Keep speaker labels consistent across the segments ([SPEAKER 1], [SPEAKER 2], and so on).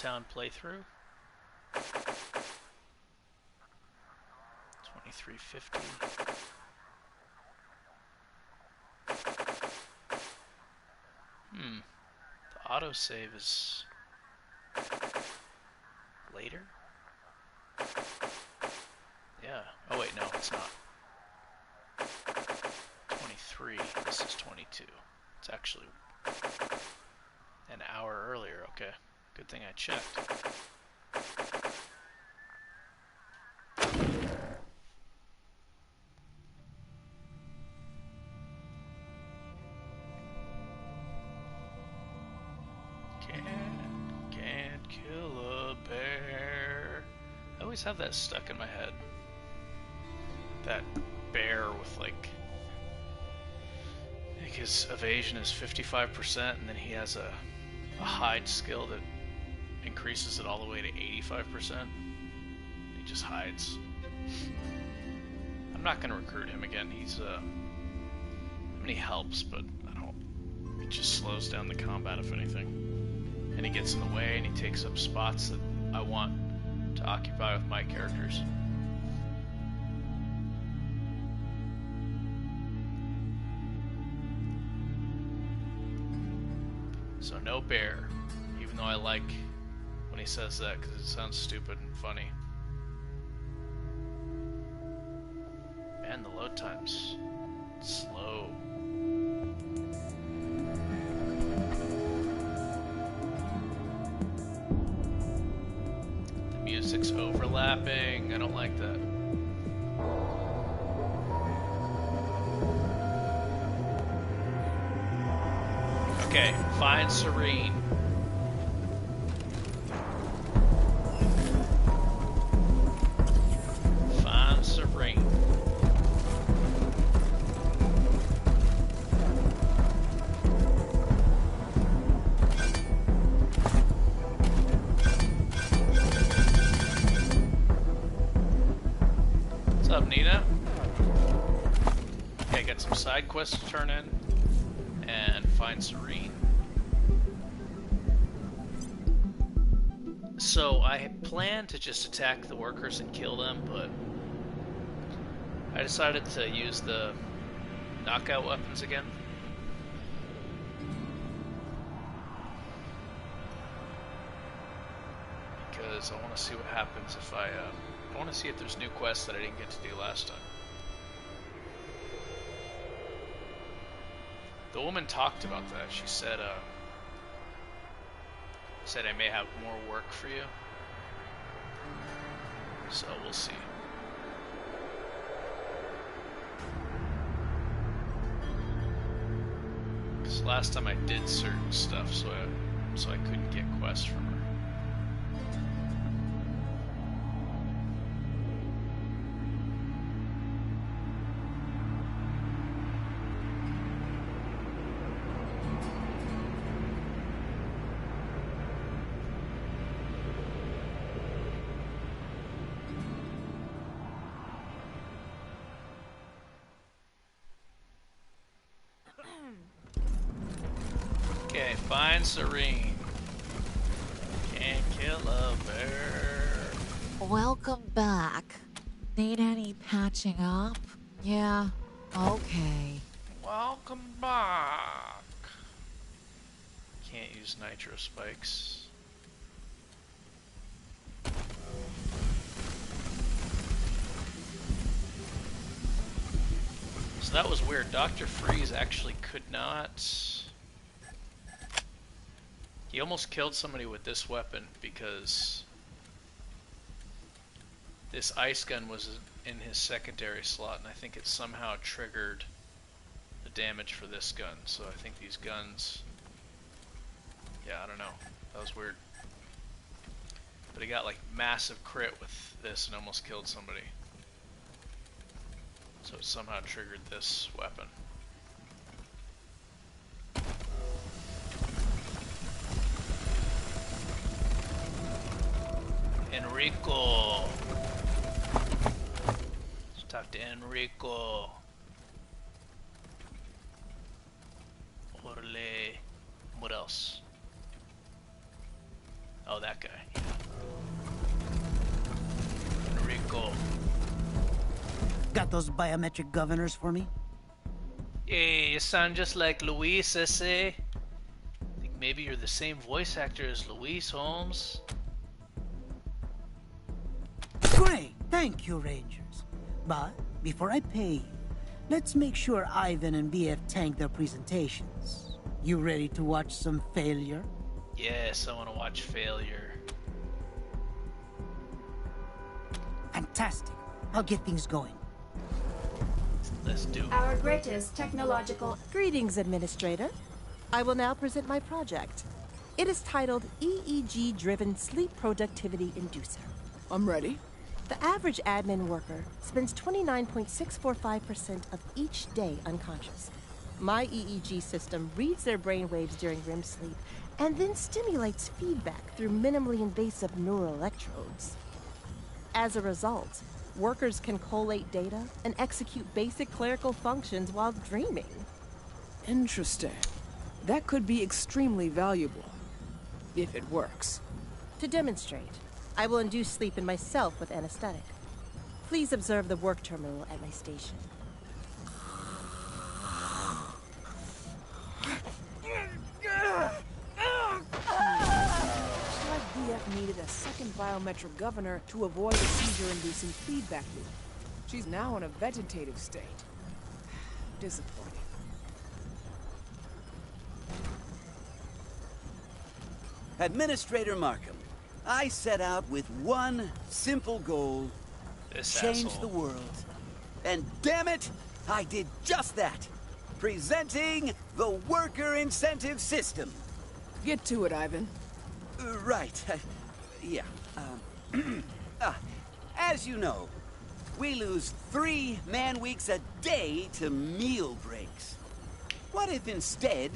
[SPEAKER 1] Steeltown playthrough. 2350. The autosave is later? Yeah. Oh wait, no, it's not. 23. This is 22. It's actually an hour earlier. Okay. Good thing I checked. Can't kill a bear. I always have that stuck in my head. That bear with like his evasion is 55%, and then he has a hide skill that increases it all the way to 85%. He just hides. I'm not gonna recruit him again. He's I mean, he helps, but I don't. It just slows down the combat if anything, and he gets in the way and he takes up spots that I want to occupy with my characters. So no bear, even though I like when he says that because it sounds stupid and funny. Man, the load time's slow. The music's overlapping. I don't like that. Okay, find Serene. Find Serene. What's up, Nina? Okay, got some side quests to turn in. And find Serene. So I planned to just attack the workers and kill them, but I decided to use the knockout weapons again. Because I want to see what happens if I want to see if there's new quests that I didn't get to do last time. The woman talked about that. She said, I may have more work for you. So we'll see. Because last time I did certain stuff, so I couldn't get quests from her. Okay, find Serene. Can't kill a bear.
[SPEAKER 2] Welcome back. Need any patching up? Yeah, okay.
[SPEAKER 1] Welcome back. Can't use nitro spikes. So that was weird. Dr. Freeze actually could not... He almost killed somebody with this weapon because this ice gun was in his secondary slot, and I think it somehow triggered the damage for this gun. So I think these guns... Yeah, I don't know. That was weird. But he got like massive crit with this and almost killed somebody. So it somehow triggered this weapon. Enrico. Let's talk to Enrico. Orle. What else? Oh, that guy. Yeah. Enrico.
[SPEAKER 3] Got those biometric governors for me?
[SPEAKER 1] Hey, you sound just like Luis, I think maybe you're the same voice actor as Luis, Holmes.
[SPEAKER 3] Great, thank you, Rangers. But before I pay you, let's make sure Ivan and BF tank their presentations. You ready to watch some failure?
[SPEAKER 1] Yes, I want to watch failure.
[SPEAKER 3] Fantastic. I'll get things going.
[SPEAKER 1] Let's do it.
[SPEAKER 4] Our greatest technological...
[SPEAKER 5] Greetings, Administrator. I will now present my project. It is titled EEG-Driven Sleep Productivity Inducer.
[SPEAKER 6] I'm ready.
[SPEAKER 5] The average admin worker spends 29.645% of each day unconscious. My EEG system reads their brain waves during REM sleep and then stimulates feedback through minimally invasive neural electrodes. As a result, workers can collate data and execute basic clerical functions while dreaming.
[SPEAKER 6] Interesting. That could be extremely valuable. If it works.
[SPEAKER 5] To demonstrate, I will induce sleep in myself with anesthetic. Please observe the work terminal at my station.
[SPEAKER 6] Looks like DF needed a second biometric governor to avoid a seizure-inducing feedback loop. She's now in a vegetative state. Disappointing.
[SPEAKER 7] Administrator Markham, I set out with one simple goal:
[SPEAKER 1] This
[SPEAKER 7] change
[SPEAKER 1] asshole.
[SPEAKER 7] the world. And damn it, I did just that. Presenting the worker incentive system.
[SPEAKER 6] Get to it, Ivan.
[SPEAKER 7] Right. Yeah. As you know, we lose 3 man-weeks a day to meal breaks. What if instead,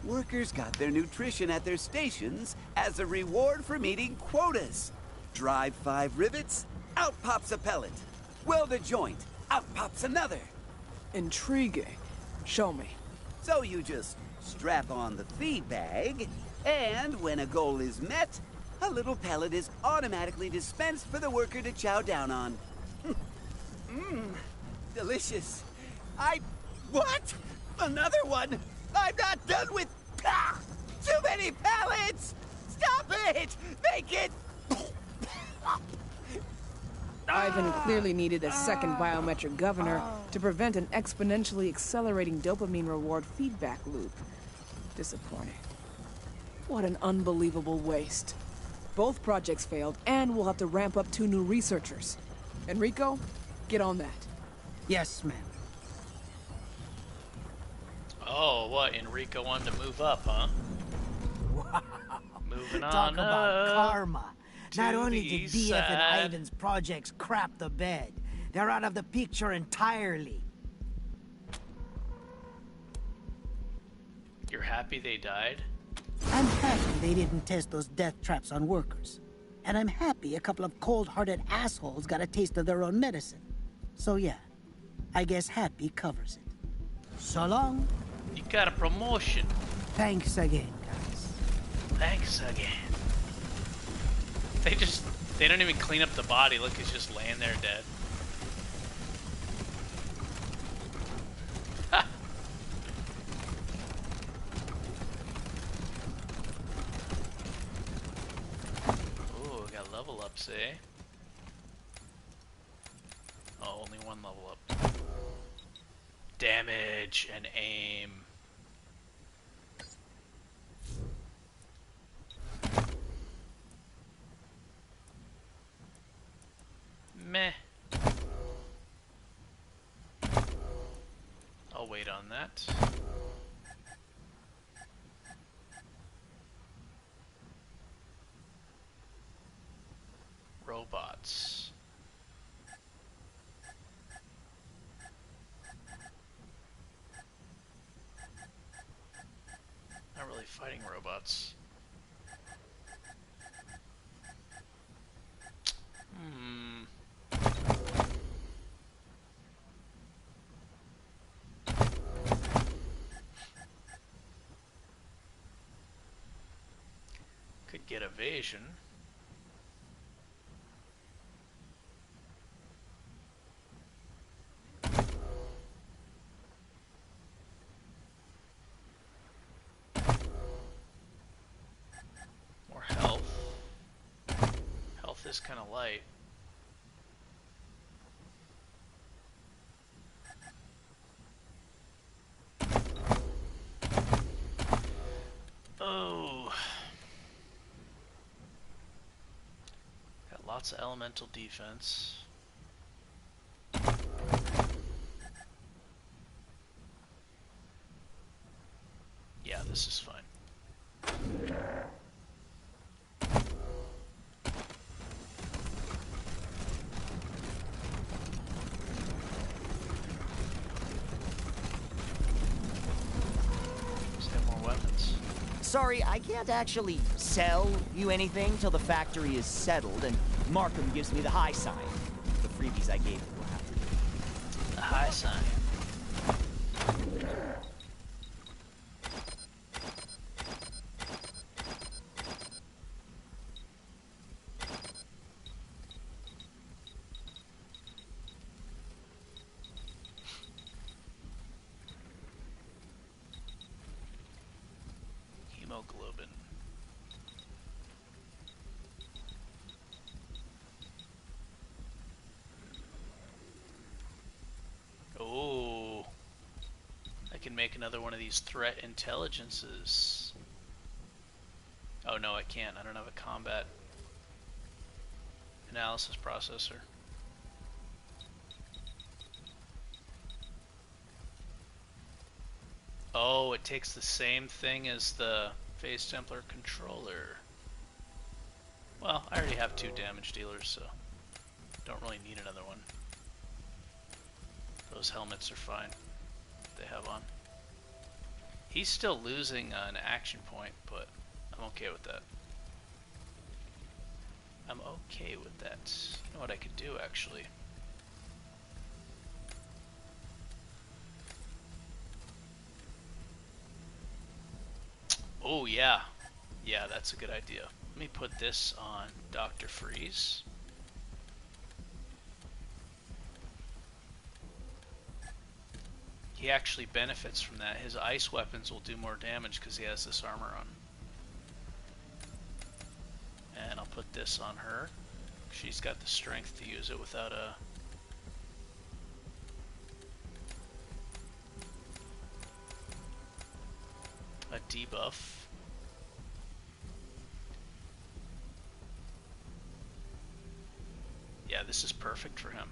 [SPEAKER 7] workers got their nutrition at their stations as a reward for meeting quotas? Drive 5 rivets, out pops a pellet. Weld a joint, out pops another.
[SPEAKER 6] Intriguing. Show me.
[SPEAKER 7] So you just strap on the feed bag, and when a goal is met, a little pellet is automatically dispensed for the worker to chow down on. Delicious. What? Another one? I'm not done with... Too many pellets! Stop it! Make it...
[SPEAKER 6] Ivan clearly needed a second biometric governor to prevent an exponentially accelerating dopamine reward feedback loop. Disappointing. What an unbelievable waste. Both projects failed, and we'll have to ramp up 2 new researchers. Enrico, get on that.
[SPEAKER 3] Yes, ma'am.
[SPEAKER 1] Oh, what? Enrico wanted to move up, huh?
[SPEAKER 3] Wow.
[SPEAKER 1] Moving on
[SPEAKER 3] Talk about
[SPEAKER 1] up
[SPEAKER 3] karma. Not
[SPEAKER 1] to
[SPEAKER 3] only
[SPEAKER 1] the
[SPEAKER 3] did
[SPEAKER 1] east
[SPEAKER 3] BF and
[SPEAKER 1] side.
[SPEAKER 3] Ivan's projects crap the bed, they're out of the picture entirely.
[SPEAKER 1] You're happy they died?
[SPEAKER 3] I'm happy they didn't test those death traps on workers. And I'm happy a couple of cold-hearted assholes got a taste of their own medicine. So yeah, I guess happy covers it. So long.
[SPEAKER 1] You got a promotion.
[SPEAKER 3] Thanks again, guys.
[SPEAKER 1] Thanks again. They don't even clean up the body. Look, it's just laying there dead. Ha! Ooh, we got level ups, eh? Oh, only one level up. Damage and aim. Meh. I'll wait on that. Robots. Not really fighting robots. Hmm. Could get evasion. More health. Health is kind of light. Oh. Got lots of elemental defense. Yeah, this is fine. Just have more weapons.
[SPEAKER 8] Sorry, I can't actually sell you anything till the factory is settled, and Markham gives me the high sign. The freebies I gave him will have to.
[SPEAKER 1] The high sign. Hemoglobin. Oh, I can make another one of these threat intelligences. Oh no, I can't. I don't have a combat analysis processor. Oh, it takes the same thing as the Phase Templar controller. Well, I already have 2 damage dealers, so don't really need another one. Those helmets are fine. They have on. He's still losing an action point, but I'm okay with that. I'm okay with that. You know what I could do, actually? Oh, yeah. Yeah, that's a good idea. Let me put this on Dr. Freeze. He actually benefits from that. His ice weapons will do more damage because he has this armor on. And I'll put this on her. She's got the strength to use it without a... debuff. Yeah, this is perfect for him.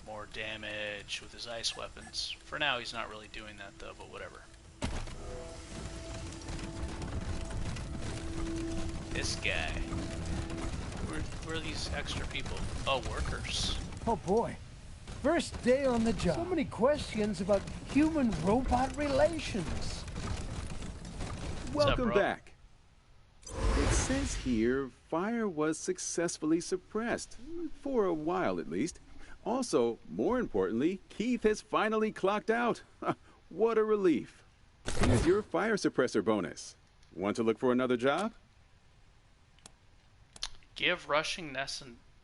[SPEAKER 1] More damage with his ice weapons. For now, he's not really doing that though, but whatever. This guy. Where are these extra people? Oh, workers.
[SPEAKER 9] Oh boy. First day on the job. So many questions about human-robot relations.
[SPEAKER 10] Welcome back. It says here fire was successfully suppressed. For a while, at least. Also, more importantly, Keith has finally clocked out. What a relief. Here's your fire suppressor bonus. Want to look for another job?
[SPEAKER 1] Give rushing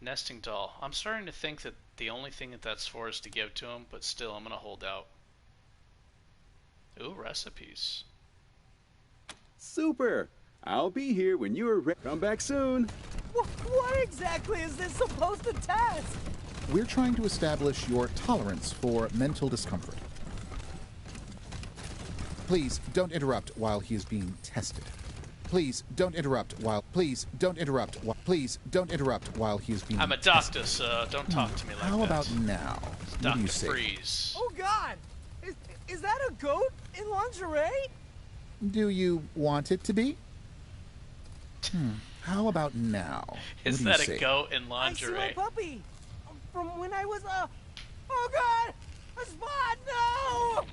[SPEAKER 1] nesting doll. I'm starting to think that the only thing that's for is to give to him, but still, I'm going to hold out. Ooh, recipes.
[SPEAKER 10] Super. I'll be here when you are ready. Come back soon.
[SPEAKER 8] What exactly is this supposed to test?
[SPEAKER 11] We're trying to establish your tolerance for mental discomfort. Please don't interrupt while he is being tested. Please don't interrupt while he is being
[SPEAKER 1] I'm a doctor, so don't talk to me like that.
[SPEAKER 11] How about now? What do you say?
[SPEAKER 1] Freeze.
[SPEAKER 8] Oh God! Is that a goat in lingerie?
[SPEAKER 11] Do you want it to be? How about now?
[SPEAKER 1] Is
[SPEAKER 11] What do you
[SPEAKER 1] that
[SPEAKER 11] say?
[SPEAKER 1] a goat in lingerie?
[SPEAKER 8] I see my puppy from when I was oh God! A spot! No!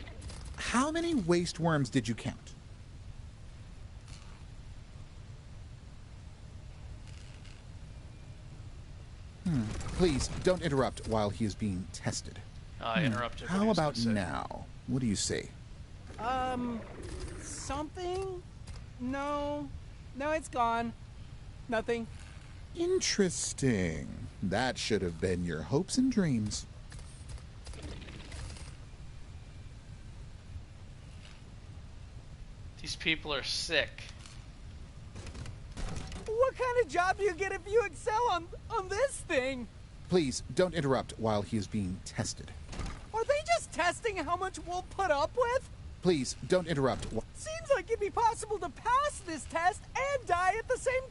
[SPEAKER 11] How many waste worms did you count? Please don't interrupt while he is being tested.
[SPEAKER 1] I interrupted.
[SPEAKER 11] How about now? What do you say?
[SPEAKER 6] Something? No, it's gone. Nothing.
[SPEAKER 11] Interesting. That should have been your hopes and dreams.
[SPEAKER 1] These people are sick.
[SPEAKER 6] What kind of job do you get if you excel on this thing?
[SPEAKER 11] Please, don't interrupt while he is being tested.
[SPEAKER 6] Are they just testing how much we'll put up with?
[SPEAKER 11] Please, don't interrupt.
[SPEAKER 6] Seems like it'd be possible to pass this test and die at the same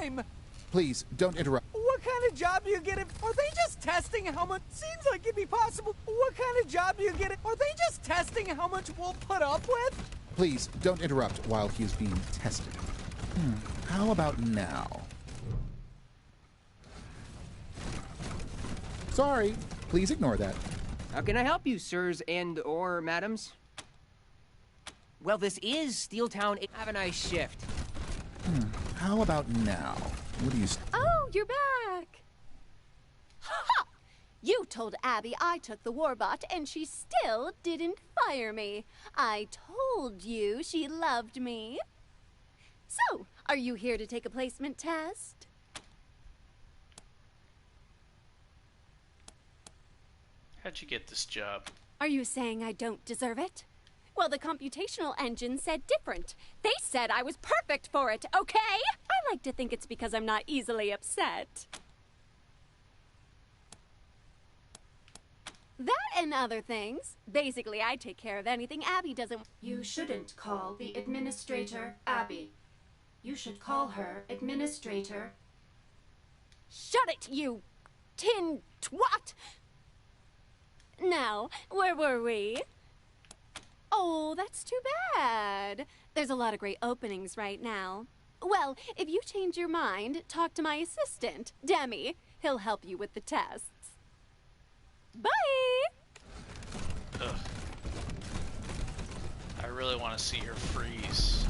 [SPEAKER 6] time.
[SPEAKER 11] Please, don't interrupt.
[SPEAKER 6] What kind of job do you get if... Are they just testing how much... Seems like it'd be possible... What kind of job do you get if... Are they just testing how much we'll put up with?
[SPEAKER 11] Please, don't interrupt while he is being tested. How about now? Sorry. Please ignore that.
[SPEAKER 12] How can I help you, sirs and/or madams? Well, this is Steeltown. Have a nice shift.
[SPEAKER 11] How about now? What do you...
[SPEAKER 13] Oh, you're back! Ha! You told Abby I took the warbot, and she still didn't fire me. I told you she loved me. So, are you here to take a placement test?
[SPEAKER 1] How'd you get this job?
[SPEAKER 13] Are you saying I don't deserve it? Well, the computational engine said different. They said I was perfect for it, okay? I like to think it's because I'm not easily upset. That and other things. Basically, I take care of anything Abby doesn't...
[SPEAKER 4] You shouldn't call the administrator Abby. You should call her Administrator.
[SPEAKER 13] Shut it, you tin twat! Now, where were we? Oh, that's too bad. There's a lot of great openings right now. Well, if you change your mind, talk to my assistant, Demi. He'll help you with the tests. Bye!
[SPEAKER 1] Ugh. I really want to see her freeze.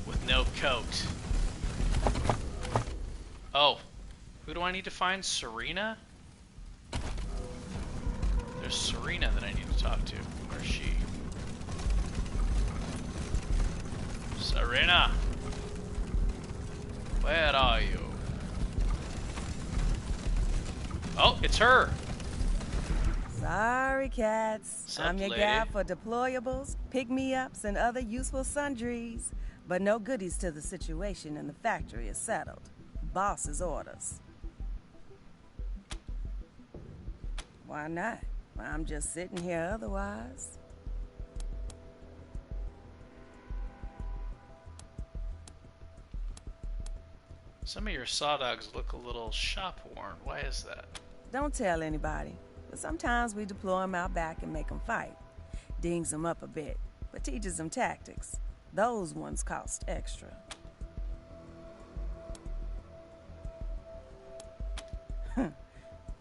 [SPEAKER 1] With no coat. Oh. Who do I need to find? Serena? There's Serena that I need to talk to. Where's she? Serena! Where are you? Oh, it's her!
[SPEAKER 14] Sorry, cats.
[SPEAKER 1] Sup,
[SPEAKER 14] I'm your
[SPEAKER 1] lady?
[SPEAKER 14] guy for deployables, pick-me-ups, and other useful sundries. But no goodies till the situation in the factory is settled. Boss's orders. Why not? I'm just sitting here otherwise.
[SPEAKER 1] Some of your saw dogs look a little shop-worn. Why is that?
[SPEAKER 14] Don't tell anybody. But sometimes we deploy them out back and make them fight. Dings them up a bit, but teaches them tactics. Those ones cost extra.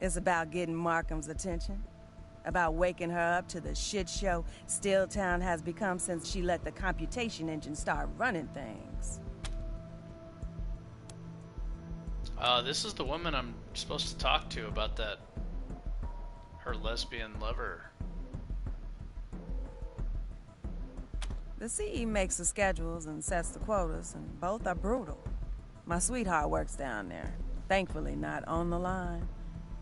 [SPEAKER 14] It's about getting Markham's attention. About waking her up to the shit show Steeltown has become since she let the computation engine start running things.
[SPEAKER 1] This is the woman I'm supposed to talk to about that... her lesbian lover.
[SPEAKER 14] The CE makes the schedules and sets the quotas, and both are brutal. My sweetheart works down there. Thankfully not on the line.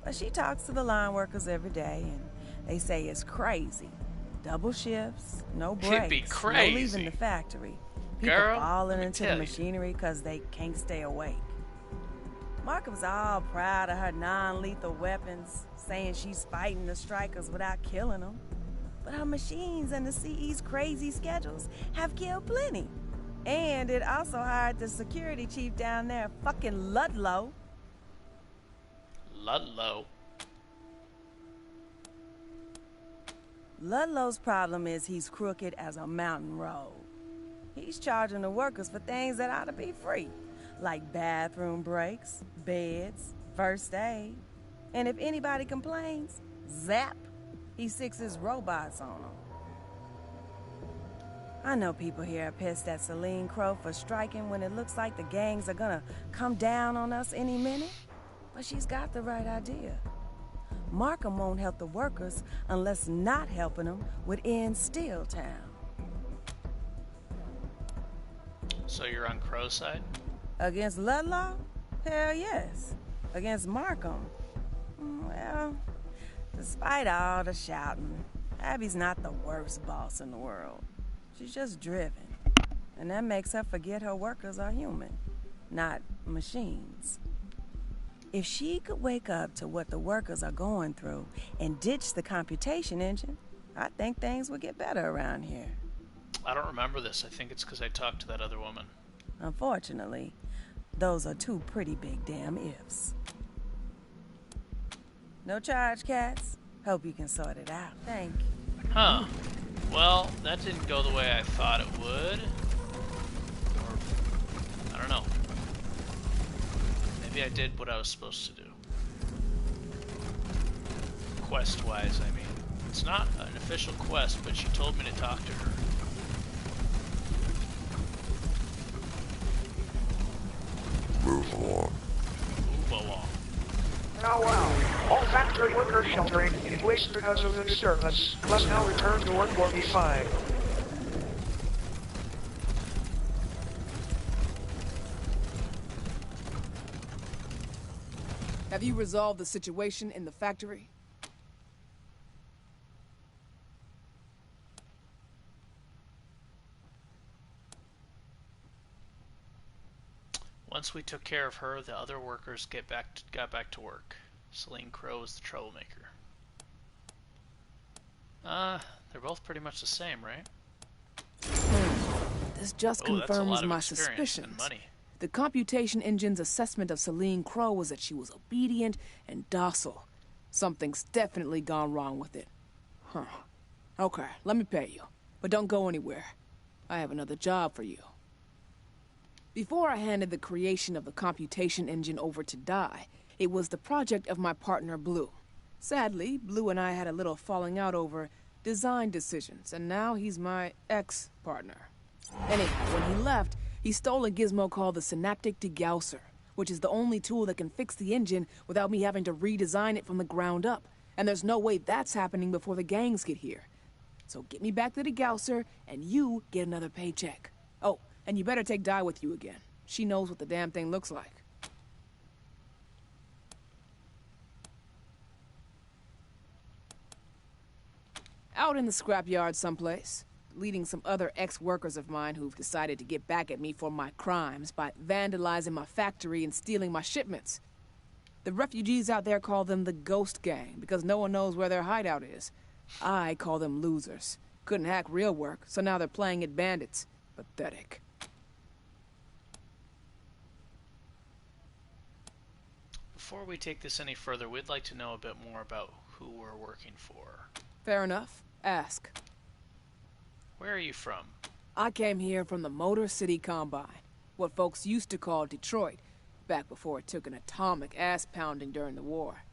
[SPEAKER 14] But she talks to the line workers every day, and they say it's crazy. Double shifts, no breaks,
[SPEAKER 1] It'd be crazy.
[SPEAKER 14] no leaving the factory. People
[SPEAKER 1] Girl,
[SPEAKER 14] falling
[SPEAKER 1] let me
[SPEAKER 14] into the
[SPEAKER 1] tell you.
[SPEAKER 14] machinery because they can't stay awake. Markham's all proud of her non-lethal weapons, saying she's fighting the strikers without killing them. But her machines and the CE's crazy schedules have killed plenty. And it also hired the security chief down there, fucking Ludlow.
[SPEAKER 1] Ludlow.
[SPEAKER 14] Ludlow's problem is he's crooked as a mountain road. He's charging the workers for things that ought to be free, like bathroom breaks, beds, first aid. And if anybody complains, zap, he sicks his robots on them. I know people here are pissed at Celine Crow for striking when it looks like the gangs are gonna come down on us any minute, but she's got the right idea. Markham won't help the workers unless not helping them would end Steeltown.
[SPEAKER 1] So you're on Crow's side?
[SPEAKER 14] Against Ludlow? Hell yes. Against Markham? Well, despite all the shouting, Abby's not the worst boss in the world. She's just driven. And that makes her forget her workers are human, not machines. If she could wake up to what the workers are going through and ditch the computation engine, I think things would get better around here.
[SPEAKER 1] I don't remember this. I think it's because I talked to that other woman.
[SPEAKER 14] Unfortunately, those are two pretty big damn ifs. No charge, cats. Hope you can sort it out. Thank you.
[SPEAKER 1] Huh. Well, that didn't go the way I thought it would. Or, I don't know. Maybe I did what I was supposed to do. Quest-wise, I mean. It's not an official quest, but she told me to talk to her.
[SPEAKER 15] Move along.
[SPEAKER 1] Move along.
[SPEAKER 16] Well, all factory workers sheltering in place because of the disturbance must now return to work or be fined.
[SPEAKER 6] Have you resolved the situation in the factory?
[SPEAKER 1] Once we took care of her, the other workers got back to work. Celine Crow is the troublemaker. They're both pretty much the same, right?
[SPEAKER 6] This just confirms my suspicions. The computation engine's assessment of Celine Crow was that she was obedient and docile. Something's definitely gone wrong with it. Huh. Okay, let me pay you. But don't go anywhere. I have another job for you. Before I handed the creation of the computation engine over to Dai, it was the project of my partner Blue. Sadly, Blue and I had a little falling out over design decisions, and now he's my ex-partner. Anyhow, when he left, he stole a gizmo called the Synaptic Degausser, which is the only tool that can fix the engine without me having to redesign it from the ground up. And there's no way that's happening before the gangs get here. So get me back to the Degausser, and you get another paycheck. Oh, and you better take Di with you again. She knows what the damn thing looks like. Out in the scrapyard someplace, leading some other ex-workers of mine who've decided to get back at me for my crimes by vandalizing my factory and stealing my shipments. The refugees out there call them the Ghost Gang because no one knows where their hideout is. I call them losers. Couldn't hack real work, so now they're playing at bandits. Pathetic.
[SPEAKER 1] Before we take this any further, we'd like to know a bit more about who we're working for.
[SPEAKER 6] Fair enough. Ask.
[SPEAKER 1] Where are you from?
[SPEAKER 6] I came here from the Motor City Combine, what folks used to call Detroit, back before it took an atomic ass-pounding during the war.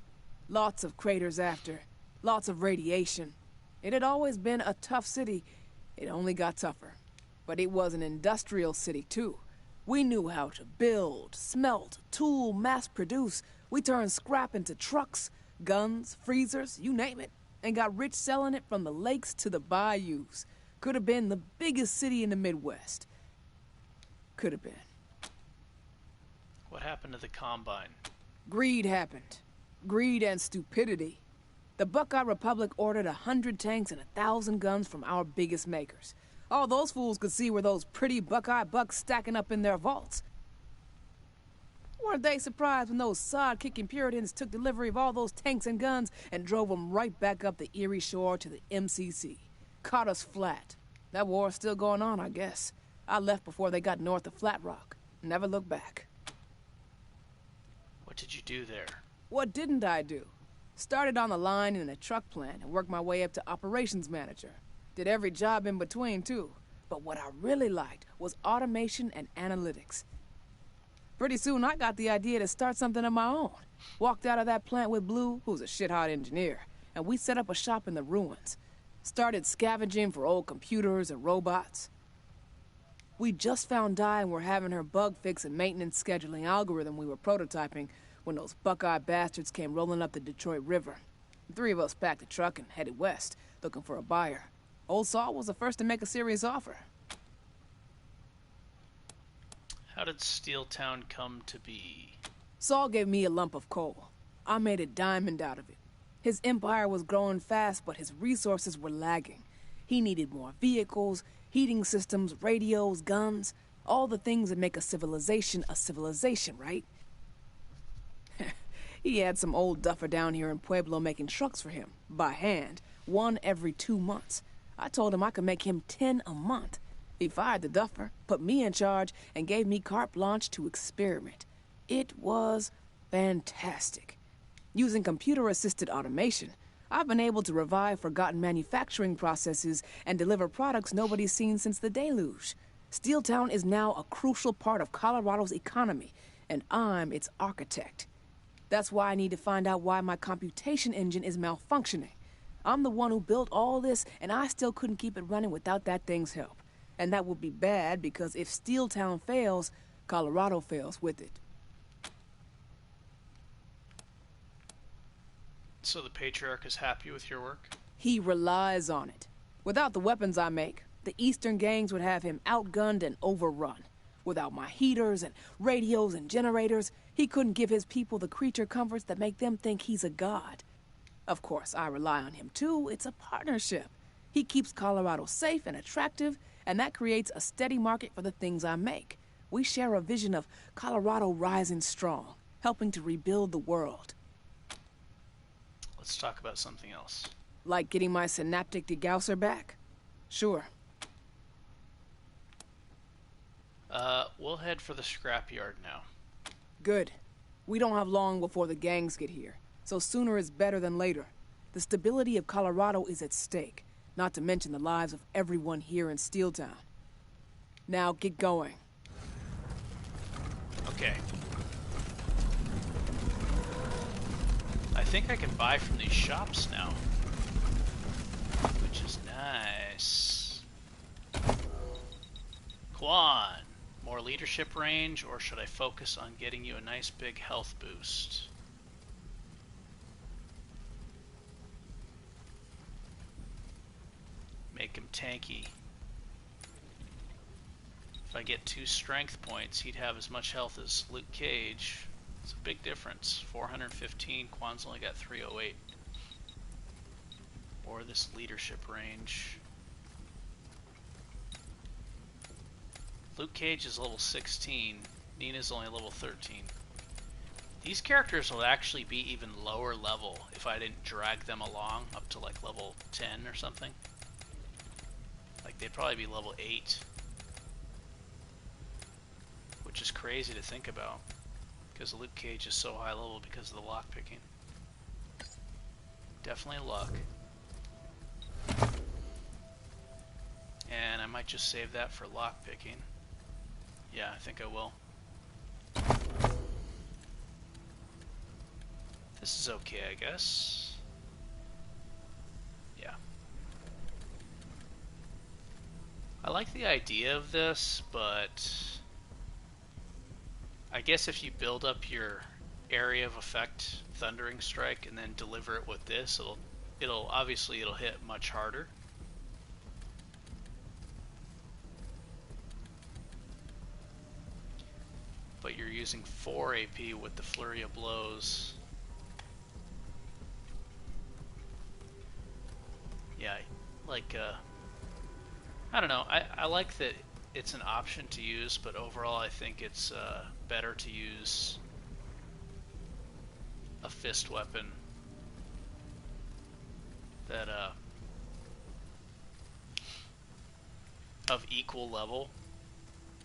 [SPEAKER 6] Lots of craters after, lots of radiation. It had always been a tough city. It only got tougher. But it was an industrial city, too. We knew how to build, smelt, tool, mass-produce. We turned scrap into trucks, guns, freezers, you name it, and got rich selling it from the lakes to the bayous. Could have been the biggest city in the Midwest. Could have been.
[SPEAKER 1] What happened to the Combine?
[SPEAKER 6] Greed happened. Greed and stupidity. The Buckeye Republic ordered 100 tanks and 1,000 guns from our biggest makers. All those fools could see were those pretty Buckeye bucks stacking up in their vaults. Weren't they surprised when those sod-kicking Puritans took delivery of all those tanks and guns and drove them right back up the Erie Shore to the MCC? Caught us flat. That war's still going on, I guess. I left before they got north of Flat Rock. Never looked back.
[SPEAKER 1] What did you do there?
[SPEAKER 6] What didn't I do? Started on the line in a truck plant and worked my way up to operations manager. Did every job in between, too. But what I really liked was automation and analytics. Pretty soon I got the idea to start something of my own. Walked out of that plant with Blue, who's a shit-hot engineer, and we set up a shop in the ruins. Started scavenging for old computers and robots. We just found Di and were having her bug fix and maintenance scheduling algorithm we were prototyping when those Buckeye bastards came rolling up the Detroit River. The three of us packed the truck and headed west, looking for a buyer. Old Saul was the first to make a serious offer.
[SPEAKER 1] How did Steeltown come to be?
[SPEAKER 6] Saul gave me a lump of coal. I made a diamond out of it. His empire was growing fast, but his resources were lagging. He needed more vehicles, heating systems, radios, guns, all the things that make a civilization, right? He had some old duffer down here in Pueblo making trucks for him, by hand, one every 2 months. I told him I could make him 10 a month. He fired the duffer, put me in charge, and gave me carte blanche to experiment. It was fantastic. Using computer-assisted automation, I've been able to revive forgotten manufacturing processes and deliver products nobody's seen since the deluge. Steeltown is now a crucial part of Colorado's economy, and I'm its architect. That's why I need to find out why my computation engine is malfunctioning. I'm the one who built all this, and I still couldn't keep it running without that thing's help. And that would be bad, because if Steeltown fails, Colorado fails with it.
[SPEAKER 1] So the Patriarch is happy with your work?
[SPEAKER 6] He relies on it. Without the weapons I make, the Eastern gangs would have him outgunned and overrun. Without my heaters and radios and generators, he couldn't give his people the creature comforts that make them think he's a god. Of course, I rely on him too. It's a partnership. He keeps Colorado safe and attractive, and that creates a steady market for the things I make. We share a vision of Colorado rising strong, helping to rebuild the world.
[SPEAKER 1] Let's talk about something else.
[SPEAKER 6] Like getting my synaptic degausser back? Sure.
[SPEAKER 1] We'll head for the scrapyard now.
[SPEAKER 6] Good. We don't have long before the gangs get here, so sooner is better than later. The stability of Colorado is at stake, not to mention the lives of everyone here in Steeltown. Now get going.
[SPEAKER 1] Okay. I think I can buy from these shops now, which is nice. Quan, more leadership range, or should I focus on getting you a nice big health boost? Make him tanky. If I get 2 strength points, he'd have as much health as Luke Cage. It's a big difference. 415, Quan's only got 308. Or this leadership range. Luke Cage is level 16, Nina's only level 13. These characters will actually be even lower level if I didn't drag them along up to like level 10 or something. Like they'd probably be level 8. Which is crazy to think about, because Luke Cage is so high level because of the lockpicking. Definitely luck. And I might just save that for lockpicking. Yeah, I think I will. This is okay, I guess. Yeah. I like the idea of this, but I guess if you build up your area of effect Thundering Strike and then deliver it with this, it'll hit much harder. But you're using 4 AP with the Flurry of Blows. Yeah, like, I don't know, I like that it's an option to use, but overall I think it's better to use a fist weapon that of equal level,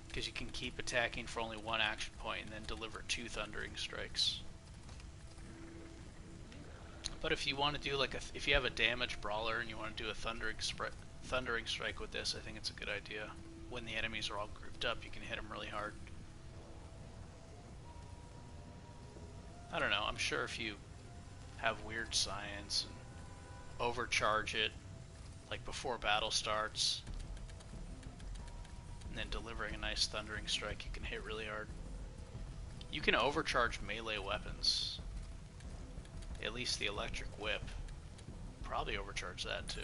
[SPEAKER 1] because you can keep attacking for only 1 action point and then deliver 2 Thundering Strikes. But if you want to do like if you have a damage brawler and you want to do a Thundering Strike with this, I think it's a good idea. When the enemies are all grouped up, you can hit them really hard. I don't know, I'm sure if you have weird science and overcharge it like before battle starts and then delivering a nice Thundering Strike, you can hit really hard. You can overcharge melee weapons. At least the Electric Whip. probably overcharge that too.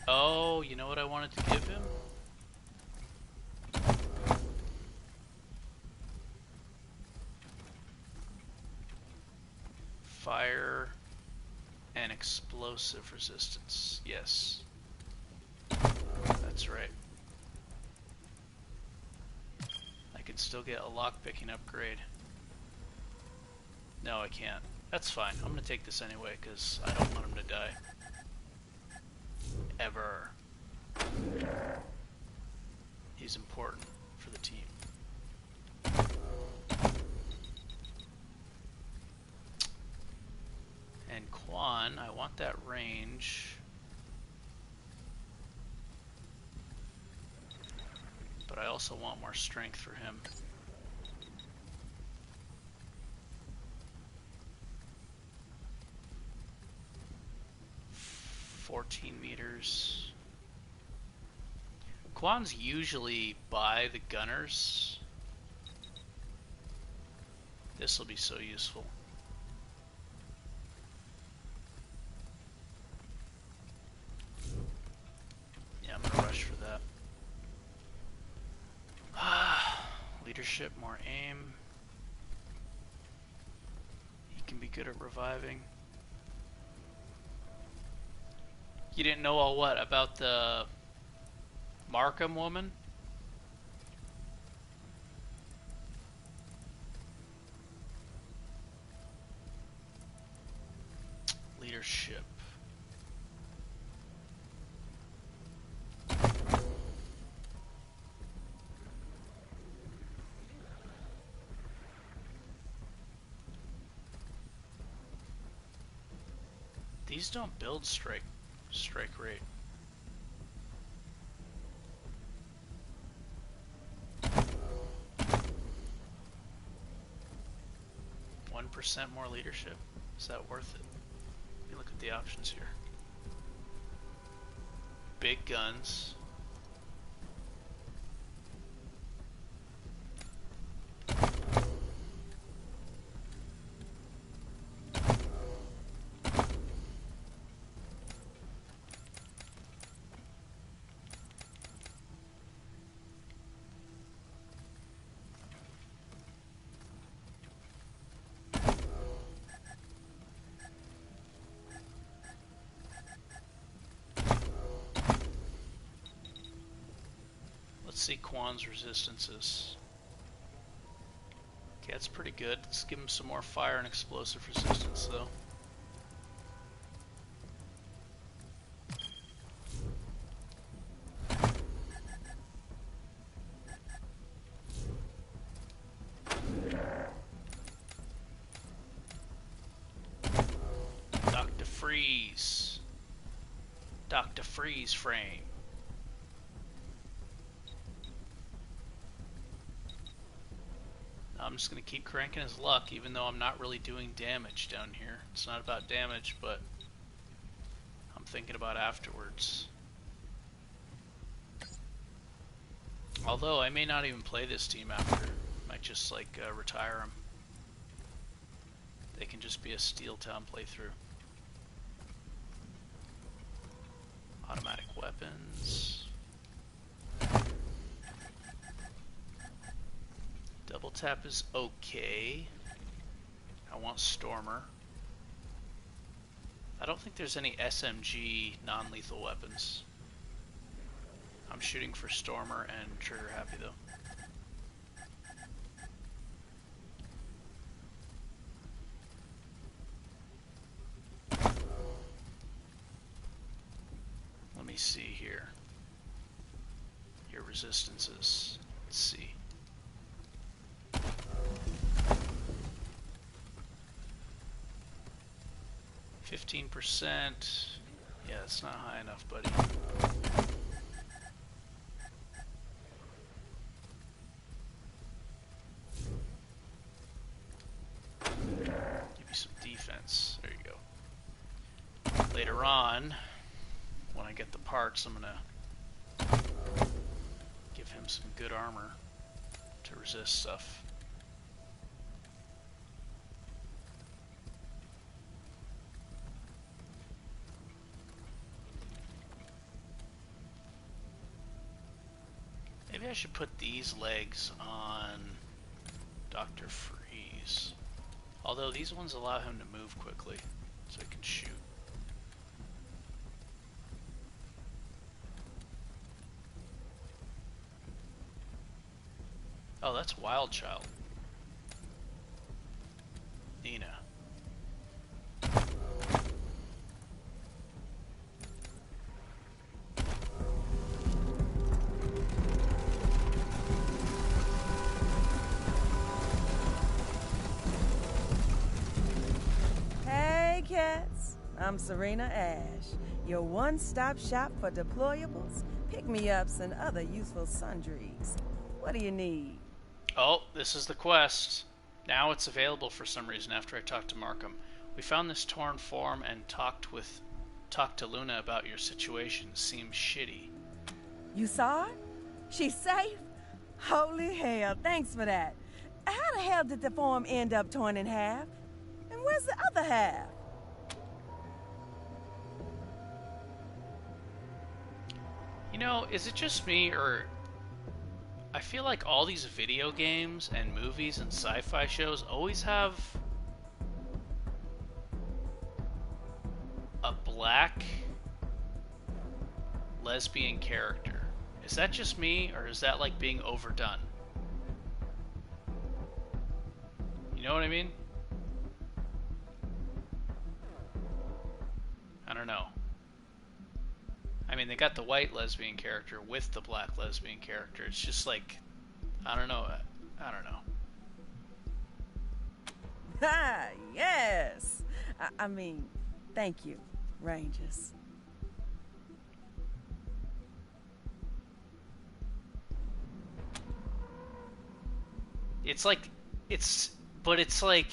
[SPEAKER 1] Oh, you know what I wanted to give him? Fire and explosive resistance. Yes. That's right. I could still get a lockpicking upgrade. No, I can't. That's fine. I'm gonna take this anyway, because I don't want him to die. Ever. He's important for the team. And Quan, I want that range. But I also want more strength for him. $14 meters. Quan's usually by the gunners. This will be so useful. Yeah, I'm gonna rush for that. Leadership, more aim. He can be good at reviving. You didn't know all what about the Markham woman? Leadership. These don't build strike rate. % more leadership. Is that worth it? Let me look at the options here. Big guns. Let's see Quan's resistances. Okay, that's pretty good. Let's give him some more fire and explosive resistance though. Dr. Freeze. Dr. Freeze frame. I'm just going to keep cranking his luck, even though I'm not really doing damage down here. It's not about damage, but I'm thinking about afterwards. Although, I may not even play this team after. Might just, like, retire them. They can just be a Steeltown playthrough. Automatic weapons. Double tap is okay. I want Stormer. I don't think there's any SMG non-lethal weapons. I'm shooting for Stormer and trigger happy though. Let me see here. Your resistances. Let's see. 15%. Yeah, it's not high enough, buddy. Give you some defense. There you go. Later on, when I get the parts, I'm gonna give him some good armor to resist stuff. I should put these legs on Dr. Freeze. Although these ones allow him to move quickly, so he can shoot. Oh, that's Wild Child. Nina.
[SPEAKER 14] Hey, cats. I'm Serena Ash, your one-stop shop for deployables, pick-me-ups, and other useful sundries. What do you need?
[SPEAKER 1] Oh, this is the quest. Now it's available for some reason after I talked to Markham. We found this torn form and talked to Luna about your situation. Seems shitty.
[SPEAKER 14] You saw her? She's safe? Holy hell, thanks for that. How the hell did the form end up torn in half? And where's the other half?
[SPEAKER 1] You know, is it just me, or I feel like all these video games and movies and sci-fi shows always have a black lesbian character. Is that just me, or is that like being overdone? You know what I mean? I don't know. I mean, they got the white lesbian character with the black lesbian character. It's just like, I don't know. I don't know.
[SPEAKER 14] Ah, yes! I mean, thank you, Rangers.
[SPEAKER 1] It's like, but it's like,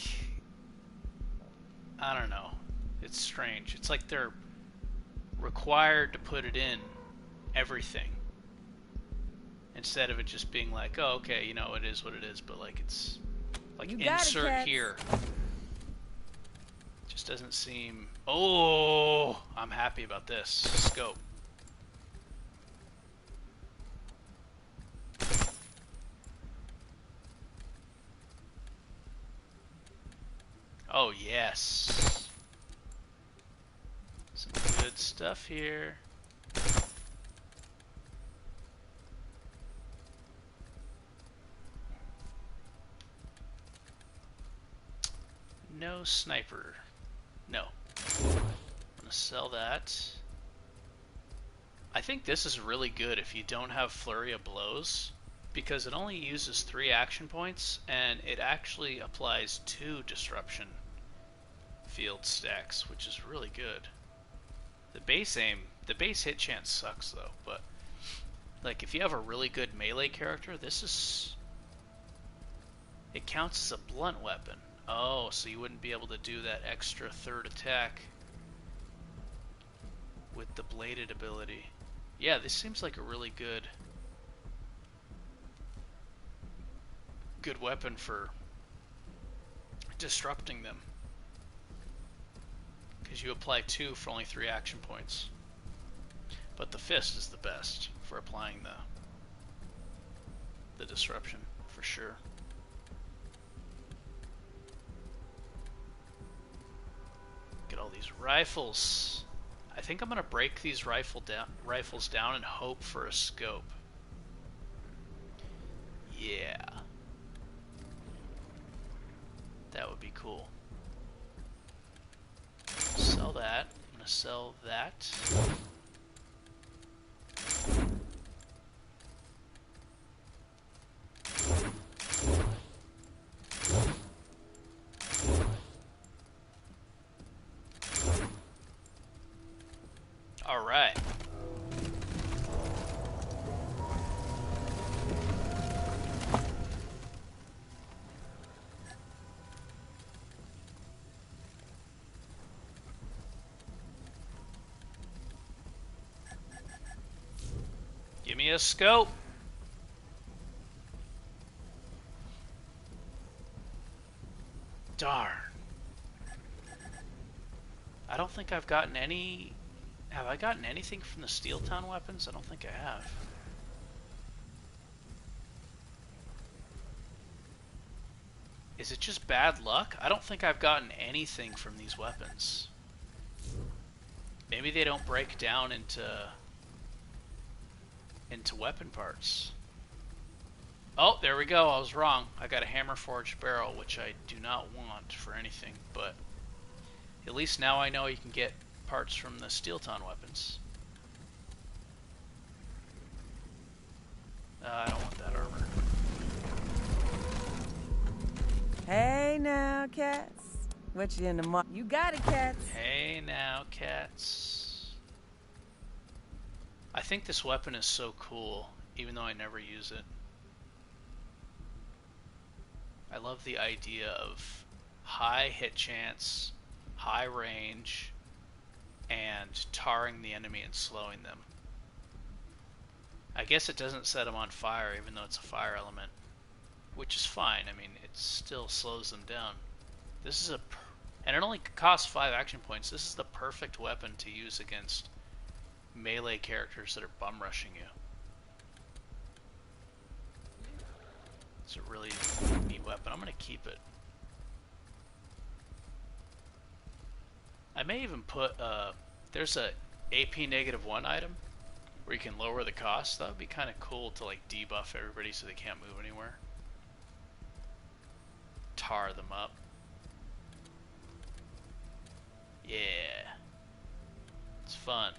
[SPEAKER 1] I don't know. It's strange. It's like they're required to put it in everything instead of it just being like, oh, okay, you know, it is what it is, but like it's like insert here. Just doesn't seem. Oh, I'm happy about this scope. Oh yes. Some good stuff here. No sniper. No. I'm gonna sell that. I think this is really good if you don't have Flurry of Blows, because it only uses 3 action points and it actually applies 2 disruption field stacks, which is really good. The base hit chance sucks though, but like if you have a really good melee character, it counts as a blunt weapon. Oh, so you wouldn't be able to do that extra 3rd attack with the bladed ability. Yeah, this seems like a really good weapon for disrupting them. Because you apply 2 for only 3 action points. But the fist is the best for applying the disruption, for sure. Get all these rifles. I think I'm gonna break these rifles down and hope for a scope. Yeah. That would be cool. Sell that. I'm gonna sell that. All right. Give me a scope. Darn. I don't think I've gotten any. Have I gotten anything from the Steeltown weapons? I don't think I have. Is it just bad luck? I don't think I've gotten anything from these weapons. Maybe they don't break down into weapon parts. Oh, there we go. I was wrong. I got a hammer forged barrel, which I do not want for anything, but at least now I know you can get parts from the Steeltown weapons. I don't want that armor.
[SPEAKER 14] Hey now, cats. What you in the market? You got it, cats.
[SPEAKER 1] Hey now, cats. I think this weapon is so cool, even though I never use it. I love the idea of high hit chance, high range, and tarring the enemy and slowing them. I guess it doesn't set them on fire, even though it's a fire element, which is fine. I mean, it still slows them down. This is and it only costs 5 action points. This is the perfect weapon to use against melee characters that are bum rushing you. It's a really neat weapon. I'm gonna keep it. I may even put there's a AP -1 item where you can lower the cost. That would be kind of cool to like debuff everybody so they can't move anywhere. Tar them up. Yeah. It's fun.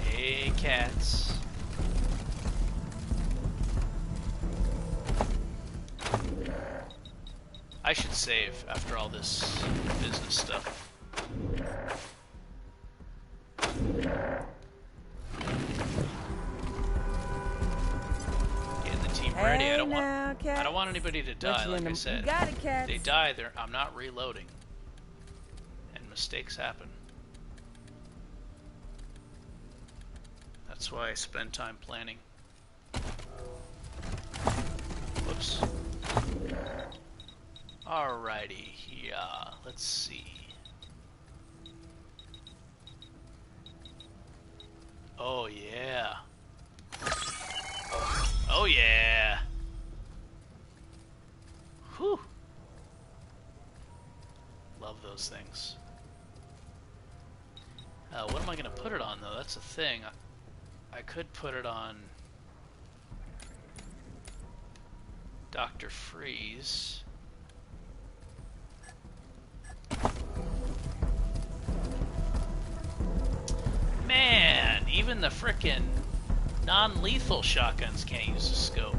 [SPEAKER 1] Hey, cats. I should save after all this business stuff. Getting the team ready. I don't want anybody to die. Like I said, they die. I'm not reloading, and mistakes happen. That's why I spend time planning. Whoops. Alrighty, yeah, let's see. Oh yeah. Oh yeah. Whew. Love those things. What am I gonna put it on though? That's the thing. I could put it on Dr. Freeze. Man, even the frickin' non-lethal shotguns can't use a scope.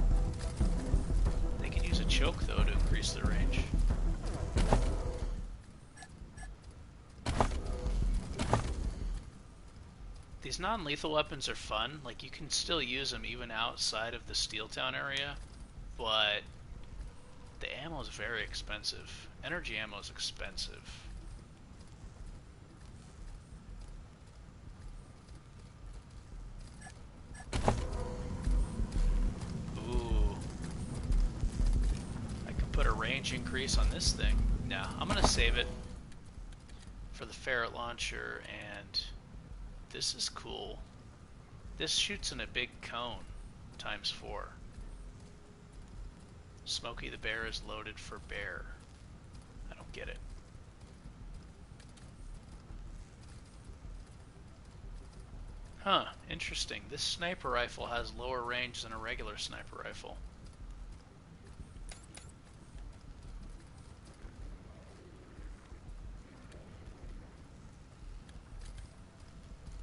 [SPEAKER 1] They can use a choke though to increase their range. These non-lethal weapons are fun. Like, you can still use them even outside of the Steeltown area, but the ammo is very expensive. Energy ammo is expensive. Ooh. I could put a range increase on this thing. Nah, I'm gonna save it for the ferret launcher, and this is cool. This shoots in a big cone, ×4. Smokey the Bear is loaded for bear. I don't get it. Huh, interesting. This sniper rifle has lower range than a regular sniper rifle.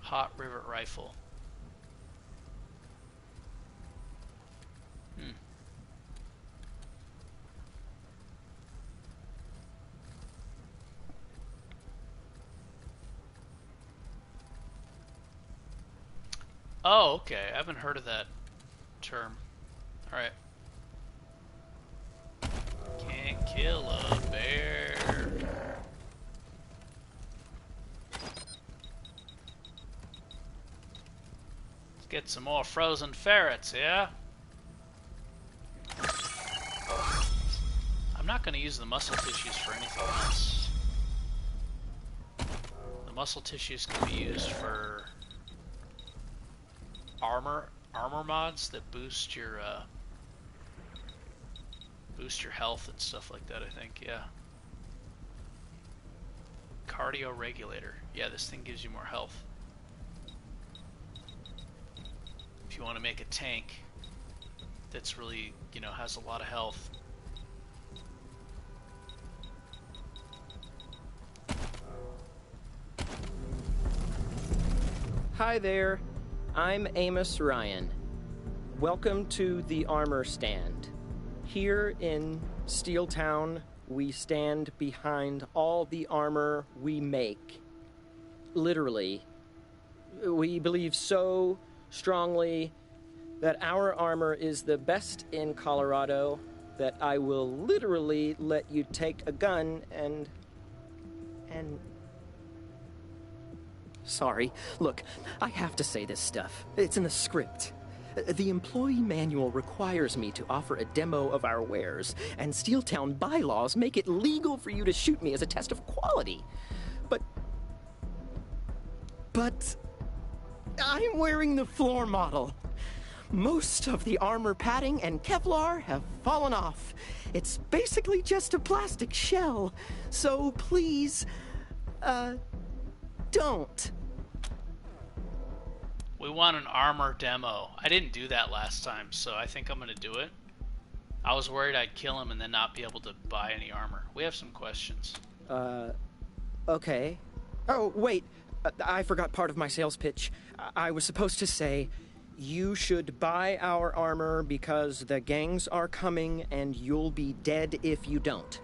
[SPEAKER 1] Hot rivet rifle. Oh, okay. I haven't heard of that term. Alright. Can't kill a bear. Let's get some more frozen ferrets, yeah? I'm not not going to use the muscle tissues for anything else. The muscle tissues can be used for armor mods that boost your health and stuff like that, I think. Yeah. Cardio regulator. Yeah, this thing gives you more health. If you want to make a tank that's really, you know, has a lot of health.
[SPEAKER 17] Hi there, I'm Amos Ryan. Welcome to the armor stand. Here in Steeltown, we stand behind all the armor we make. Literally. We believe so strongly that our armor is the best in Colorado that I will literally let you take a gun and... Sorry. Look, I have to say this stuff. It's in the script. The employee manual requires me to offer a demo of our wares, and Steeltown bylaws make it legal for you to shoot me as a test of quality. But I'm wearing the floor model. Most of the armor padding and Kevlar have fallen off. It's basically just a plastic shell. So please, don't.
[SPEAKER 1] We want an armor demo. I didn't do that last time, so I think I'm gonna do it. I was worried I'd kill him and then not be able to buy any armor. We have some questions.
[SPEAKER 17] Okay. Oh, wait. I forgot part of my sales pitch. I was supposed to say, you should buy our armor because the gangs are coming and you'll be dead if you don't.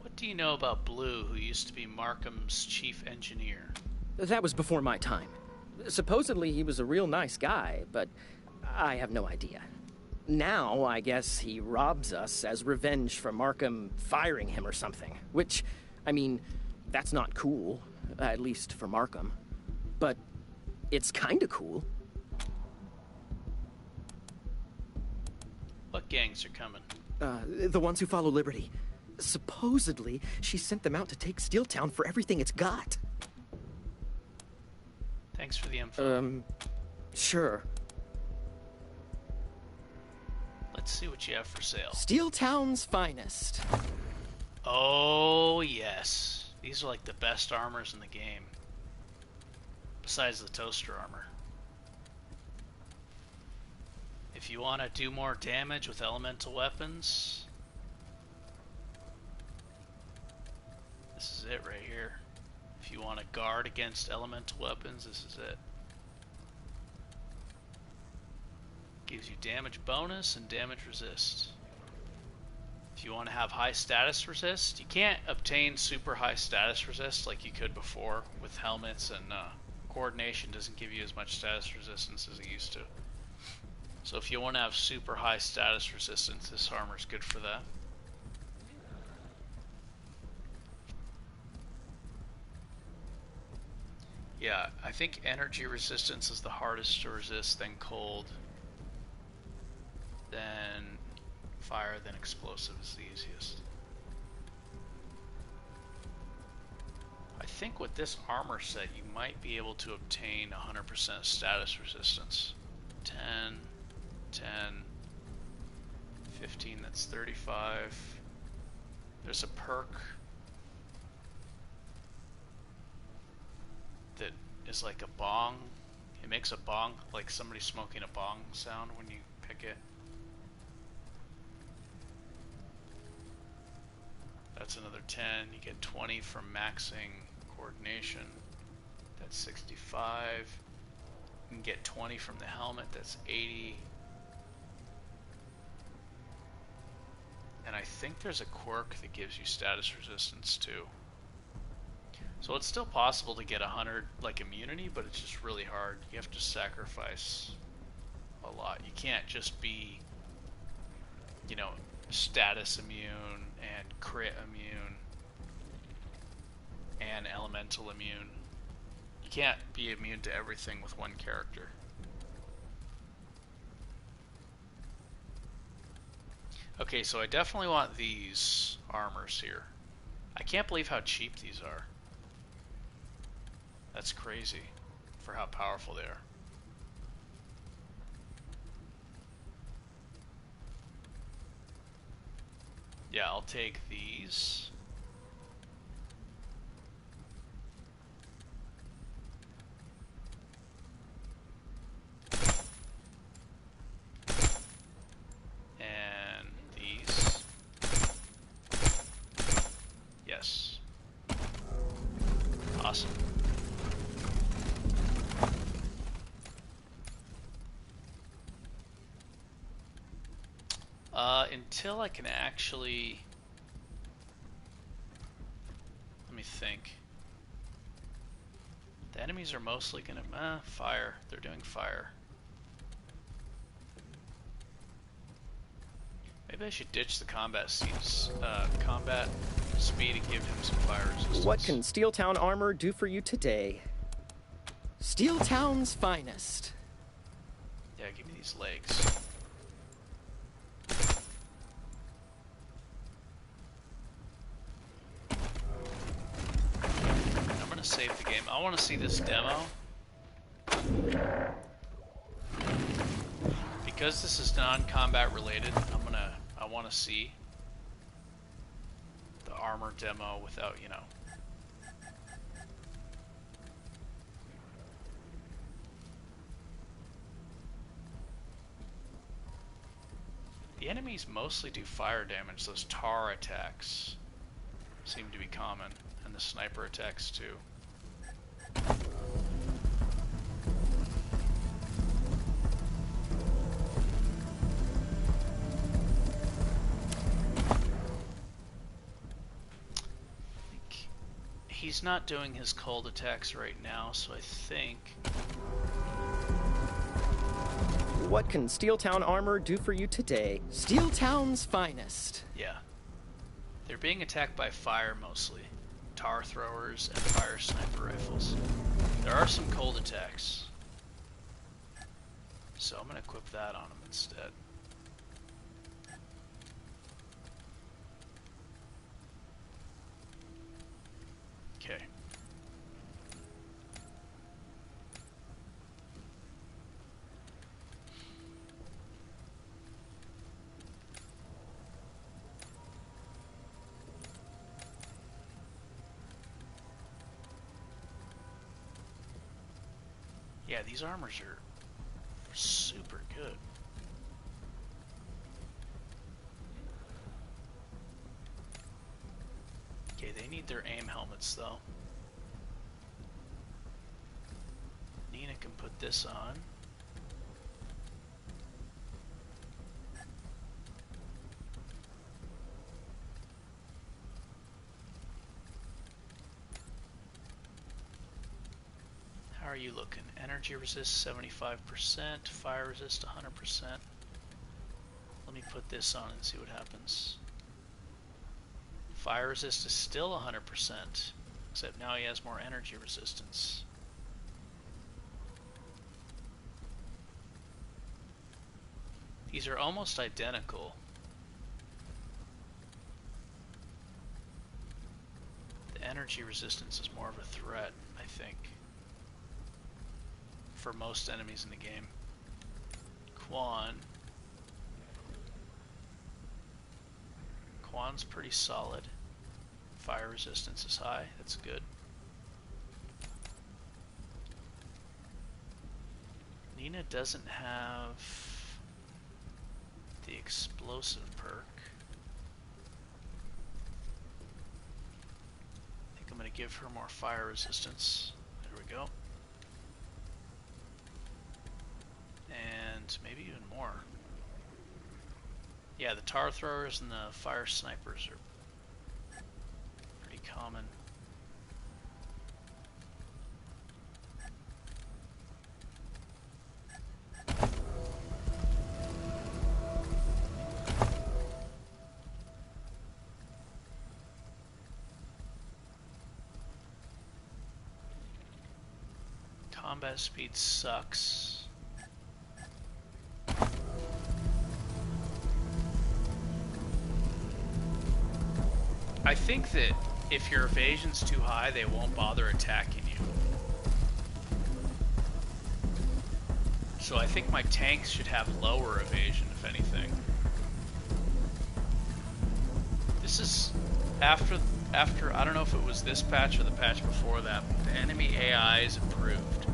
[SPEAKER 1] What do you know about Blue, who used to be Markham's chief engineer?
[SPEAKER 17] That was before my time. Supposedly he was a real nice guy, but I have no idea. Now, I guess he robs us as revenge for Markham firing him or something. Which, I mean, that's not cool. At least for Markham. But it's kinda cool.
[SPEAKER 1] What gangs are coming?
[SPEAKER 17] The ones who follow Liberty. Supposedly, she sent them out to take Steeltown for everything it's got.
[SPEAKER 1] Thanks for the info.
[SPEAKER 17] Sure.
[SPEAKER 1] Let's see what you have for sale.
[SPEAKER 17] Steeltown's finest.
[SPEAKER 1] Oh, yes. These are like the best armors in the game. Besides the toaster armor. If you want to do more damage with elemental weapons, this is it right here. If you want to guard against elemental weapons, this is it. Gives you damage bonus and damage resist. If you want to have high status resist, you can't obtain super high status resist like you could before with helmets, and coordination doesn't give you as much status resistance as it used to. So if you want to have super high status resistance, this armor is good for that. Yeah, I think energy resistance is the hardest to resist, then cold, then fire, then explosive is the easiest. I think with this armor set you might be able to obtain 100% status resistance. 10, 10, 15, that's 35. There's a perk that is like a bong. It makes a bong, like somebody smoking a bong sound when you pick it. That's another 10. You get 20 from maxing coordination. That's 65. You can get 20 from the helmet. That's 80. And I think there's a quirk that gives you status resistance too. So it's still possible to get 100 like immunity, but it's just really hard. You have to sacrifice a lot. You can't just be, you know, status immune and crit immune and elemental immune. You can't be immune to everything with one character. Okay, so I definitely want these armors here. I can't believe how cheap these are. That's crazy for how powerful they are. Yeah, I'll take these. And these. Yes. Awesome. Until I can actually... Let me think. The enemies are mostly gonna... fire. They're doing fire. Maybe I should ditch the combat speed and give him some fire resistance.
[SPEAKER 17] What can Steeltown armor do for you today? Steeltown's finest.
[SPEAKER 1] Yeah, give me these legs. I'm gonna save the game. I want to see this demo. Because this is non-combat related, I want to see the armor demo without, you know. The enemies mostly do fire damage. Those tar attacks seem to be common, and the sniper attacks too. He's not doing his cold attacks right now, so I think...
[SPEAKER 17] What can Steeltown armor do for you today? Steeltown's finest.
[SPEAKER 1] Yeah. They're being attacked by fire mostly. Tar throwers and fire sniper rifles. There are some cold attacks. So I'm going to equip that on them instead. Okay. Yeah, these armors are super good. Okay, they need their aim helmets though. Nina can put this on. How are you looking? Energy resist 75%, fire resist 100%. Let me put this on and see what happens. Fire resist is still 100%, except now he has more energy resistance. These are almost identical. The energy resistance is more of a threat, I think, for most enemies in the game. Quan's pretty solid. Fire resistance is high, that's good. Nina doesn't have the explosive perk. I think I'm going to give her more fire resistance. There we go. And maybe even more. Yeah, the tar throwers and the fire snipers are pretty common. Combat speed sucks. I think that if your evasion's too high, they won't bother attacking you. So I think my tanks should have lower evasion, if anything. This is after I don't know if it was this patch or the patch before that, but the enemy AI is improved.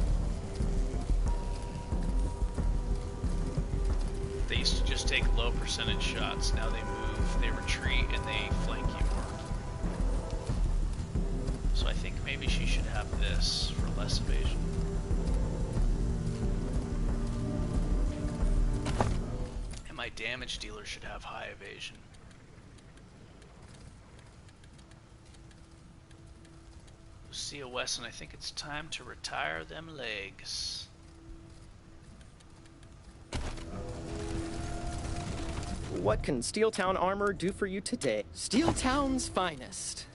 [SPEAKER 1] They used to just take low percentage shots. Now they move, they retreat, and they flank you more. So I think maybe she should have this for less evasion. And my damage dealer should have high evasion. Lucia Wesson, I think it's time to retire them legs.
[SPEAKER 17] What can Steeltown armor do for you today? Steeltown's finest.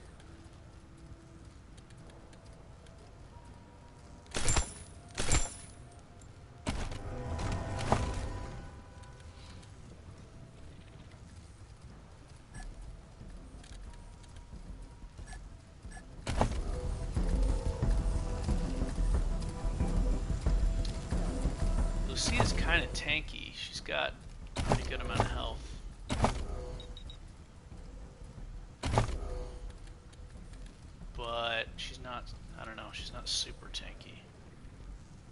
[SPEAKER 1] Lucia's kind of tanky. She's got a pretty good amount of health. But she's not, I don't know, she's not super tanky.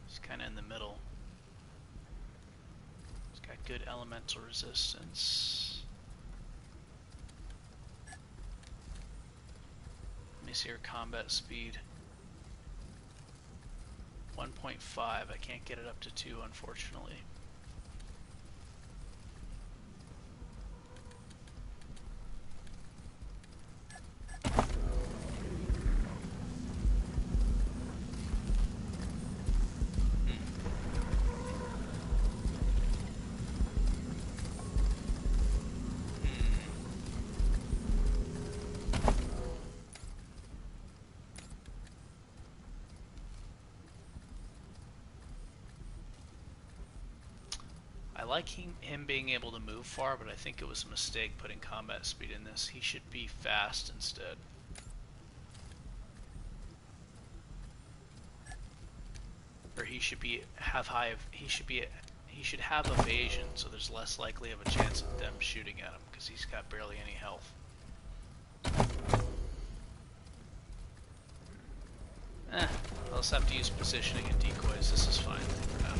[SPEAKER 1] She's kind of in the middle. She's got good elemental resistance. Let me see her combat speed. 1.5. I can't get it up to 2, unfortunately. I like him being able to move far, but I think it was a mistake putting combat speed in this. He should be fast instead. Or he should have evasion, so there's less likely of a chance of them shooting at him because he's got barely any health. I'll just have to use positioning and decoys. This is fine for now.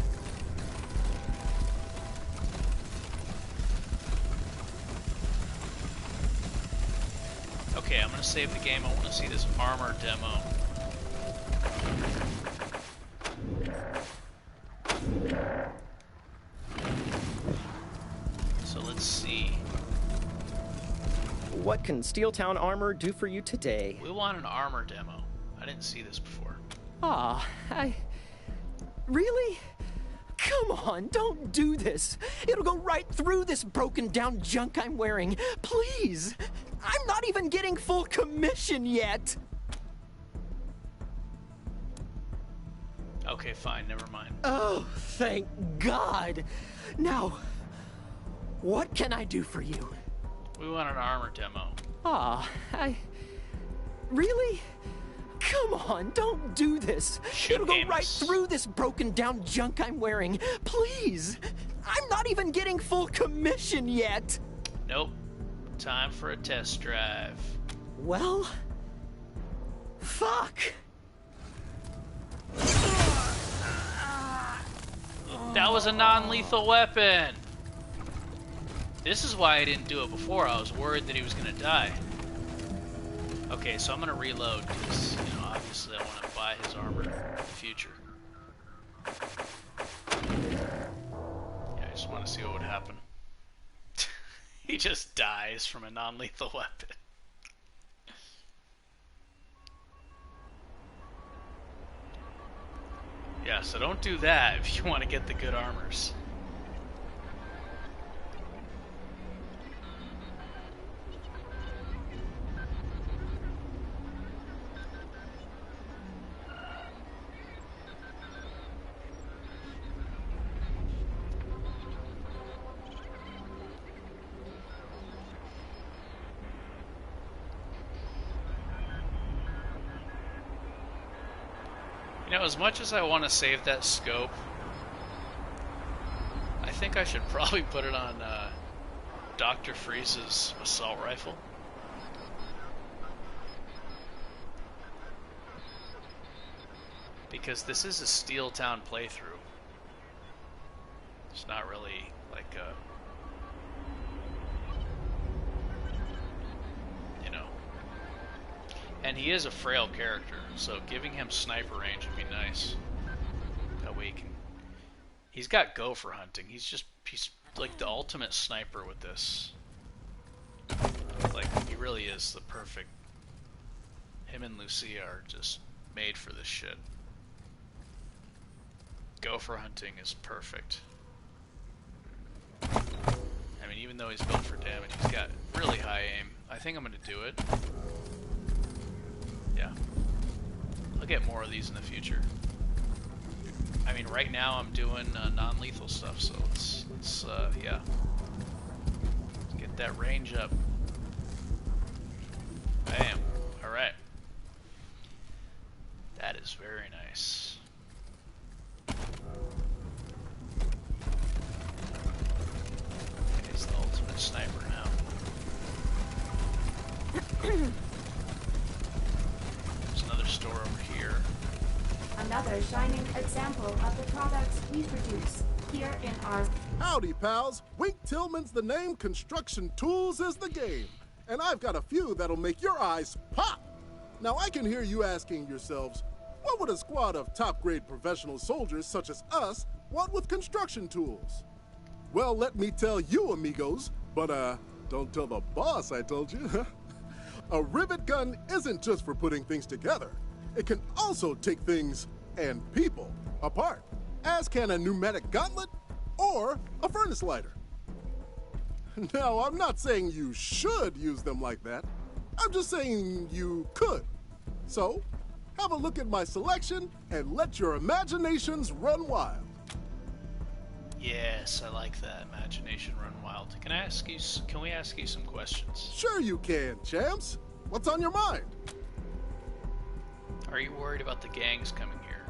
[SPEAKER 1] Okay, I'm gonna save the game. I want to see this armor demo. So let's see.
[SPEAKER 17] What can Steeltown armor do for you today?
[SPEAKER 1] We want an armor demo. I didn't see this before.
[SPEAKER 17] Really? Come on, don't do this. It'll go right through this broken down junk I'm wearing. Please. I'm not even getting full commission yet.
[SPEAKER 1] Okay, fine, never mind.
[SPEAKER 17] Oh, thank God. Now, what can I do for you?
[SPEAKER 1] We want an armor demo.
[SPEAKER 17] Really? Come on, don't do this. It'll go right through this broken down junk I'm wearing. Please. I'm not even getting full commission yet.
[SPEAKER 1] Nope. Time for a test drive.
[SPEAKER 17] Well, fuck.
[SPEAKER 1] That was a non-lethal weapon. This is why I didn't do it before. I was worried that he was gonna die. Okay, so I'm gonna reload because, you know, obviously I want to buy his armor in the future. Yeah, I just want to see what would happen. He just dies from a non-lethal weapon. Yeah, so don't do that if you want to get the good armors. You know, as much as I want to save that scope, I think I should probably put it on Dr. Freeze's assault rifle. Because this is a Steeltown playthrough. It's not really like a... You know. And he is a frail character, so giving him sniper range would be nice. That way he can... He's got gopher hunting. He's like the ultimate sniper with this. Like, he really is the perfect... Him and Lucia are just made for this shit. Gopher hunting is perfect. I mean, even though he's built for damage, he's got really high aim. I think I'm gonna do it. Yeah. I'll get more of these in the future. I mean, right now I'm doing non-lethal stuff, so let's yeah. Let's get that range up. Bam. Alright. That is very nice. He's the ultimate sniper now. There's another store over here.
[SPEAKER 4] Another shining example of the products we produce here in our...
[SPEAKER 18] Howdy, pals. Wink Tillman's the name, construction tools is the game. And I've got a few that'll make your eyes pop. Now, I can hear you asking yourselves, what would a squad of top-grade professional soldiers such as us want with construction tools? Well, let me tell you, amigos, but don't tell the boss I told you. A rivet gun isn't just for putting things together. It can also take things and people apart, as can a pneumatic gauntlet or a furnace lighter. Now, I'm not saying you should use them like that. I'm just saying you could. So, have a look at my selection and let your imaginations run wild.
[SPEAKER 1] Yes, I like that. Imagination run wild. Can we ask you some questions?
[SPEAKER 18] Sure you can, champs. What's on your mind?
[SPEAKER 1] Are you worried about the gangs coming here?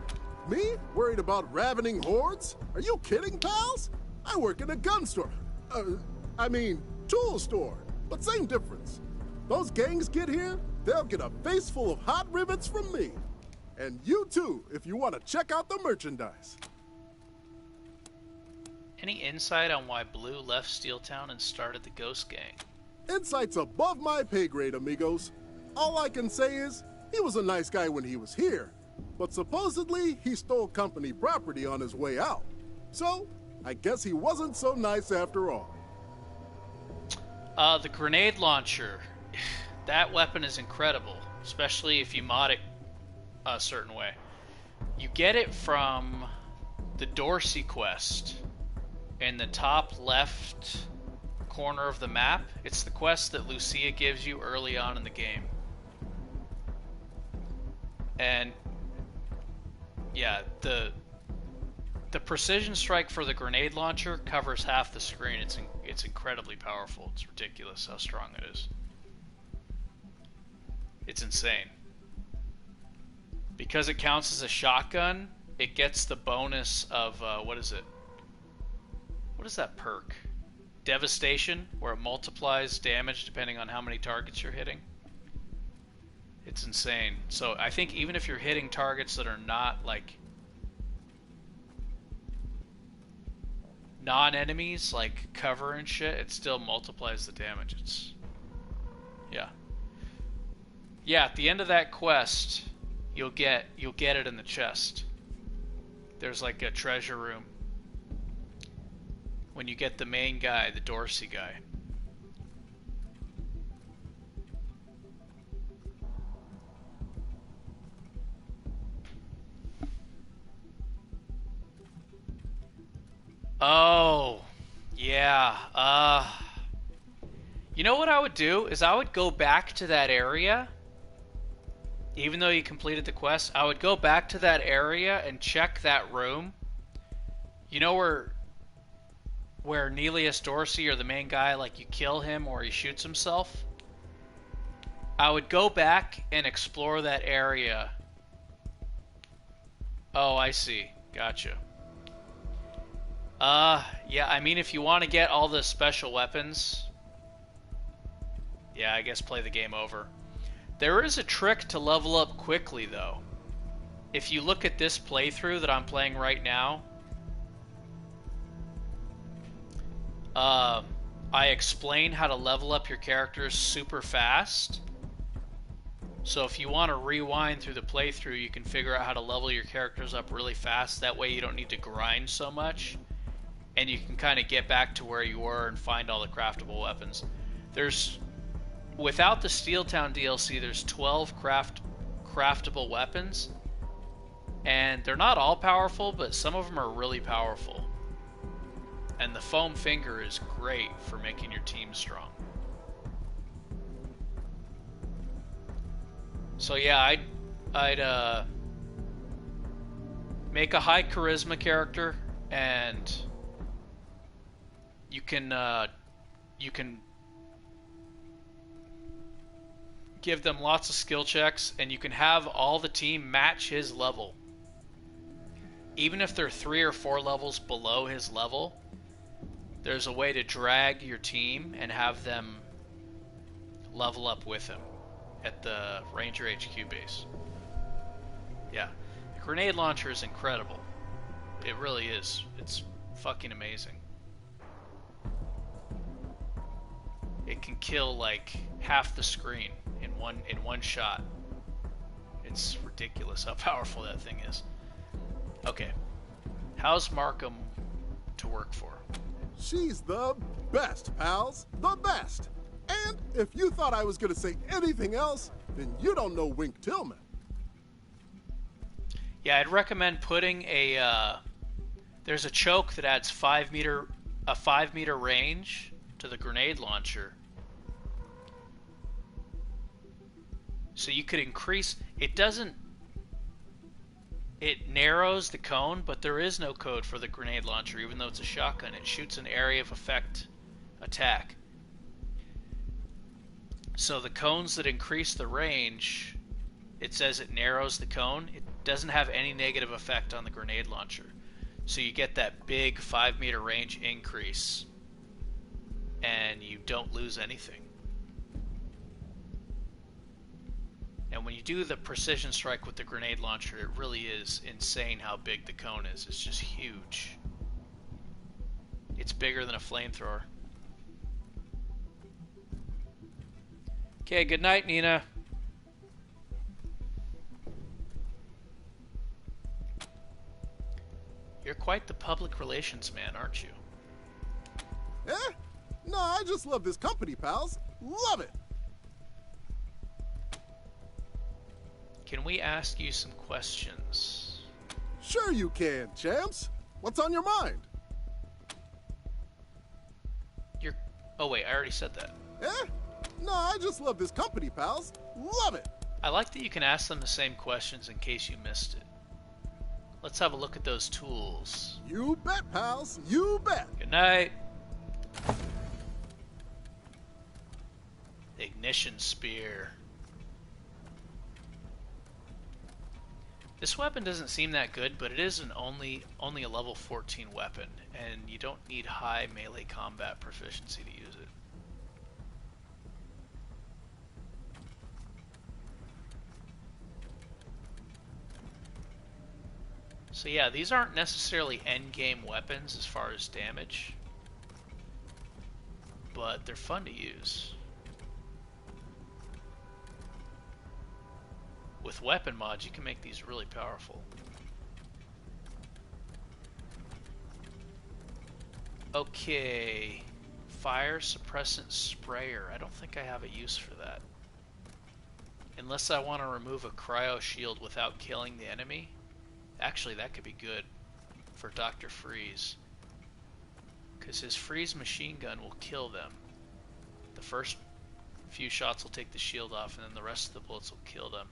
[SPEAKER 18] Me? Worried about ravening hordes? Are you kidding, pals? I work in a gun store. Tool store. But same difference. Those gangs get here, they'll get a face full of hot rivets from me. And you too, if you want to check out the merchandise.
[SPEAKER 1] Any insight on why Blue left Steeltown and started the Ghost Gang?
[SPEAKER 18] Insight's above my pay grade, amigos. All I can say is, he was a nice guy when he was here. But supposedly, he stole company property on his way out. So, I guess he wasn't so nice after all.
[SPEAKER 1] The grenade launcher. That weapon is incredible, especially if you mod it a certain way. You get it from the Dorsey quest in the top left corner of the map. It's the quest that Lucia gives you early on in the game. And yeah, the precision strike for the grenade launcher covers half the screen. It's incredibly powerful. It's ridiculous how strong it is. It's insane. Because it counts as a shotgun, it gets the bonus of, what is it? What is that perk? Devastation, where it multiplies damage depending on how many targets you're hitting. It's insane. So I think even if you're hitting targets that are not, like, non-enemies, like cover and shit, it still multiplies the damage. It's... yeah. Yeah, at the end of that quest, you'll get it in the chest. There's like a treasure room. When you get the main guy, the Dorsey guy. Oh, yeah. You know what I would do is I would go back to that area. Even though you completed the quest, I would go back to that area and check that room. You know where Nelius Dorsey, or the main guy, like you kill him or he shoots himself? I would go back and explore that area Oh, I see. Gotcha. Yeah, I mean, if you want to get all the special weapons, yeah, I guess play the game over. There is a trick to level up quickly, though. If you look at this playthrough that I'm playing right now, I explain how to level up your characters super fast. So if you want to rewind through the playthrough, you can figure out how to level your characters up really fast. That way you don't need to grind so much. And you can kind of get back to where you were and find all the craftable weapons. Without the Steeltown DLC, there's 12 craftable weapons. And they're not all powerful, but some of them are really powerful. And the foam finger is great for making your team strong. So yeah, I'd make a high charisma character, and you can give them lots of skill checks, and you can have all the team match his level. Even if they're 3 or 4 levels below his level, there's a way to drag your team and have them level up with him at the Ranger HQ base. Yeah, the grenade launcher is incredible. It really is. It's fucking amazing. It can kill like half the screen in one shot. It's ridiculous how powerful that thing is. Okay, how's Markham to work for?
[SPEAKER 18] She's the best, pals. The best. And if you thought I was going to say anything else, then you don't know Wink Tillman.
[SPEAKER 1] Yeah, I'd recommend putting there's a choke that adds 5 meter range to the grenade launcher. So you could increase, it narrows the cone, but there is no code for the grenade launcher, even though it's a shotgun. It shoots an area of effect attack. So the cones that increase the range, it says it narrows the cone. It doesn't have any negative effect on the grenade launcher. So you get that big 5 meter range increase, and you don't lose anything. And when you do the precision strike with the grenade launcher, it really is insane how big the cone is. It's just huge. It's bigger than a flamethrower. Okay, good night, Nina. You're quite the public relations man, aren't you?
[SPEAKER 18] Eh? No, I just love this company, pals. Love it.
[SPEAKER 1] Can we ask you some questions?
[SPEAKER 18] Sure you can, champs. What's on your mind?
[SPEAKER 1] Oh wait, I already said that.
[SPEAKER 18] Eh? No, I just love this company, pals. Love it.
[SPEAKER 1] I like that you can ask them the same questions in case you missed it. Let's have a look at those tools.
[SPEAKER 18] You bet, pals. You bet.
[SPEAKER 1] Good night. Ignition spear. This weapon doesn't seem that good, but it is only a level 14 weapon, and you don't need high melee combat proficiency to use it. So yeah, these aren't necessarily endgame weapons as far as damage, but they're fun to use. With weapon mods, you can make these really powerful. Okay, fire suppressant sprayer. I don't think I have a use for that. Unless I want to remove a cryo shield without killing the enemy. Actually, that could be good for Dr. Freeze, because his freeze machine gun will kill them. The first few shots will take the shield off, and then the rest of the bullets will kill them.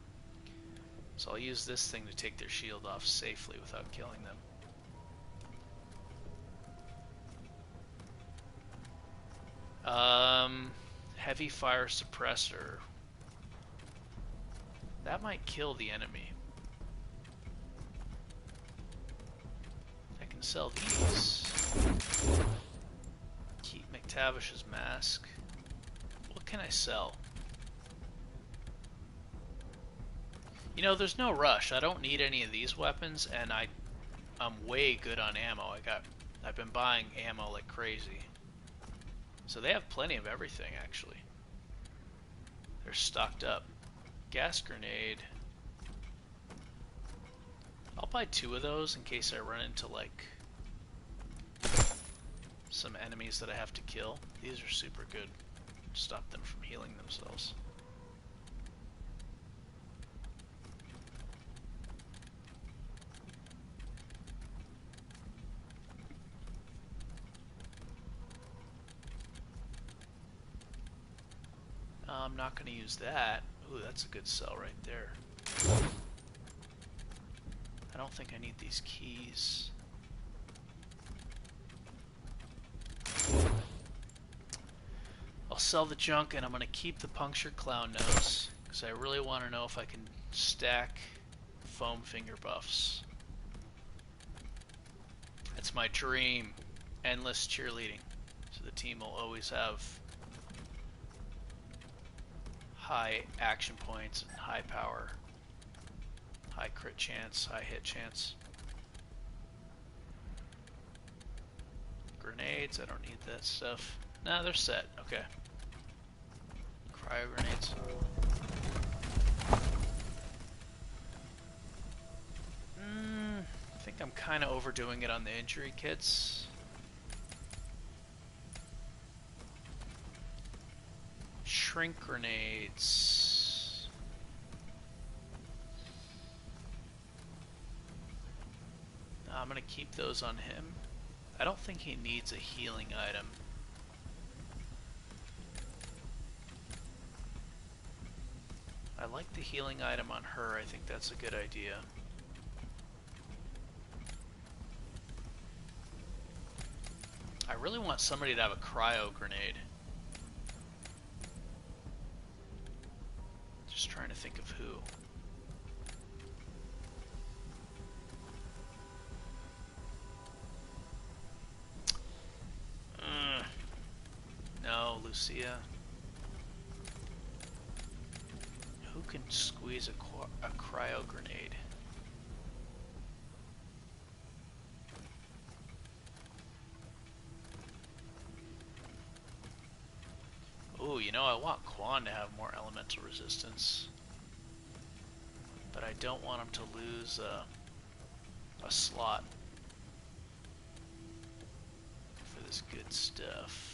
[SPEAKER 1] So I'll use this thing to take their shield off safely without killing them. Heavy fire suppressor. That might kill the enemy. sell these. Keep McTavish's mask. What can I sell? You know, there's no rush. I don't need any of these weapons, and I'm way good on ammo. I've been buying ammo like crazy. So they have plenty of everything, actually. They're stocked up. Gas grenade. I'll buy 2 of those in case I run into, like, some enemies that I have to kill. These are super good. Stop them from healing themselves. I'm not going to use that. Ooh, that's a good sell right there. I don't think I need these keys. I'll sell the junk and I'm going to keep the punctured clown nose because I really want to know if I can stack foam finger buffs. It's my dream. Endless cheerleading. So the team will always have high action points and high power. High crit chance, high hit chance. Grenades, I don't need that stuff. Nah, they're set. Okay. Cryo grenades. I think I'm kind of overdoing it on the injury kits. Shrink grenades. I'm gonna keep those on him. I don't think he needs a healing item. I like the healing item on her. I think that's a good idea. I really want somebody to have a cryo grenade. Just trying to think of who. No, Lucia. Who can squeeze a cryo grenade? Ooh, you know, I want Quan to have more elemental resistance. But I don't want him to lose a slot for this good stuff.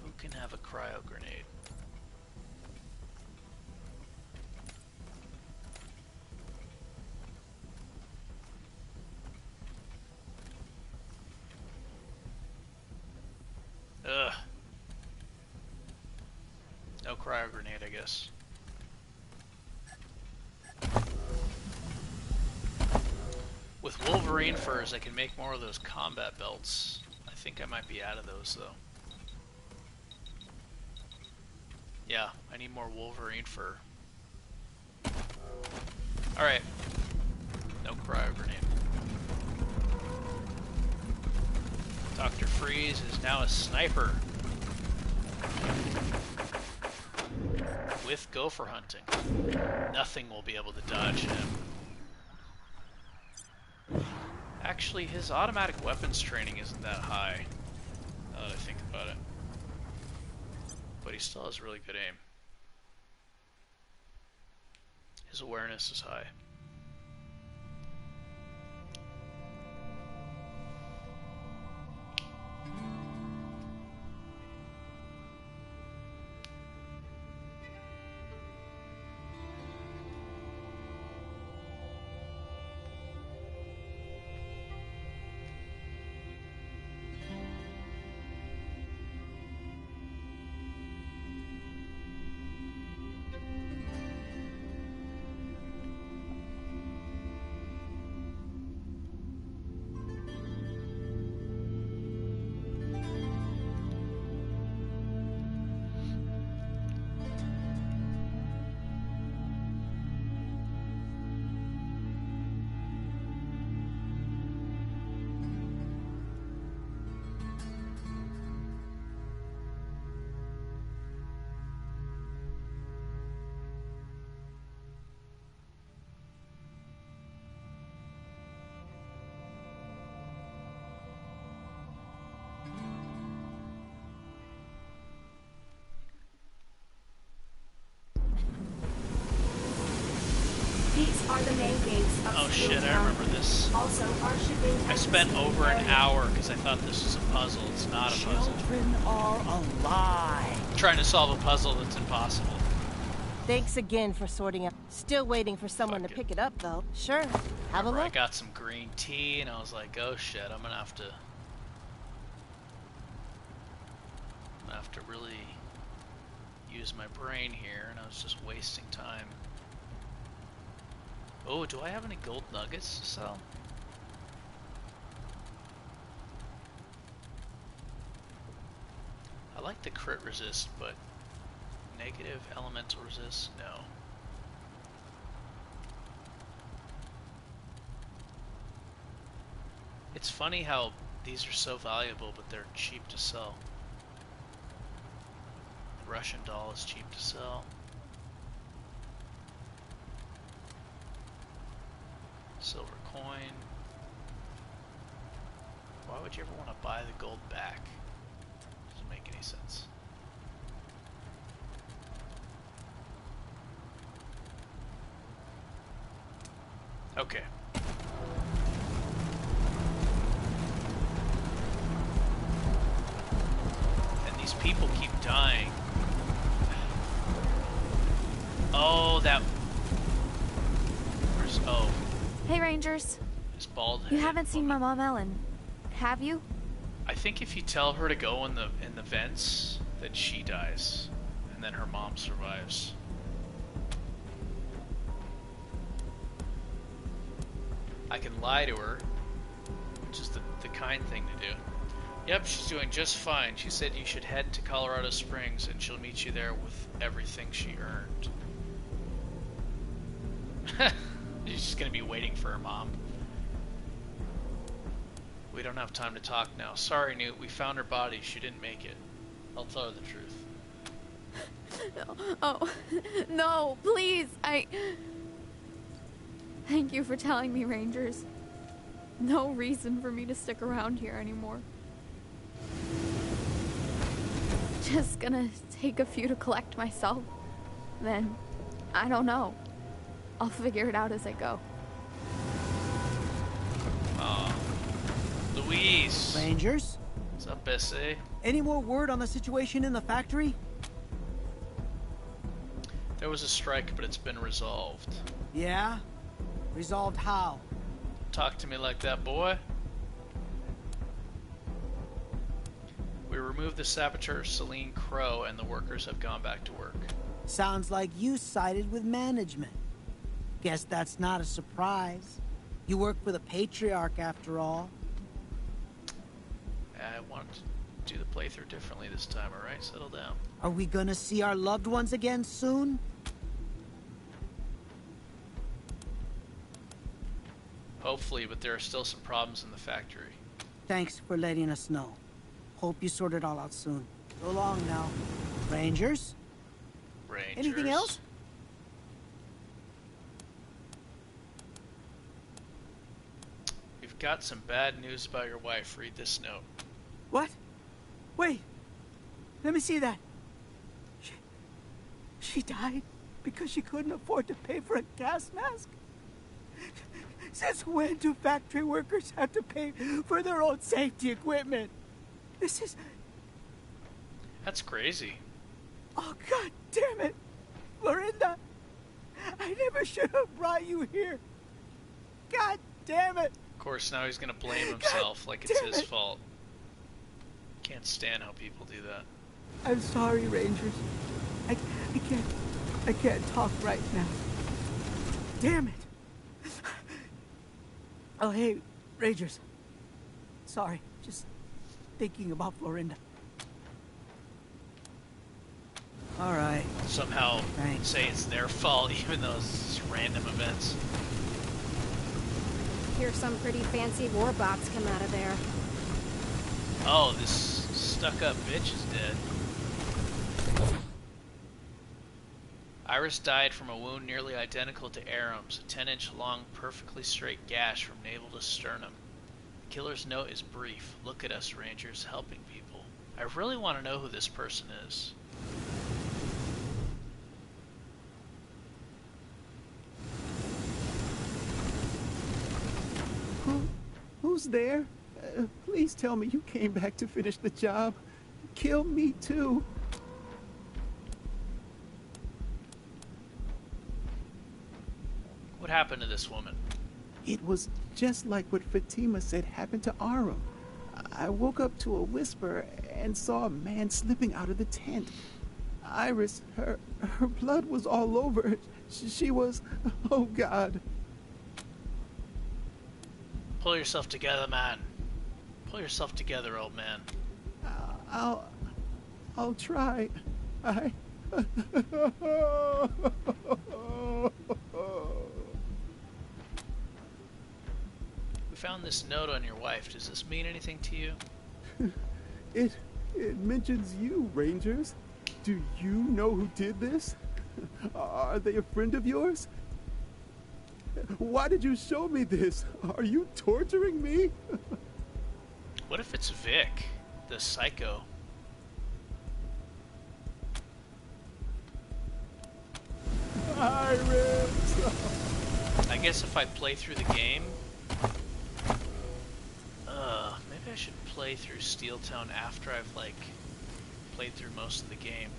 [SPEAKER 1] Who can have a cryo grenade? Ugh. No cryo grenade, I guess. With Wolverine furs, I can make more of those combat belts. I think I might be out of those, though. Yeah, I need more Wolverine fur. Alright. No cryo grenade. Dr. Freeze is now a sniper. With gopher hunting. Nothing will be able to dodge him. Actually, his automatic weapons training isn't that high, now that I think about it. But he still has really good aim. His awareness is high.
[SPEAKER 4] These are the main gates of
[SPEAKER 1] Oh shit, I
[SPEAKER 4] Steeltown.
[SPEAKER 1] remember this.
[SPEAKER 4] Also, our shipping
[SPEAKER 1] I spent over an hour because I thought this was a puzzle. It's not a puzzle.
[SPEAKER 8] Children are alive.
[SPEAKER 1] I'm trying to solve a puzzle that's impossible.
[SPEAKER 5] Thanks again for sorting out. Still waiting for someone to pick it up, though. Sure, have a
[SPEAKER 1] Remember, I
[SPEAKER 5] look.
[SPEAKER 1] got some green tea and I was like, oh shit, I'm gonna have to really use my brain here, and I was just wasting time. Oh, do I have any gold nuggets to sell? I like the crit resist, but negative elemental resist, no. It's funny how these are so valuable, but they're cheap to sell. Russian doll is cheap to sell. Silver coin. Why would you ever want to buy the gold back? Doesn't make any sense. Okay. And these people keep dying. Oh, that... Where's... Oh.
[SPEAKER 19] Hey, Rangers.
[SPEAKER 1] His bald head.
[SPEAKER 19] You haven't seen my mom, Ellen, have you?
[SPEAKER 1] I think if you tell her to go in the vents, then she dies, and then her mom survives. I can lie to her, which is the kind thing to do. Yep, she's doing just fine. She said you should head to Colorado Springs, and she'll meet you there with everything she earned. She's just gonna be waiting for her mom. We don't have time to talk now. Sorry, Newt. We found her body. She didn't make it. I'll tell her the truth.
[SPEAKER 19] Oh, no, please, Thank you for telling me, Rangers. No reason for me to stick around here anymore. Just gonna take a few to collect myself. Then, I don't know. I'll figure it out as I go.
[SPEAKER 1] Louise!
[SPEAKER 3] Rangers?
[SPEAKER 1] What's up, Bessie?
[SPEAKER 3] Any more word on the situation in the factory?
[SPEAKER 1] There was a strike, but it's been resolved.
[SPEAKER 3] Yeah? Resolved how?
[SPEAKER 1] Talk to me like that, boy. We removed the saboteur, Celine Crow, and the workers have gone back to work.
[SPEAKER 3] Sounds like you sided with management. Guess that's not a surprise. You work for the Patriarch, after all.
[SPEAKER 1] I wanted to do the playthrough differently this time, alright? Settle down.
[SPEAKER 3] Are we gonna see our loved ones again soon?
[SPEAKER 1] Hopefully, but there are still some problems in the factory.
[SPEAKER 3] Thanks for letting us know. Hope you sort it all out soon. So long now. Rangers?
[SPEAKER 1] Rangers.
[SPEAKER 3] Anything else?
[SPEAKER 1] We've got some bad news about your wife. Read this note.
[SPEAKER 3] What? Wait. Let me see that. She died because she couldn't afford to pay for a gas mask? Since when do factory workers have to pay for their own safety equipment? This is...
[SPEAKER 1] That's crazy.
[SPEAKER 3] Oh, God damn it. Florinda, I never should have brought you here. God damn it.
[SPEAKER 1] Of course, now he's gonna blame himself like it's his fault. Can't stand how people do that.
[SPEAKER 3] I'm sorry, Rangers. I can't talk right now. Damn it. Oh, hey, Rangers. Sorry, just thinking about Florinda. All right.
[SPEAKER 1] Somehow say it's their fault, even though it's just random events.
[SPEAKER 20] Hear some pretty fancy war bots come out of there.
[SPEAKER 1] Oh, this stuck-up bitch is dead. Iris died from a wound nearly identical to Aram's, a 10-inch long, perfectly straight gash from navel to sternum. The killer's note is brief. Look at us, Rangers, helping people. I really want to know who this person is.
[SPEAKER 10] Who's there? Please tell me you came back to finish the job. Kill me too.
[SPEAKER 1] What happened to this woman?
[SPEAKER 10] It was just like what Fatima said happened to Arum. I woke up to a whisper and saw a man slipping out of the tent. Iris, her blood was all over. She was, oh God.
[SPEAKER 1] Pull yourself together, man. Pull yourself together, old man.
[SPEAKER 10] I'll try.
[SPEAKER 1] We found this note on your wife. Does this mean anything to you?
[SPEAKER 10] It mentions you, Rangers. Do you know who did this? Are they a friend of yours? Why did you show me this? Are you torturing me?
[SPEAKER 1] What if it's Vic, the psycho?
[SPEAKER 10] Iris!
[SPEAKER 1] I guess if I play through the game... maybe I should play through Steeltown after I've, like, played through most of the game.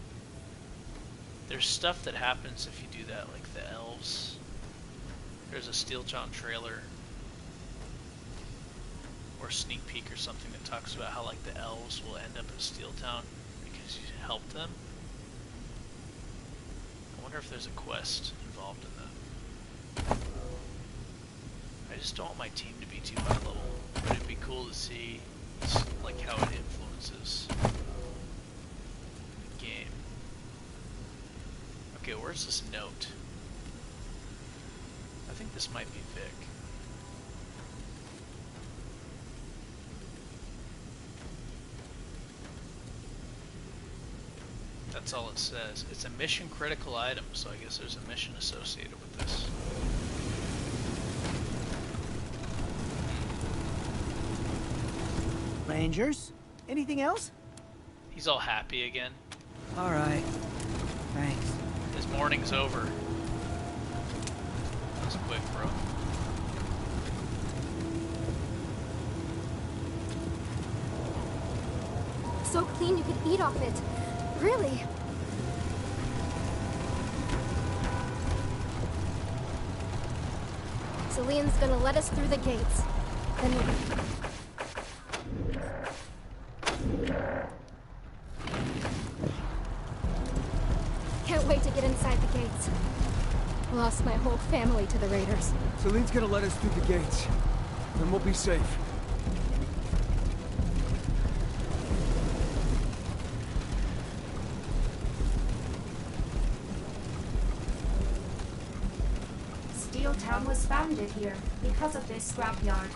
[SPEAKER 1] There's stuff that happens if you do that, like the elves. There's a Steeltown trailer or sneak peek or something that talks about how, like, the elves will end up in Steeltown because you helped them. I wonder if there's a quest involved in that. I just don't want my team to be too high level, but it'd be cool to see, like, how it influences the game. Okay, where's this note? I think this might be Vic. That's all it says. It's a mission critical item, so I guess there's a mission associated with this.
[SPEAKER 3] Rangers? Anything else?
[SPEAKER 1] He's all happy again.
[SPEAKER 3] All right. Thanks.
[SPEAKER 1] His morning's over. That was quick, bro.
[SPEAKER 20] So clean you could eat off it. Really? Celine's gonna let us through the gates. Then can't wait to get inside the gates. Lost my whole family to the raiders.
[SPEAKER 21] Celine's gonna let us through the gates. Then we'll be safe.
[SPEAKER 4] Steeltown was founded here because of this scrapyard.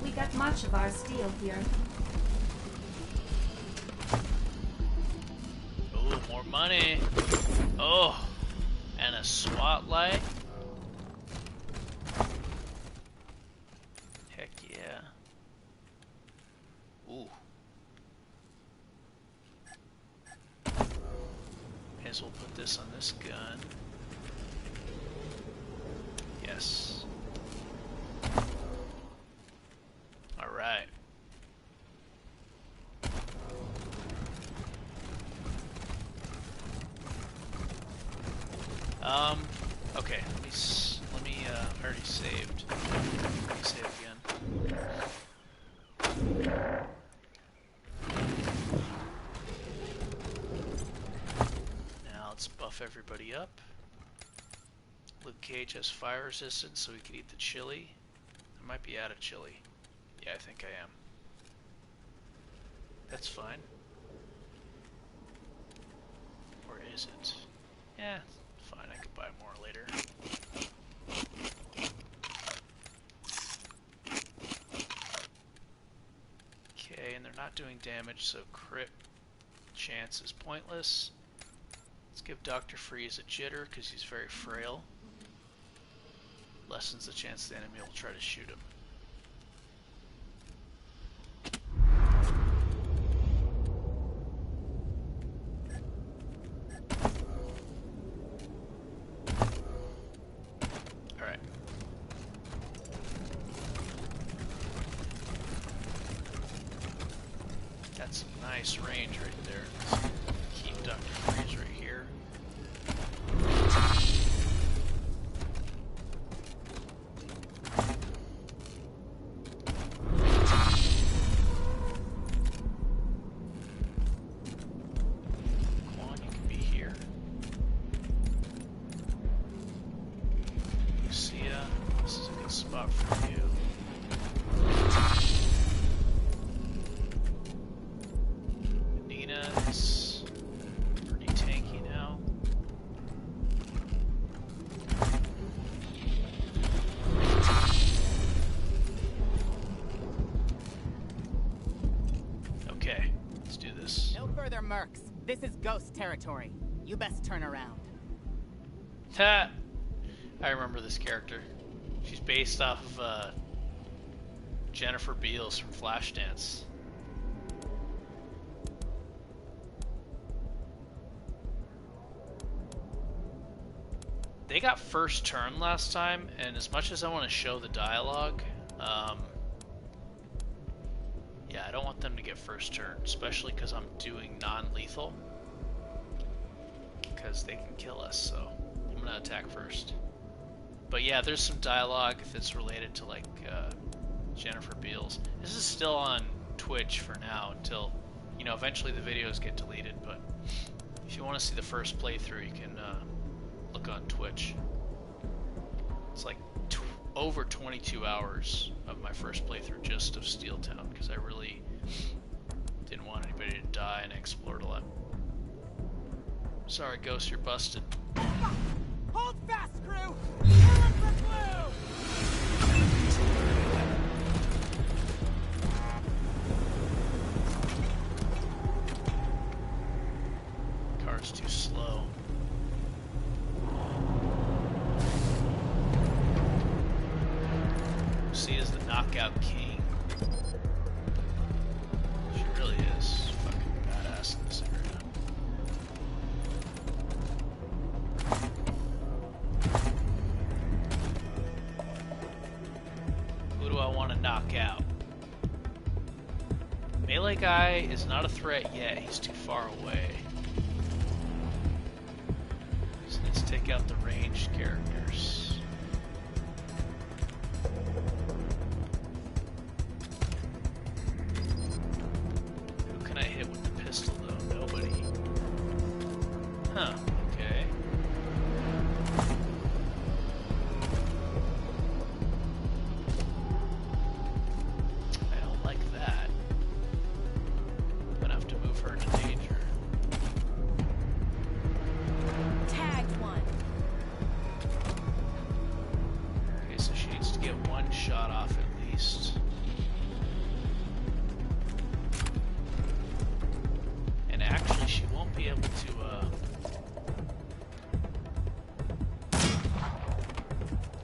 [SPEAKER 4] We get much of our steel here.
[SPEAKER 1] Oh, more money. Oh, and a SWAT light. Heck yeah. Ooh. May as well put this on this gun. Yes. Alright. Okay, let me, I already saved. Let me save again. Now let's buff everybody up. Luke Cage has fire resistance, so he can eat the chili. I might be out of chili. Yeah, I think I am. That's fine. Or is it? Yeah, fine, I could buy more later. Okay, and they're not doing damage, so crit chance is pointless. Let's give Dr. Freeze a jitter, because he's very frail. Lessens the chance the enemy will try to shoot him. Alright. That's some nice range right there. Let's keep Dr. Freeze right here. Quan, you can be here. Lucia, this is a good spot for you. It's pretty tanky now. Okay, let's do this.
[SPEAKER 2] No further mercs. This is ghost territory. You best turn around.
[SPEAKER 1] Ha! I remember this character. She's based off of Jennifer Beals from Flashdance. They got first turn last time, and as much as I want to show the dialogue, yeah, I don't want them to get first turn, especially because I'm doing non-lethal, because they can kill us, so I'm going to attack first. But yeah, there's some dialogue that's related to, like, Jennifer Beals. This is still on Twitch for now until, you know, eventually the videos get deleted, but if you want to see the first playthrough, you can look on Twitch. It's like over 22 hours of my first playthrough just of Steeltown, because I really didn't want anybody to die and I explored a lot. Sorry, Ghost, you're busted.
[SPEAKER 2] Hold fast, crew! Going for blue!
[SPEAKER 1] Car's too slow. Lucia's the knockout king. She really is fucking badass in this area. Who do I want to knock out? Melee guy is not a threat yet. He's too far away. So let's take out the ranged characters. Who can I hit with the pistol though? Nobody. Huh, okay. I don't like that. I'm gonna have to move her into danger.
[SPEAKER 2] Tagged one.
[SPEAKER 1] Okay, so she needs to get one shot off at least. And actually, she won't be able to,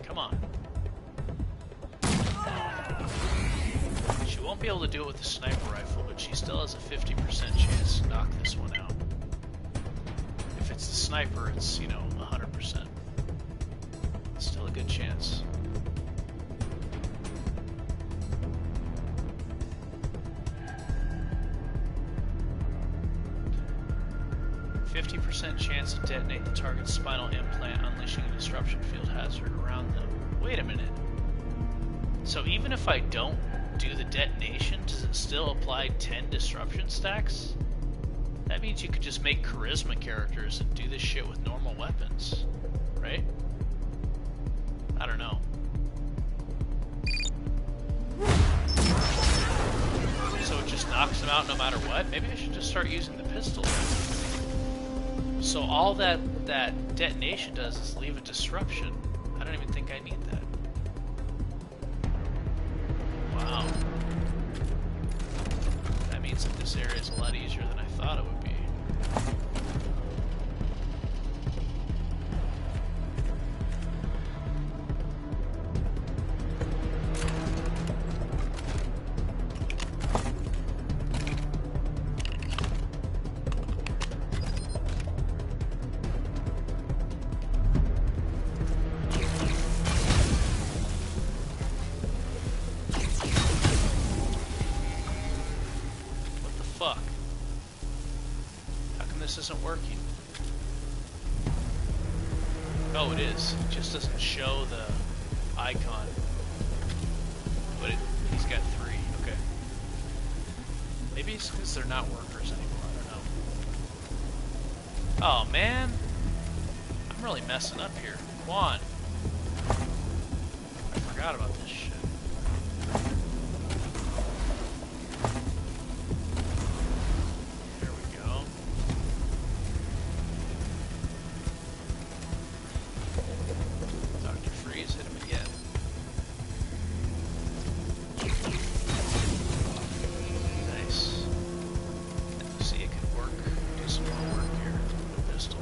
[SPEAKER 1] come on. She won't be able to do it with the sniper rifle, but she still has a 50% chance to knock this one out. If it's the sniper, it's, you know, 100%. Still a good chance. %50 chance to detonate the target's spinal implant, unleashing a disruption field hazard around them. Wait a minute. So even if I don't do the detonation, does it still apply 10 disruption stacks? That means you could just make charisma characters and do this shit with normal weapons, right? I don't know. So it just knocks them out no matter what? Maybe I should just start using the pistol. So all that detonation does is leave a disruption. I don't even think I need that. Wow. That means that this area is a lot easier than I thought it would be. this isn't working. Oh, it is. It just doesn't show the icon. But he's got 3. Okay. Maybe it's because they're not workers anymore. I don't know. Oh, man. I'm really messing up here. Juan. I forgot about this shit. There we go. Dr. Freeze hit him again. Nice. See, it can work. Do some more work here with the pistol.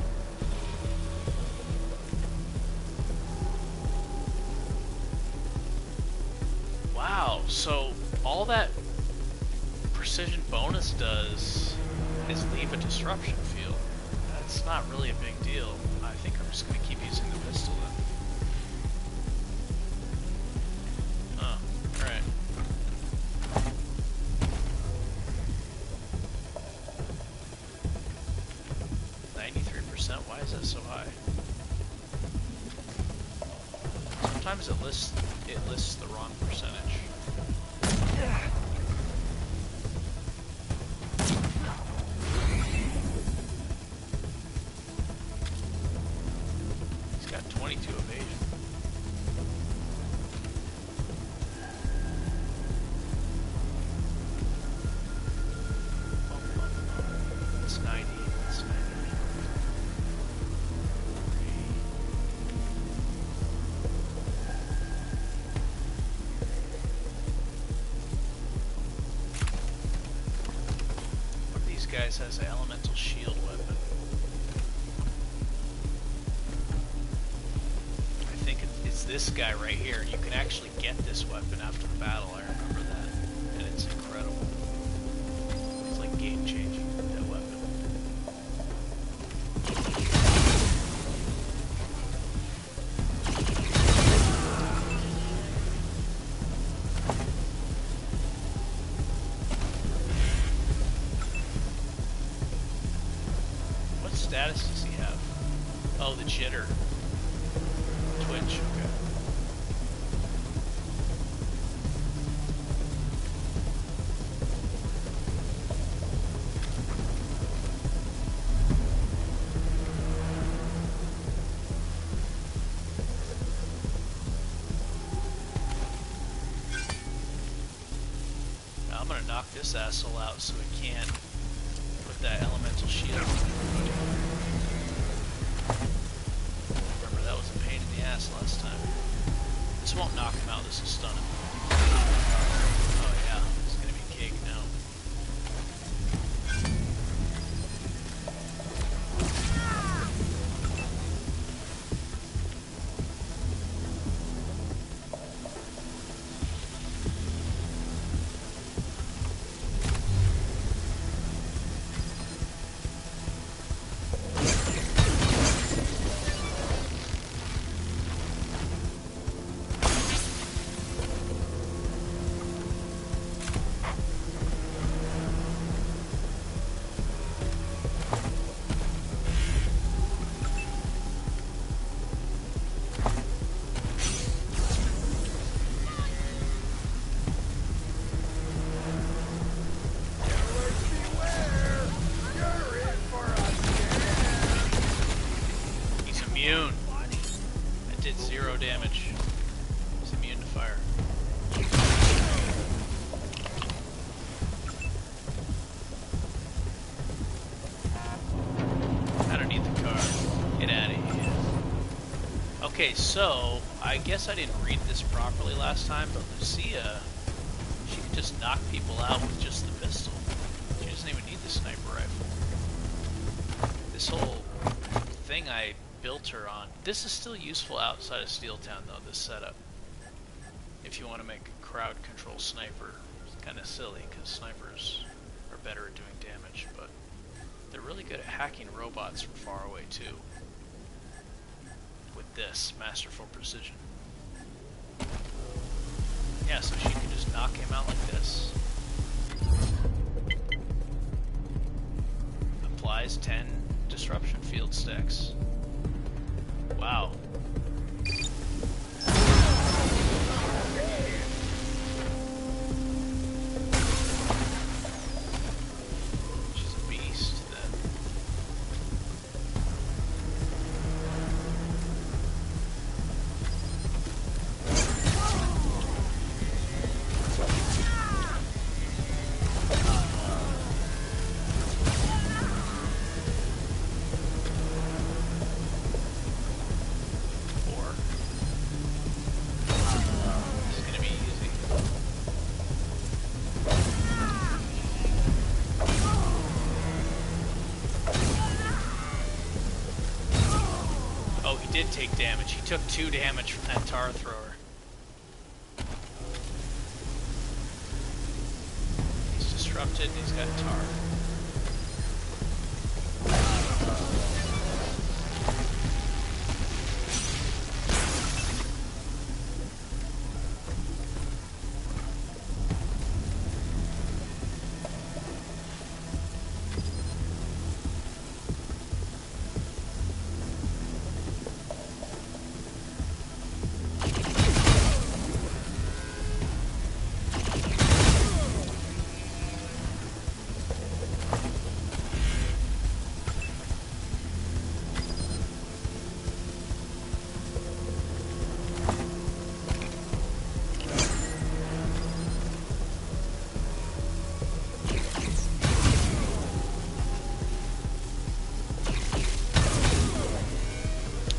[SPEAKER 1] Wow, so all that precision bonus does is leave a disruption field. That's not really a big deal. I think I'm just going to keep using the pistol then. Oh, alright. Why is that so high? Sometimes it lists the wrong percentage. He's got 22 evasion. That's 90. That's 90. Guys has an elemental shield weapon. I think it's this guy right here. You can actually get this weapon after the battle. I remember that, and it's incredible. It's like game changing, that weapon. Status does he have? Oh, the jitter. Twitch, okay. Now I'm gonna knock this asshole out so it can't put that elemental shield. Last time. This won't knock him out, this will stun him. Oh yeah, it's gonna be cake now. Immune. That did 0 damage. He's immune to fire. I don't need the car. Get out of here. Okay, so I guess I didn't read this properly last time, but Lucia, she can just knock people out with just the pistol. She doesn't even need the sniper rifle. This whole thing I built her on. This is still useful outside of Steeltown though, this setup. If you want to make a crowd control sniper, it's kind of silly because snipers are better at doing damage, but they're really good at hacking robots from far away too. With this, masterful precision. Yeah, so she can just knock him out like this. Applies 10 shield stacks. Wow. She's a beast then. Did take damage. He took 2 damage from that tar thrower. He's disrupted and he's got tar.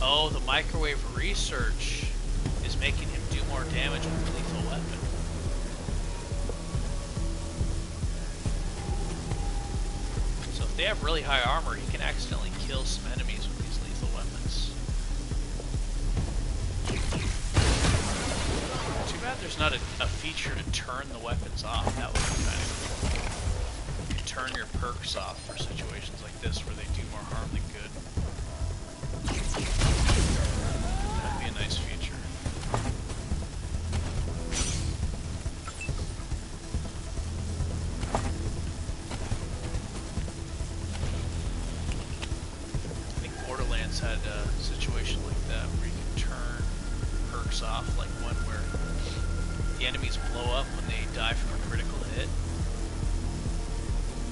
[SPEAKER 1] Oh, the microwave research is making him do more damage with a lethal weapon. So if they have really high armor, he can accidentally kill some enemies with these lethal weapons. Too bad there's not a feature to turn the weapons off. That would be kind of cool. You can turn your perks off for situations like this where they do more harm than good. That'd be a nice feature. I think Borderlands had a situation like that where you can turn perks off, like one where the enemies blow up when they die from a critical hit.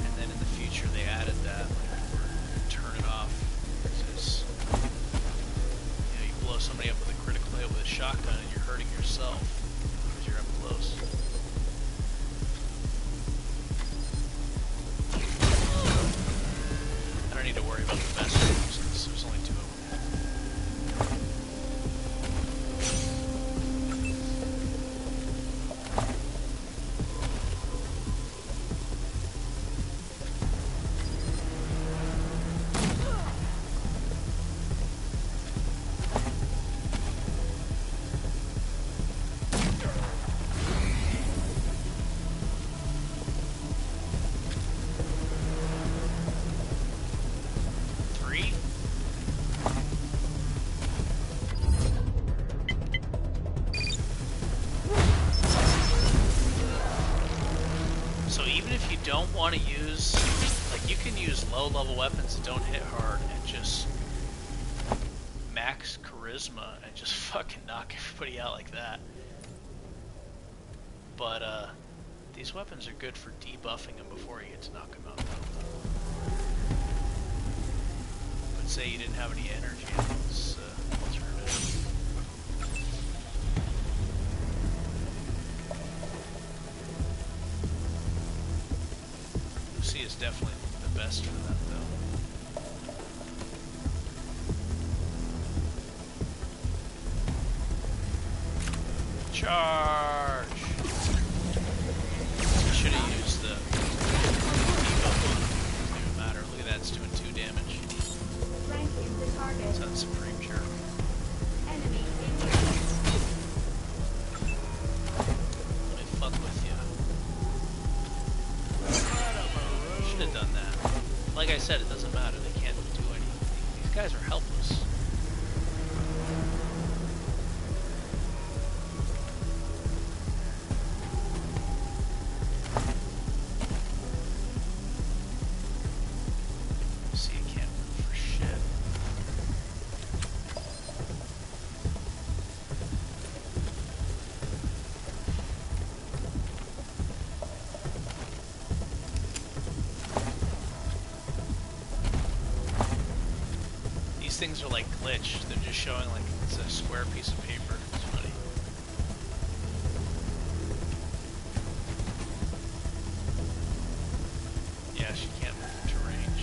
[SPEAKER 1] And then in the future they added that, like, where you can turn it off. Blow somebody up with a critical hit with a shotgun and you're hurting yourself because you're up close. I don't need to worry about the best ones since there's only 2 of them. Don't want to use, like, you can use low level weapons that don't hit hard and just max charisma and just fucking knock everybody out like that. But these weapons are good for debuffing them before you get to knock them out. But say you didn't have any energy in this alternative. Is definitely the best for that, though. Charge! Should have used the debuff on him. Doesn't even matter. Look at that, it's doing 2 damage. So that's Supreme Jerk. Let me fuck with you. Should have done that. Like I said, it doesn't matter. They can't do anything. These guys are helpless. See, you can't move for shit. these things are like glitched. They're just showing like it's a square piece of paper. It's funny. Yeah, she can't move to range.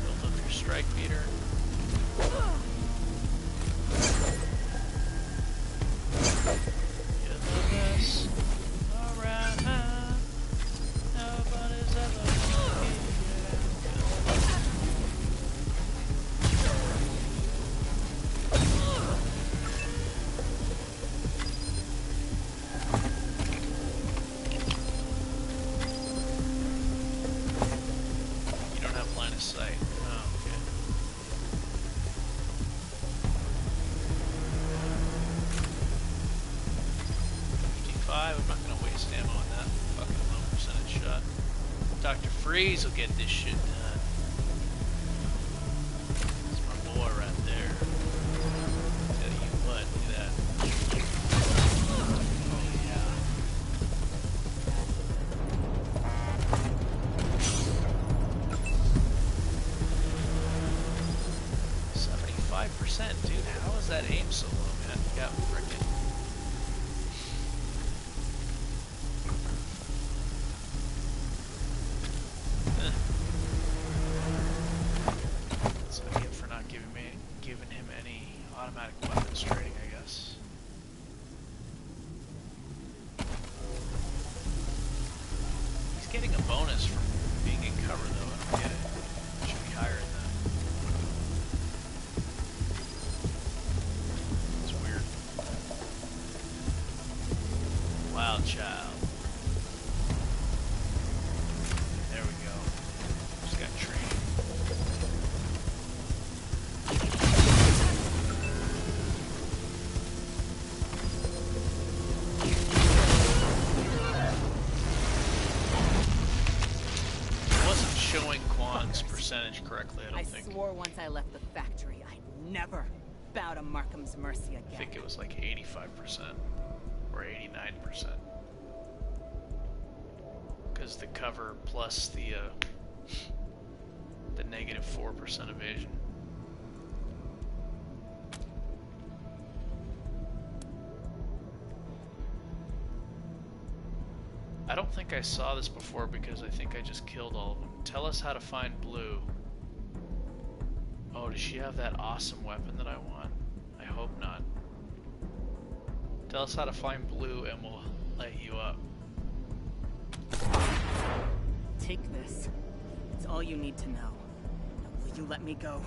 [SPEAKER 1] Build up your strike meter. You're the best around. Nobody's ever gonna be You don't have line of sight. Oh, okay. I'm not gonna waste ammo on that fucking low percentage shot. Dr. Freeze will get this shit done. That's my boy right there. Tell you what, look at that. Oh yeah. 75%, dude. How is that aim so low, man? You got frickin'. That's what I get for not giving him any automatic weapons training, I guess. He's getting a bonus from being in cover, though. I don't get it. It should be higher than that. It's weird. Wild child. There we go. Just got training. It wasn't showing Quan's percentage correctly, I don't think.
[SPEAKER 7] I swore once I left the factory I'd never bow to Markham's mercy again.
[SPEAKER 1] I think it was like 85% or 89%. Because the cover plus the negative 4% evasion. I don't think I saw this before because I think I just killed all of them. Tell us how to find Blue. Oh, does she have that awesome weapon that I want? I hope not. Tell us how to find Blue and we'll light you up.
[SPEAKER 7] Take this. It's all you need to know. Now, will you let me go?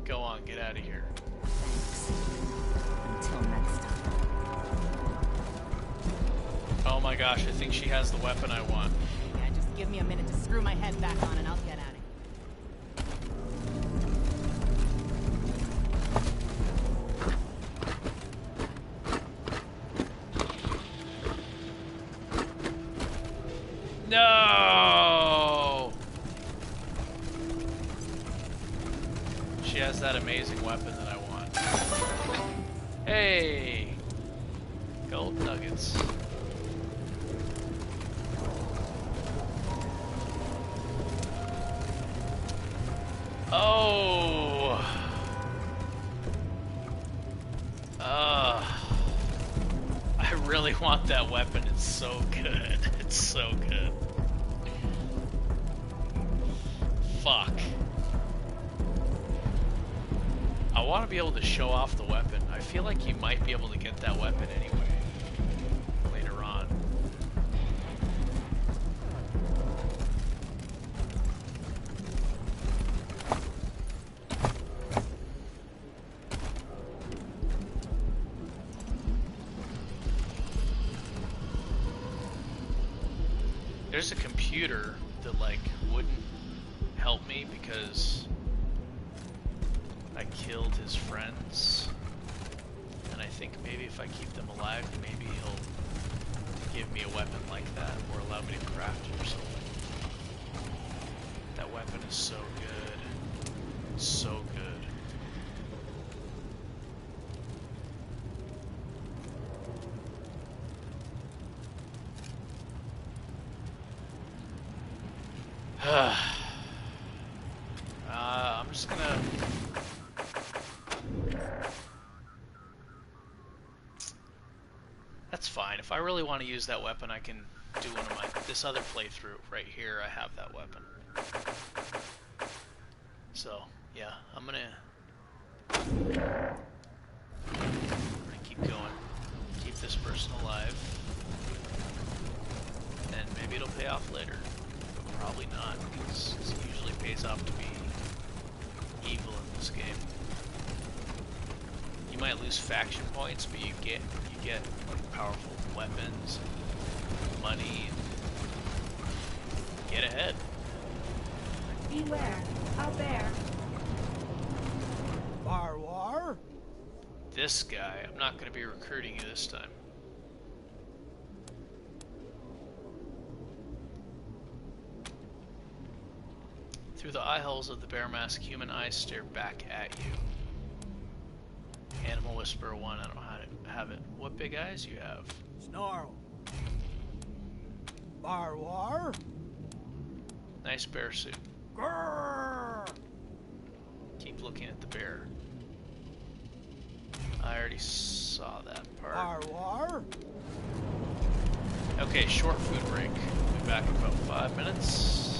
[SPEAKER 1] Go on, get out of here.
[SPEAKER 7] Thanks. Until next time.
[SPEAKER 1] Oh my gosh, I think she has the weapon I want.
[SPEAKER 7] Yeah, just give me a minute to screw my head back on and I'll get at it.
[SPEAKER 1] No! She has that amazing weapon that I want. Hey! Gold nuggets. Oh! I really want that weapon. It's so good. It's so good. Fuck. I want to be able to show off the weapon. I feel like you might be able to get that weapon anyway. Later on. There's a computer that like wouldn't help me because I killed his friends, and I think maybe if I keep them alive, maybe he'll give me a weapon like that or allow me to craft it or something. That weapon is so good. It's so good. I'm just gonna... That's fine. If I really want to use that weapon, I can do one of my... This other playthrough right here, I have that weapon. So, yeah, I'm gonna keep going. Keep this person alive. And maybe it'll pay off later. But probably not, because it usually pays off to be evil in this game. You might lose faction points, but you get like powerful weapons and money and get ahead.
[SPEAKER 4] Beware, out there.
[SPEAKER 2] Barwar?
[SPEAKER 1] This guy, I'm not going to be recruiting you this time. Through the eye holes of the bear mask, human eyes stare back at you. Animal Whisperer 1, I don't know how to have it. What big eyes you have?
[SPEAKER 2] Snarl. Barwar?
[SPEAKER 1] Nice bear suit.
[SPEAKER 2] Grrr!
[SPEAKER 1] Keep looking at the bear. I already saw that part.
[SPEAKER 2] Barwar?
[SPEAKER 1] Okay, short food break. We'll be back in about 5 minutes.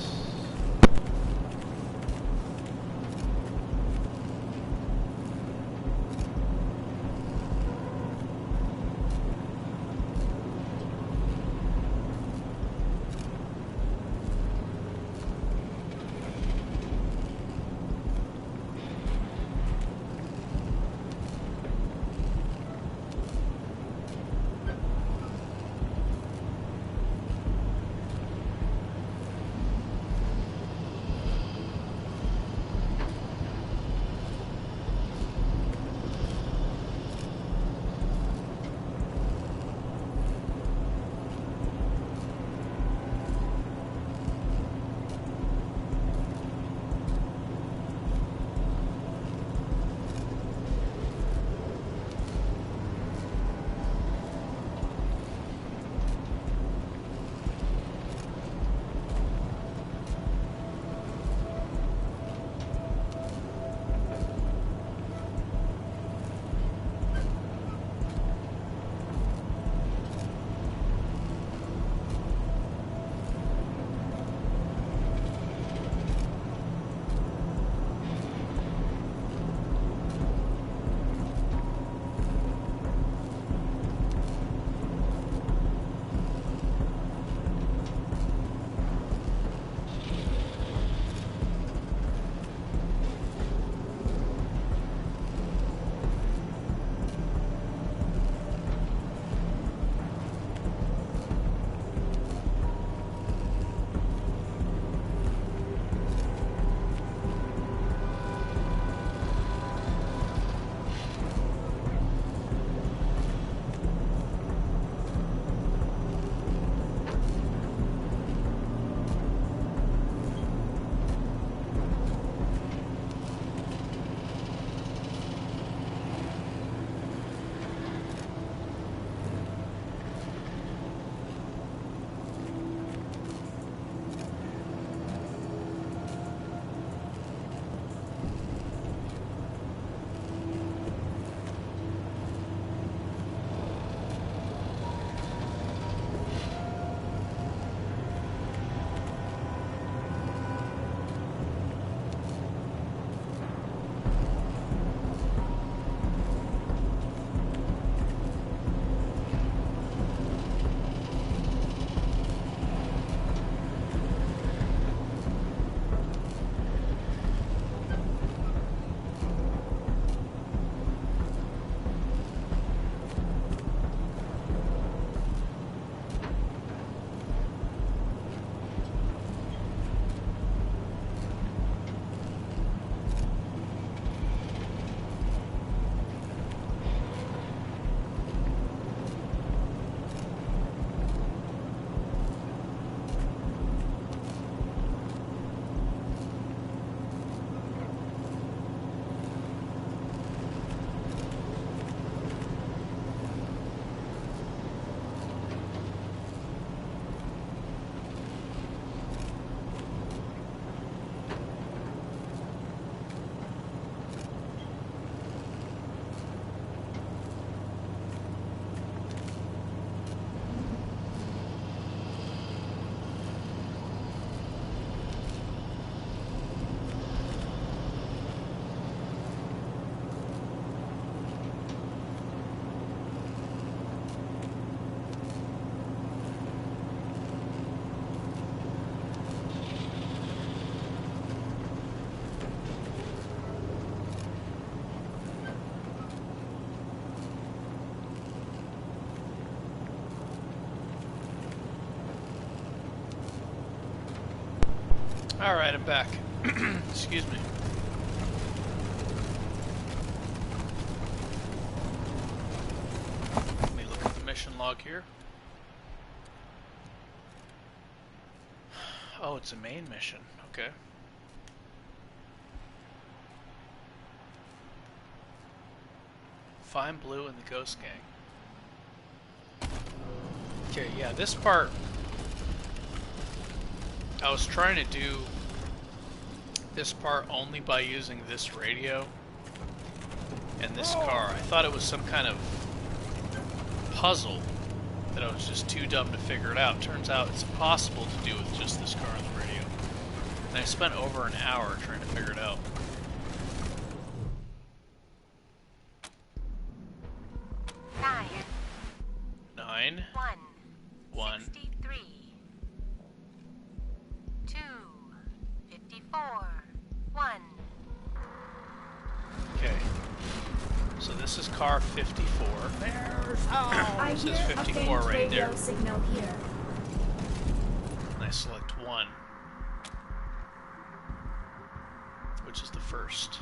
[SPEAKER 1] Alright, I'm back. Excuse me. Let me look at the mission log here. Oh, it's a main mission. Okay. Find Blue and the Ghost Gang. Okay, yeah, this part, I was trying to do this part only by using this radio and this car. I thought it was some kind of puzzle that I was just too dumb to figure it out. Turns out it's impossible to do with just this car and the radio. And I spent over an hour trying to figure it out. Nine. 1.
[SPEAKER 9] 63. 2. 54. 1.
[SPEAKER 1] Okay. So this is car 54.
[SPEAKER 4] I
[SPEAKER 1] This
[SPEAKER 4] hear
[SPEAKER 1] is
[SPEAKER 4] a
[SPEAKER 1] 54
[SPEAKER 4] faint
[SPEAKER 1] right
[SPEAKER 4] radio
[SPEAKER 1] there.
[SPEAKER 4] signal here.
[SPEAKER 1] And I select 1, which is the first.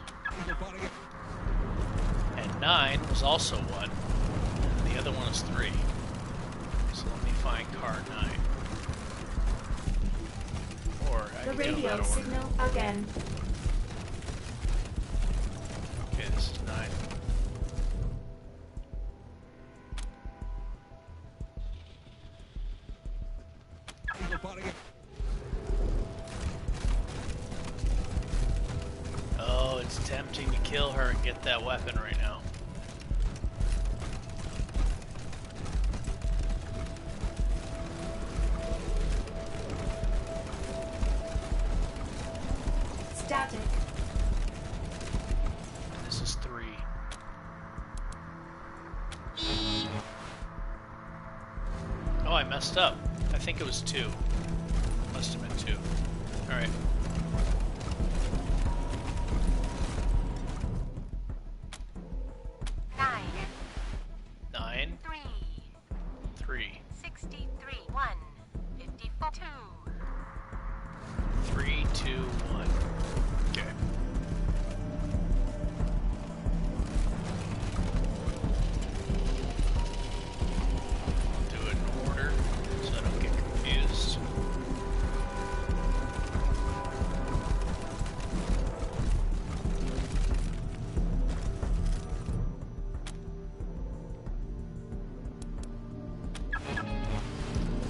[SPEAKER 1] And 9 was also 1. And the other one is 3. So let me find car 9. Or I
[SPEAKER 4] The
[SPEAKER 1] can do it
[SPEAKER 4] radio
[SPEAKER 1] that order.
[SPEAKER 4] signal again.
[SPEAKER 1] Okay, this is 9. Oh, it's tempting to kill her and get that weapon right now.
[SPEAKER 4] Static.
[SPEAKER 1] This is 3. Oh, I messed up. I think it was 2. Must have been 2. Alright. Nine. 3.
[SPEAKER 9] 63. 1. 54. 2.
[SPEAKER 1] 3, 2, 1. Okay. Do it in order so I don't get confused.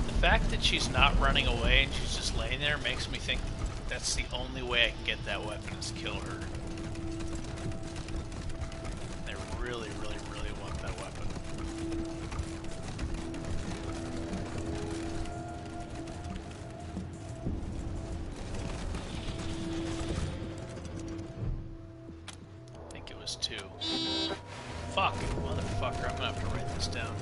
[SPEAKER 1] The fact that she's not running away and she's just laying there makes me think that's the only way I can get that weapon is kill her. I really, really, really want that weapon. I think it was 2. Fuck, motherfucker, I'm gonna have to write this down.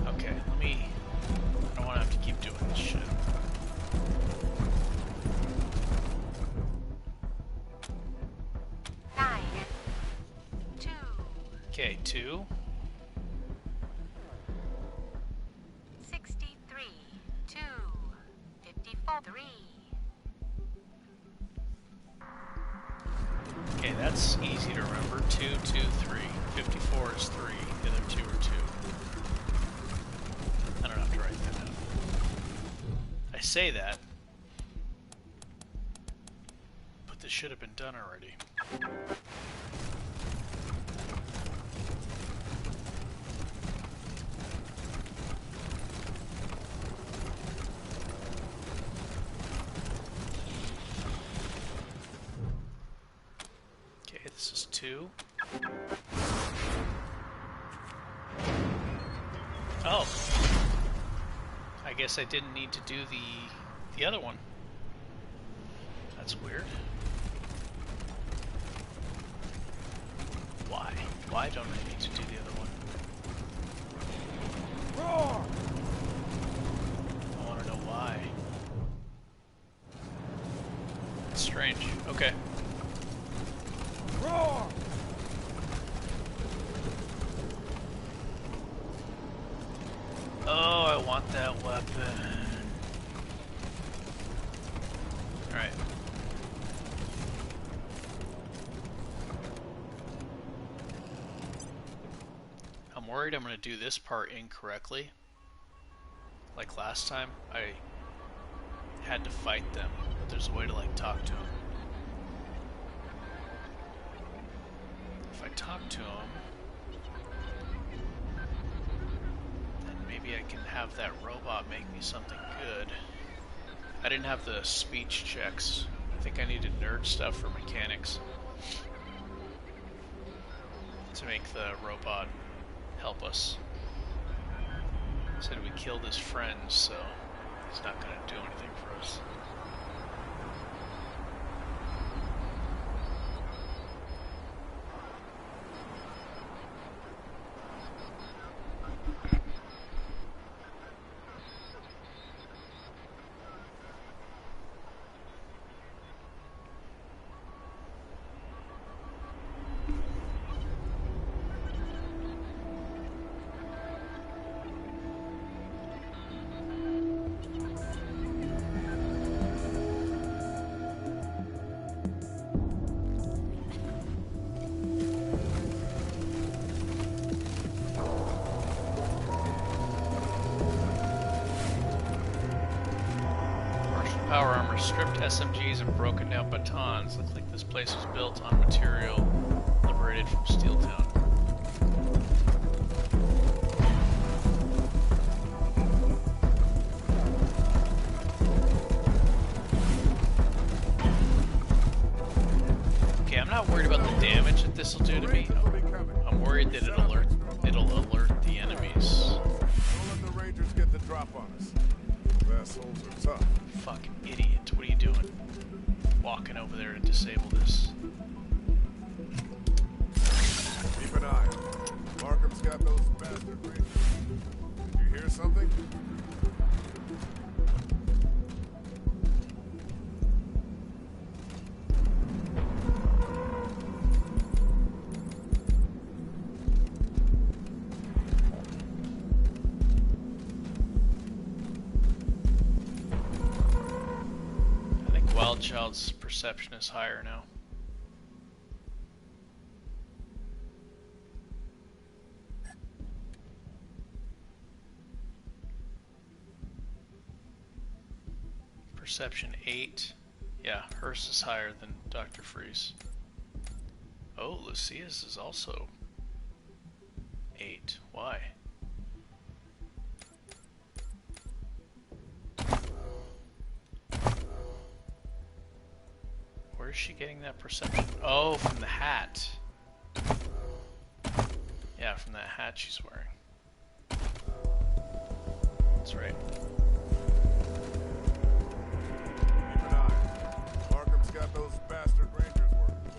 [SPEAKER 1] Okay, I don't want to have to keep doing this shit. Okay, 2.
[SPEAKER 9] 63. 2. 54. 3.
[SPEAKER 1] Okay, that's easy to remember. 2, 2, 3. 54 is 3. The other 2 are 2. I don't have to write that down. I say that, but this should have been done already. Okay, this is 2. Oh. I guess I didn't need to do the other one. That's weird. Why? Why don't I need to do the other one? Roar! I want to know why. It's strange. Okay.
[SPEAKER 21] Roar!
[SPEAKER 1] want that weapon. Alright. I'm worried I'm going to do this part incorrectly. Like last time, I had to fight them, but there's a way to like talk to them. If I talk to them, then maybe I can have that robot make me something good. I didn't have the speech checks. I think I needed nerd stuff for mechanics to make the robot help us. Said we killed his friends, so he's not going to do anything for us. Power armor, stripped SMGs, and broken down batons. Looks like this place was built on material liberated from Steeltown. Okay, I'm not worried about the damage that this will do to me. I'm worried that it'll alert the enemies.
[SPEAKER 18] Don't let the Rangers get the drop on us. Assholes are tough.
[SPEAKER 1] Fucking idiot. What are you doing? Walking over there to disable this.
[SPEAKER 18] Keep an eye. Markham's got those bastard Rangers. Did you hear something?
[SPEAKER 1] Child's perception is higher now. Perception 8. Yeah, hers is higher than Dr. Freeze. Oh, Lucia's is also 8. Why? Where is she getting that perception? Oh, from the hat. Yeah, from that hat she's wearing. That's right.
[SPEAKER 18] Keep an eye. Markham's got those bastard Rangers working for him.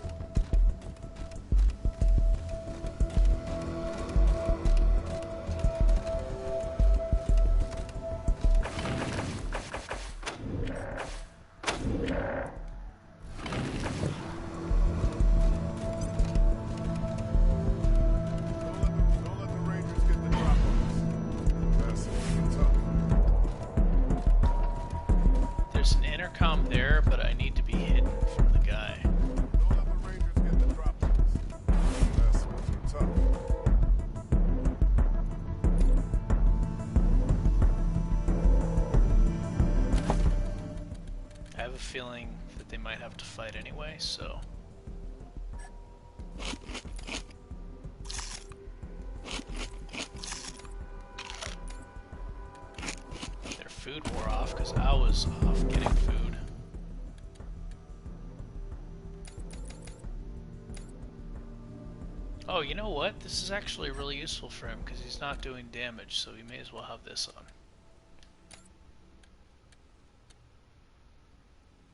[SPEAKER 1] There, but I need to be hidden from the guy.
[SPEAKER 18] Don't let the Rangers get the drop on us. Assholes are tough.
[SPEAKER 1] I have a feeling that they might have to fight anyway, so... Their food wore off because I was off getting food. Oh, you know what? This is actually really useful for him because he's not doing damage, so he may as well have this on.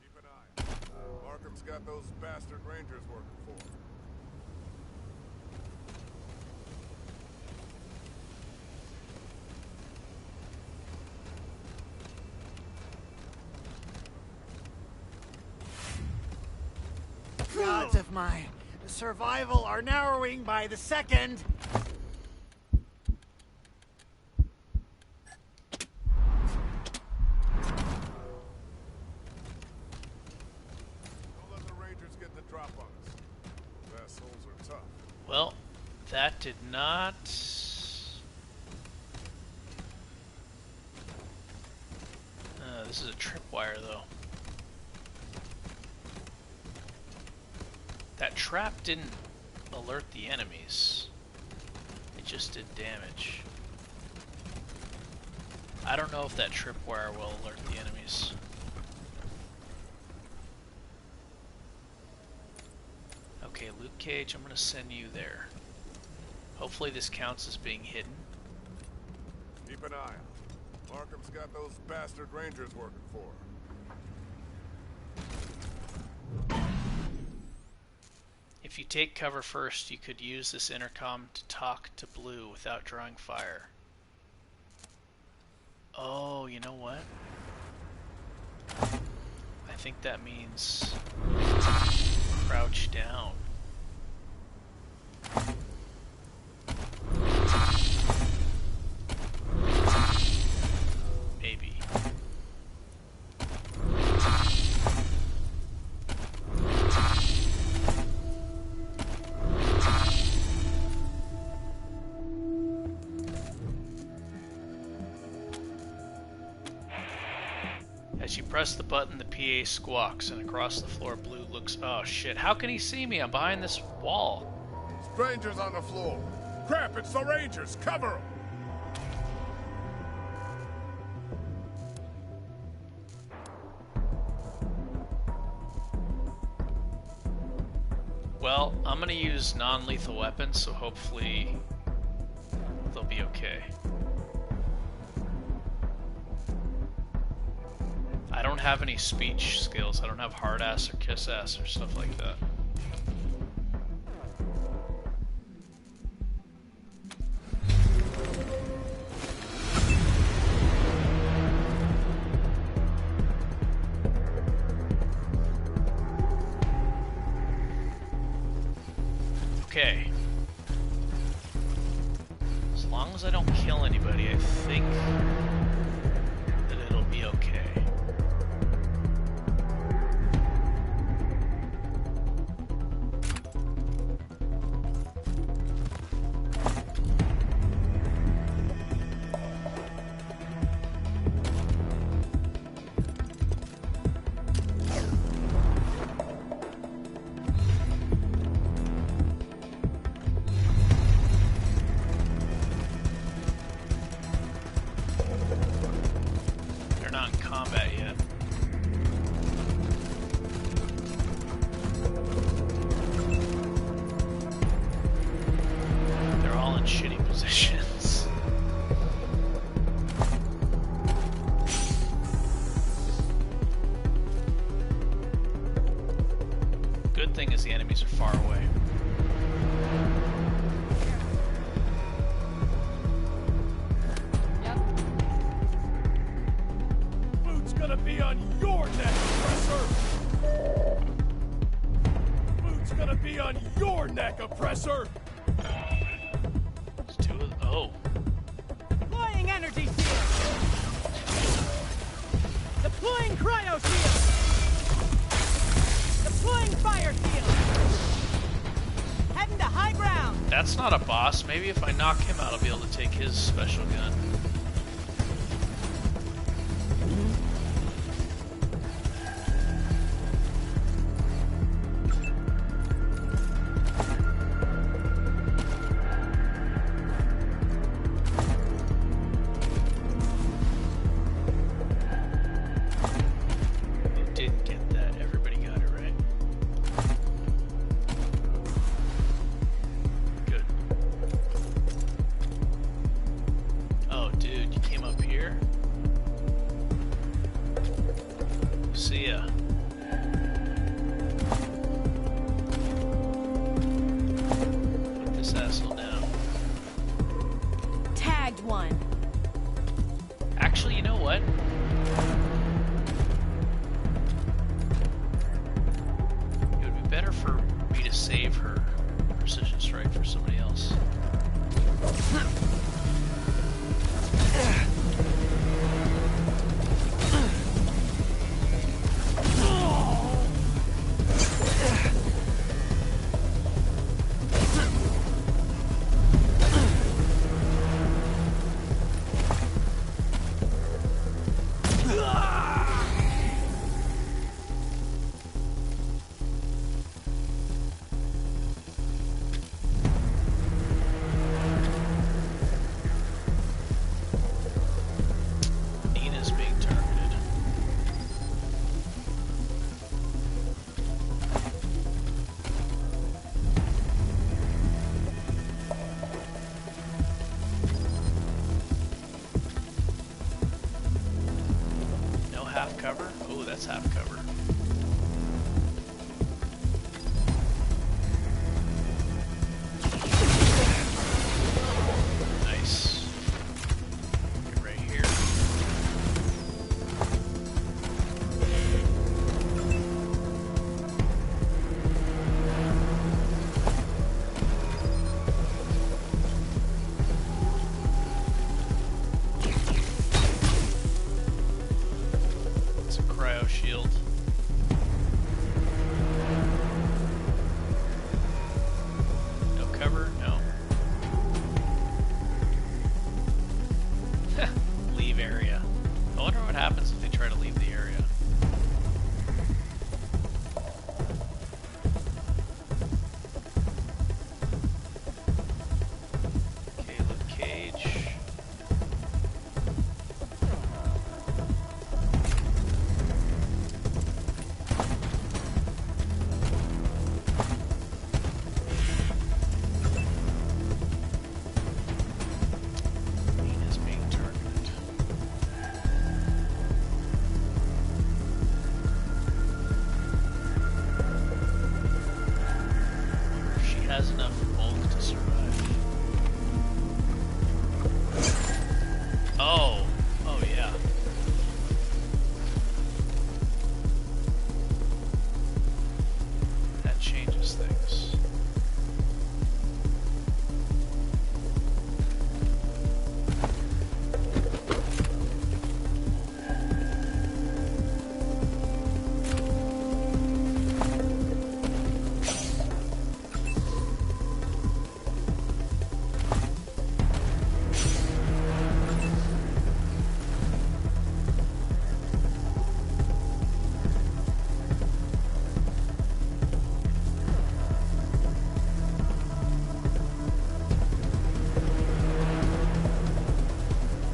[SPEAKER 18] Keep an eye. Markham's got those bastard Rangers working for him.
[SPEAKER 2] Gods of my survival are narrowing by the second.
[SPEAKER 1] Well, that did not... this is a tripwire, though. That trap didn't alert the enemies. It just did damage. I don't know if that tripwire will alert the enemies. Okay, Luke Cage, I'm gonna send you there. Hopefully this counts as being hidden.
[SPEAKER 15] Keep an eye out. Markham's got those bastard rangers working for her.
[SPEAKER 1] If you take cover first, you could use this intercom to talk to Blue without drawing fire. Oh, you know what? I think that means crouch down. Maybe. As you press the button, the PA squawks, and across the floor, Blue looks... Oh, shit. How can he see me? I'm behind this wall.
[SPEAKER 15] Strangers on the floor. Crap, it's the Rangers. Cover them.
[SPEAKER 1] Well, I'm gonna use non-lethal weapons, so hopefully they'll be okay. I don't have any speech skills. I don't have hard ass or kiss ass or stuff like that. Okay. As long as I don't kill anybody, I think that it'll be okay. Thing is the enemies are far away.
[SPEAKER 2] Yep. Boot's gonna be on your neck, oppressor! Boot's gonna be on your neck, oppressor!
[SPEAKER 1] There's two of them. Oh.
[SPEAKER 2] Deploying energy shield! Deploying cryo shield! Deploying fire shield! Heading to high ground!
[SPEAKER 1] That's not a boss. Maybe if I knock him out, I'll be able to take his special gun. See ya. Put this asshole down.
[SPEAKER 14] Tagged one.
[SPEAKER 1] Actually, you know what? It would be better for me to save her precision strike for somebody else. that's half cover. Nice. Get right here. It's a cryo shield. No cover? No. Leave area. I wonder what happens if they try to leave the area. Okay, Luke Cage. Nina's being targeted. Wonder if she has enough bulk to survive. Oh, oh yeah. That changes things.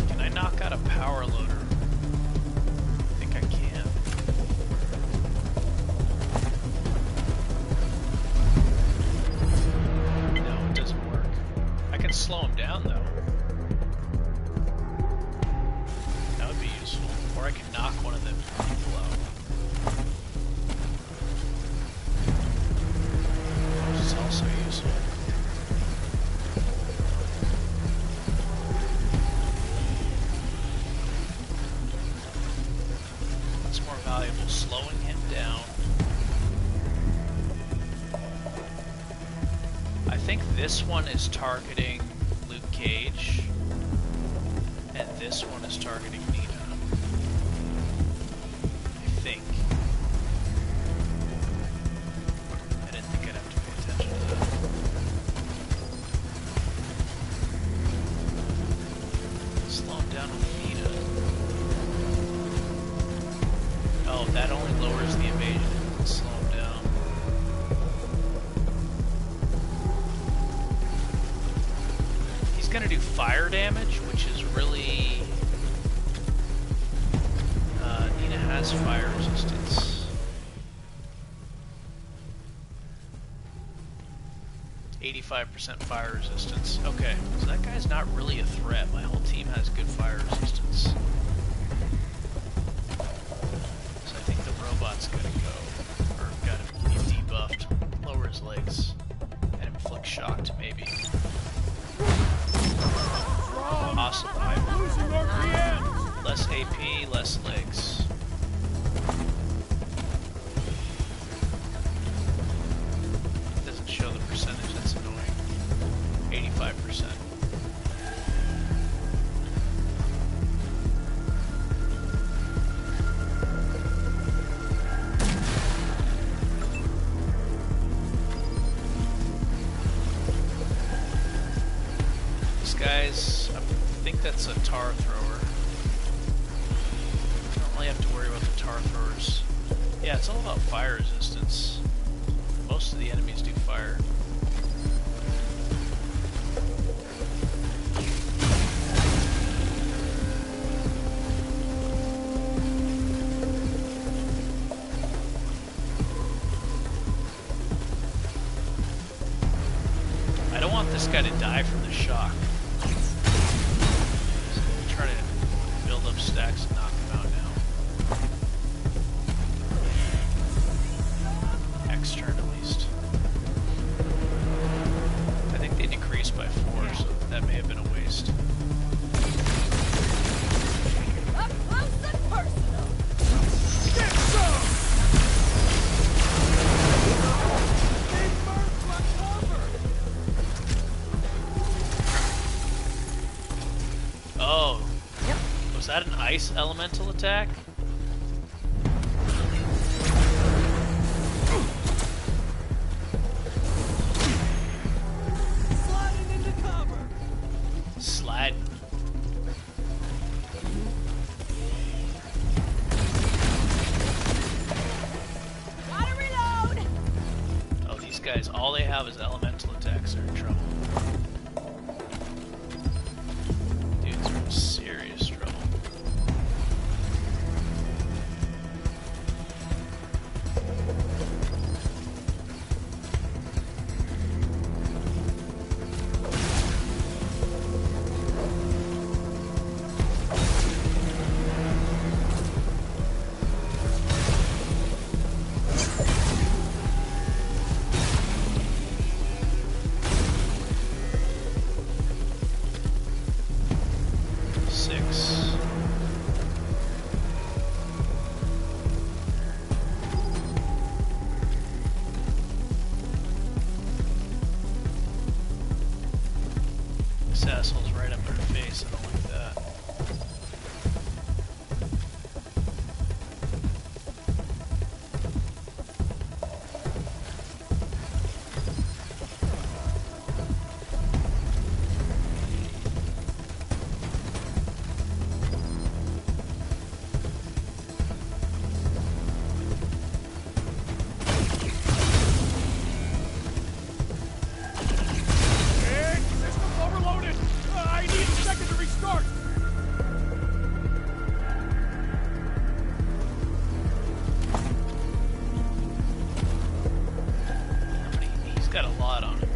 [SPEAKER 1] Can I knock out a power loader? I think I can. No, it doesn't work. I can slow him down though. That would be useful. Or I can knock one of the people out. Which is also useful. What's more valuable, slowing him down? I think this one is targeting Luke Cage, and this one is targeting Nina. I think. I didn't think I'd have to pay attention to that. Slow him down with Nina. Oh, that only lowers the evasion. It doesn't slow him down. He's gonna do fire damage, which is really... Nina has fire resistance. 85% fire resistance. Okay, so that guy's not really a threat. My whole team has good fire resistance. So I think the robot's gotta go. Or gotta be debuffed. Lower his legs. And inflict shock to maybe. Awesome. Less AP, less legs. Doesn't show the percentage, that's annoying. 85%. This guy's, I think that's a tar thrower. Don't really have to worry about the tar throwers. Yeah, it's all about fire resistance. Most of the enemies do fire. I don't want this guy to die from the shock. So we'll try to build up stacks and knock him out now. this turn at least. I think they decreased by 4, so that may have been a waste.
[SPEAKER 2] Up close and personal.
[SPEAKER 15] Get some!
[SPEAKER 1] Oh. Yep. Was that an ice elemental attack?
[SPEAKER 2] Sliding into cover.
[SPEAKER 1] Slide.
[SPEAKER 2] Gotta reload.
[SPEAKER 1] Oh, these guys, all they have is elemental attacks. They're in trouble. Dudes are in serious trouble. This asshole's right up in her face. I don't like that.
[SPEAKER 15] System's overloaded! I need a second to restart!
[SPEAKER 1] He's got a lot on him.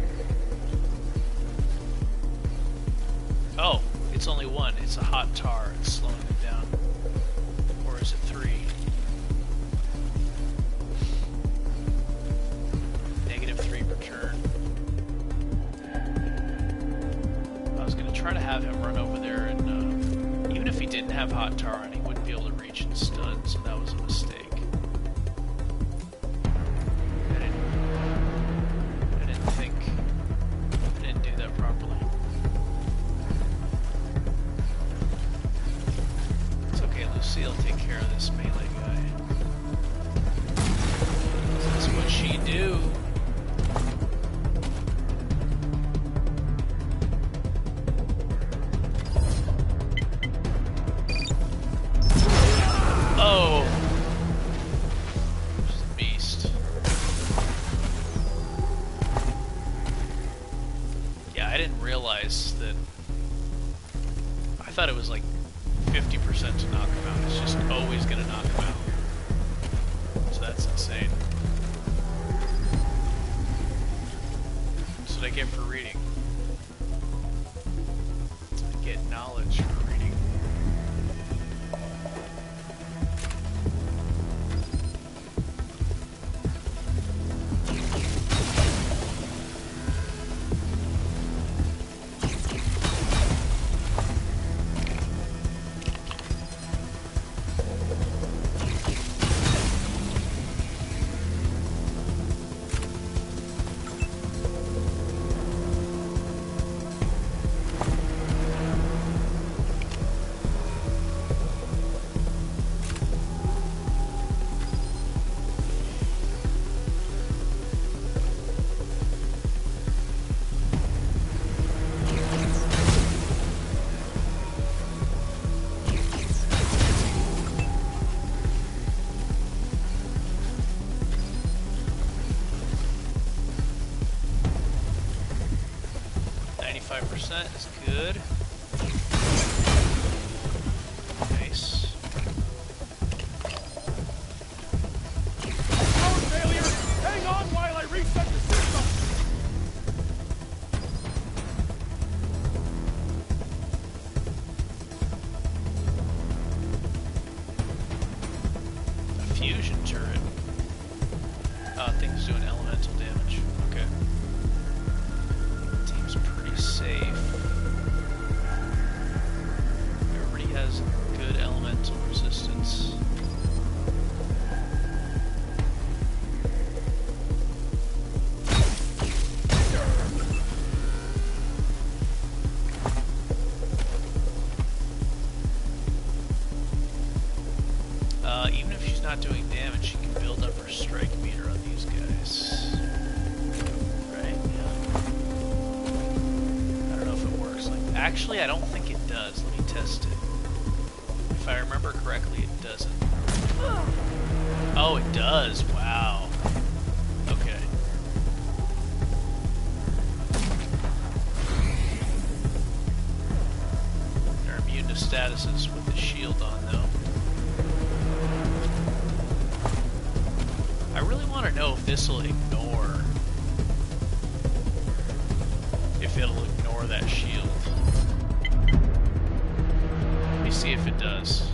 [SPEAKER 1] Oh, it's only one. It's a hot tar. It's slowing him down. Or is it 3? -3 per turn. I was going to try to have him run over there, and even if he didn't have hot tar on, he wouldn't be able to reach and stun, so that was a mistake. I didn't do that properly. It's okay, Lucille, take care of this melee guy. That's what she do. Oh! She's a beast. Yeah, I didn't realize that. I thought it was like 50% to knock him out. It's just always going to knock him out. So that's insane. That's what I get for reading. I get knowledge for reading. Is good. Nice.
[SPEAKER 15] Power failure! Hang on while I reset the system!
[SPEAKER 1] A fusion turret. Oh, thing's doing Actually, I don't think it does. Let me test it. If I remember correctly, it doesn't. Oh, it does. Wow. Okay. They're immune to statuses with the shield on, though. I really want to know if this will ignore... if it'll ignore that shield. Let me see if it does.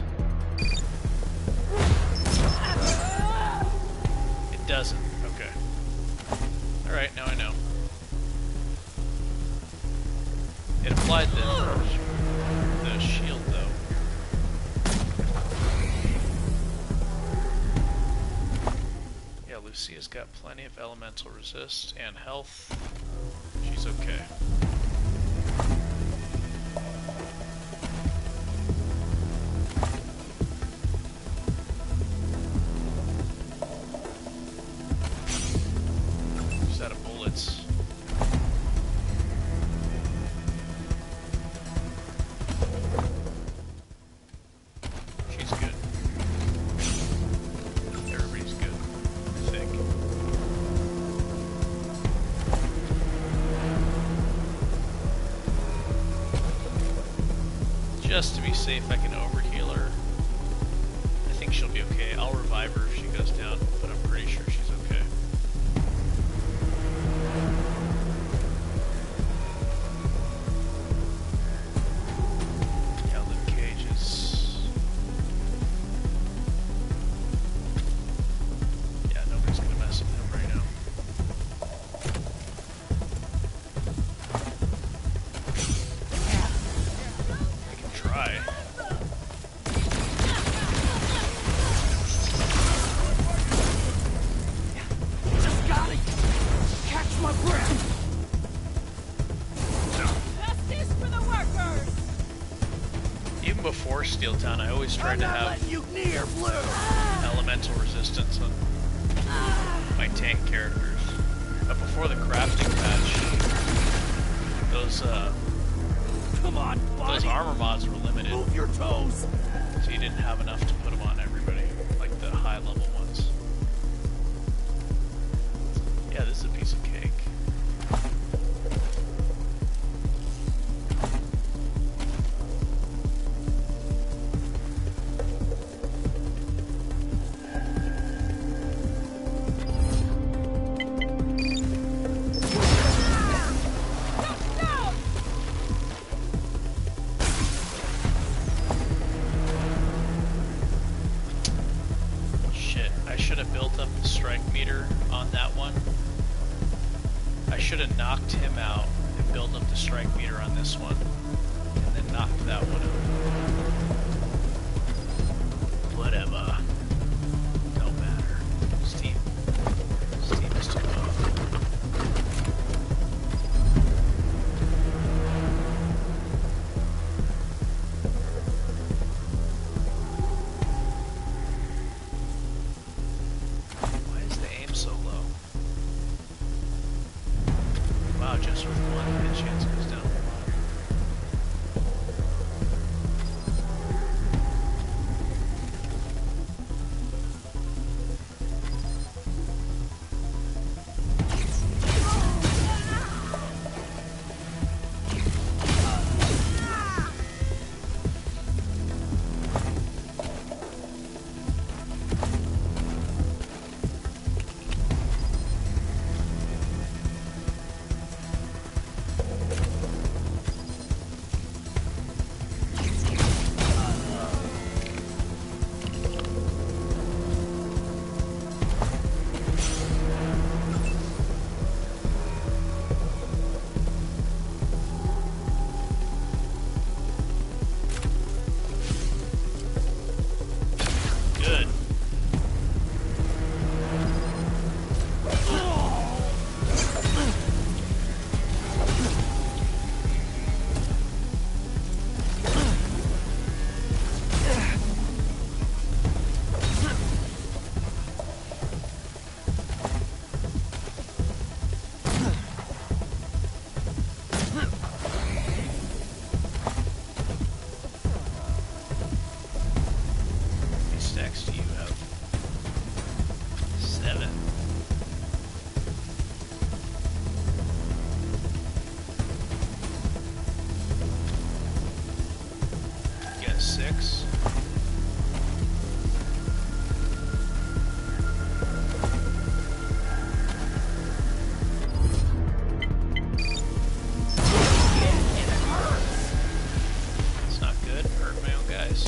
[SPEAKER 1] It doesn't. Okay. Alright, now I know. It applied the shield, though. Yeah, Lucia's got plenty of elemental resist and health. She's okay. She's out of bullets. She's good. Everybody's good, I think. Just to be safe, I can overheal her. I think she'll be okay. I'll revive her if she goes down, but I'm pretty sure she's okay. Yeah, Luke Cage is... yeah, nobody's gonna mess with him right now. I can try.
[SPEAKER 2] Just gotta catch my breath.
[SPEAKER 14] Justice for the workers!
[SPEAKER 1] Even before Steeltown, I always tried to have
[SPEAKER 2] You near blue.
[SPEAKER 1] elemental resistance on my tank characters. But before the crafting patch, those
[SPEAKER 2] Come on,
[SPEAKER 1] those armor mods were limited.
[SPEAKER 2] Move your toes.
[SPEAKER 1] So you didn't have enough to put them on everybody, like the high level ones. Yeah, this is a piece of cake. Shit, I should have built up the strike meter on that one. I should have knocked him out and built up the strike meter on this one, and then knocked that one out. Whatever. Don't matter. Steam is too low. Why is the aim so low? Wow, just with one hit chance goes down. 6. It's not good. Hurt my own guys.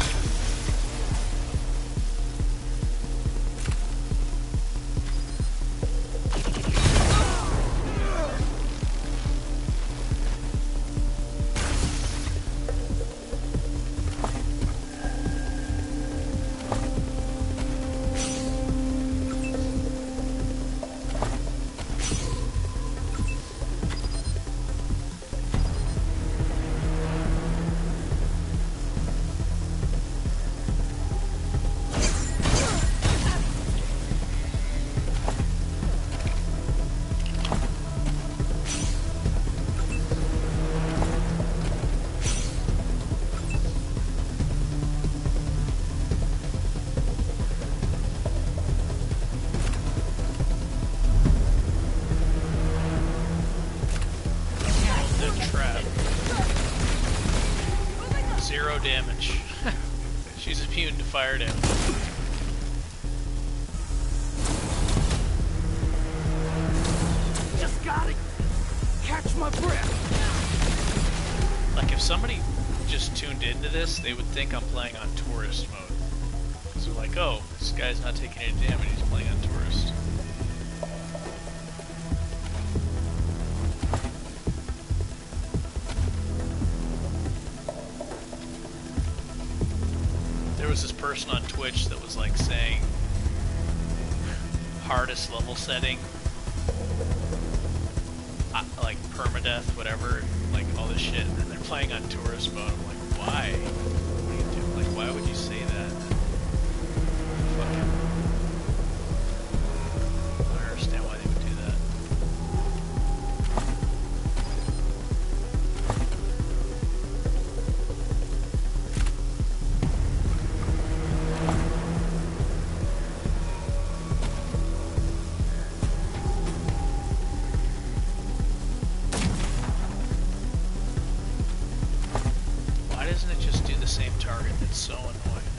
[SPEAKER 1] Damage. She's immune to fire damage.
[SPEAKER 21] Just gotta catch my breath.
[SPEAKER 1] Like if somebody just tuned into this, they would think I'm playing on tourist mode. So like, oh, this guy's not taking any damage, he's playing on tourist. There was this person on Twitch that was like saying hardest level setting, like permadeath, whatever, like all this shit, and then they're playing on tourist mode. I'm like, why? What are you doing? Like, why would you say that? Fucking, I don't understand why they would do that. So annoying.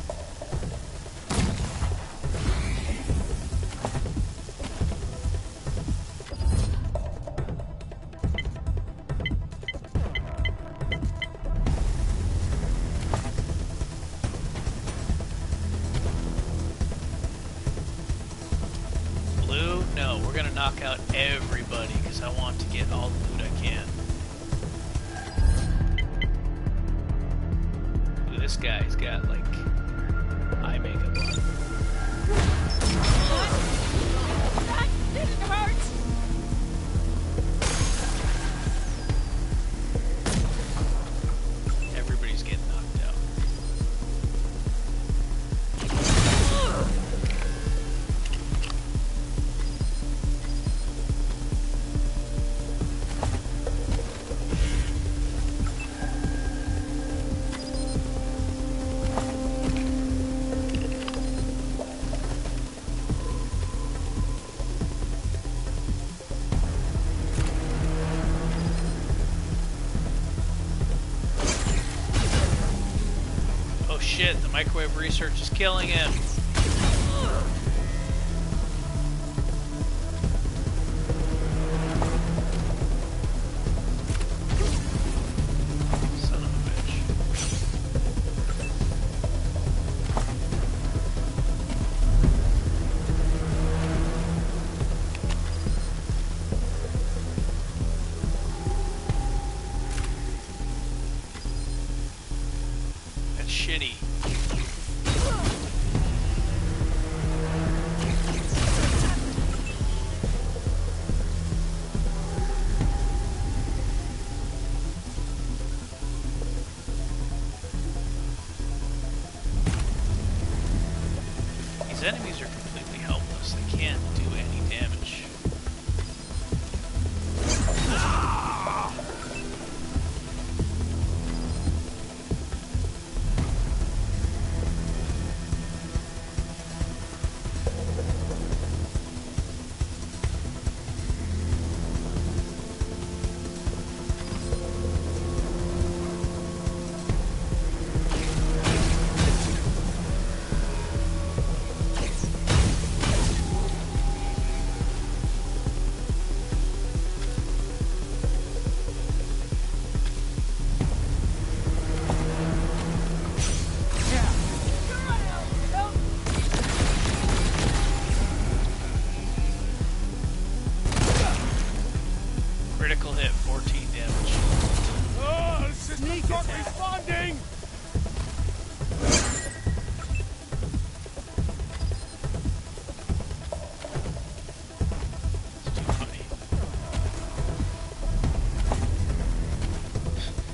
[SPEAKER 1] Blue? No, we're gonna knock out everybody because I want to get all the loot I can. This guy's got like eye makeup on.
[SPEAKER 2] That didn't hurt!
[SPEAKER 1] Everybody's getting knocked out. Shit, the microwave research is killing him. Son of a bitch. That's shitty. These enemies are completely helpless. They can't do any damage.
[SPEAKER 21] Start responding!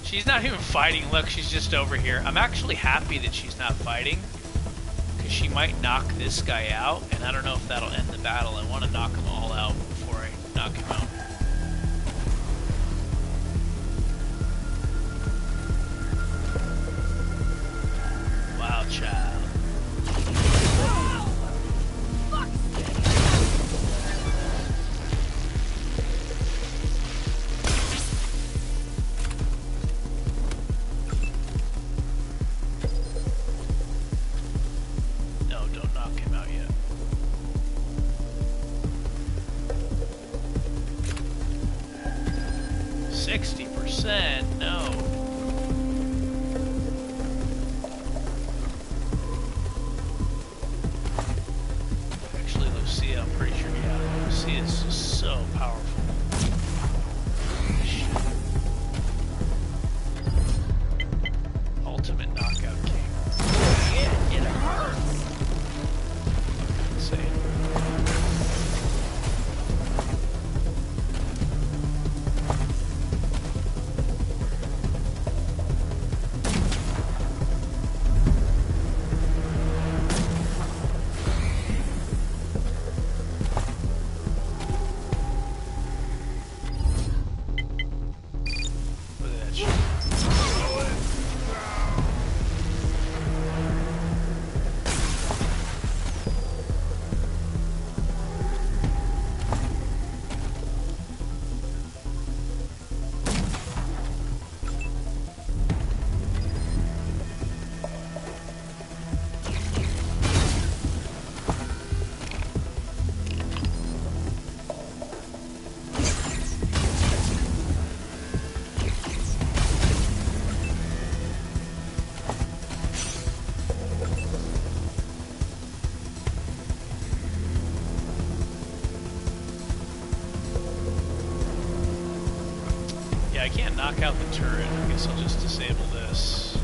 [SPEAKER 1] She's not even fighting. Look, she's just over here. I'm actually happy that she's not fighting, because she might knock this guy out, and I don't know if that'll end the battle. I want to knock them all out before I knock him out. Wow, child. No, don't knock him out yet. %, no. Actually, Lucia, I'm pretty sure, yeah, Lucia is just so powerful. Shit. Ultimate knockout king. Shit, it hurts. Insane. Look at that shit. Yeah, I can't knock out the turret. I guess I'll just disable this.